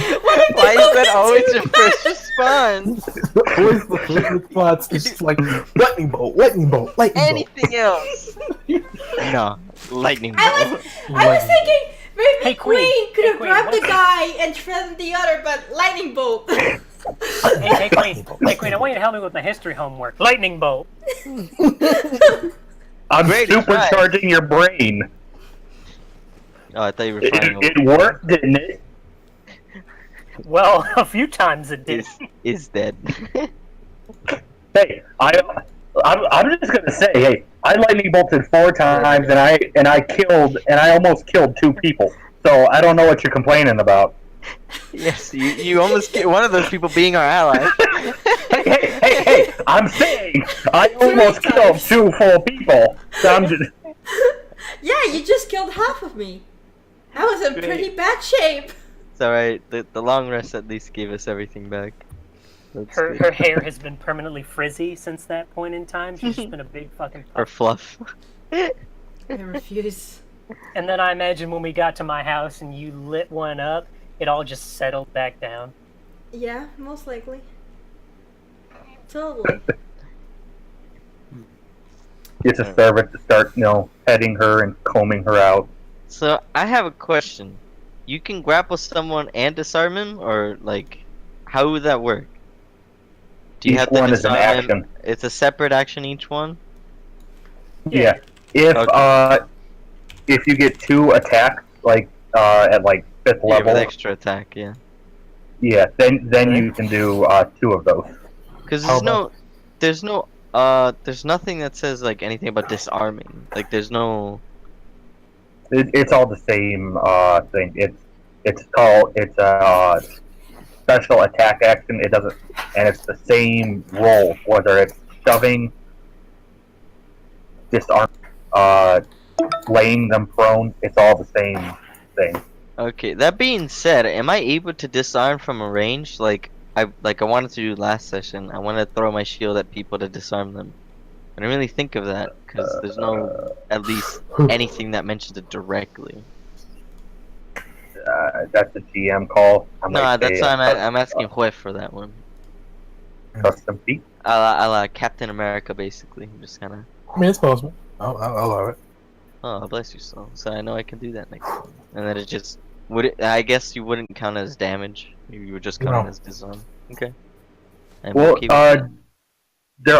[SPEAKER 1] Why is that always your first response?
[SPEAKER 2] Always the first response is just like lightning bolt, lightning bolt, lightning bolt.
[SPEAKER 1] Anything else? No, lightning
[SPEAKER 6] I
[SPEAKER 1] bolt.
[SPEAKER 6] was thinking maybe
[SPEAKER 5] Hey, Queen.
[SPEAKER 6] Queen could have
[SPEAKER 5] Queen,
[SPEAKER 6] grabbed the
[SPEAKER 5] what's-
[SPEAKER 6] guy and threatened the other, but lightning bolt.
[SPEAKER 5] Hey, Queen. Hey, Queen, I want you to help me with my history homework. Lightning bolt.
[SPEAKER 3] I'm
[SPEAKER 1] Great
[SPEAKER 3] supercharging your brain.
[SPEAKER 1] Oh, I thought you were flying over.
[SPEAKER 3] It worked, didn't it?
[SPEAKER 5] Well, a few times it did.
[SPEAKER 1] Is dead.
[SPEAKER 3] Hey, I'm just gonna say, hey, I lightning bolted 4 times, and I almost killed 2 people. So I don't know what you're complaining about.
[SPEAKER 1] Yes, you almost get one of those people being our ally.
[SPEAKER 3] Hey! I'm saying I almost killed 2 full people. So I'm just.
[SPEAKER 6] Yeah, you just killed half of me. I was in pretty bad shape.
[SPEAKER 1] It's alright. The long rest at least gave us everything back. That's
[SPEAKER 5] Her
[SPEAKER 1] good.
[SPEAKER 5] hair has been permanently frizzy since that point in time. She's just been a big fucking
[SPEAKER 1] Or
[SPEAKER 5] puff.
[SPEAKER 1] fluff.
[SPEAKER 6] I refuse.
[SPEAKER 5] And then I imagine when we got to my house and you lit one up, it all just settled back down.
[SPEAKER 6] Yeah, most likely. Totally.
[SPEAKER 3] Gets a servant to start, petting her and combing her out.
[SPEAKER 1] So I have a question. You can grapple someone and disarm him, or like, how would that work? Do you
[SPEAKER 3] Each
[SPEAKER 1] have to
[SPEAKER 3] one is an
[SPEAKER 1] disarm him?
[SPEAKER 3] action.
[SPEAKER 1] It's a separate action each one.
[SPEAKER 3] Yeah. If
[SPEAKER 1] Okay.
[SPEAKER 3] if you get 2 attacks, at 5th
[SPEAKER 1] Yeah,
[SPEAKER 3] level,
[SPEAKER 1] with extra attack, yeah.
[SPEAKER 3] then you can do 2 of those.
[SPEAKER 1] Because
[SPEAKER 2] How
[SPEAKER 1] there's nothing that says like anything about disarming. Like there's no.
[SPEAKER 3] It's all the same thing. It's a special attack action. It doesn't, and it's the same roll, whether it's shoving, disarm, laying them prone. It's all the same thing.
[SPEAKER 1] Okay, that being said, am I able to disarm from a range? Like I wanted to do last session. I want to throw my shield at people to disarm them. I didn't really think of that because there's no at least anything that mentions it directly.
[SPEAKER 3] That's a GM call.
[SPEAKER 1] No, that's why I'm asking Hue for that one.
[SPEAKER 3] Custom feat.
[SPEAKER 1] I like Captain America basically. Just kind of.
[SPEAKER 2] I mean, it's possible. I'll allow it.
[SPEAKER 1] Oh, bless you, so I know I can do that next time. And then it just I guess you wouldn't count as damage. You would just count
[SPEAKER 2] No.
[SPEAKER 1] as disarm. Okay. I'm
[SPEAKER 3] Well,
[SPEAKER 1] okay with that.
[SPEAKER 3] there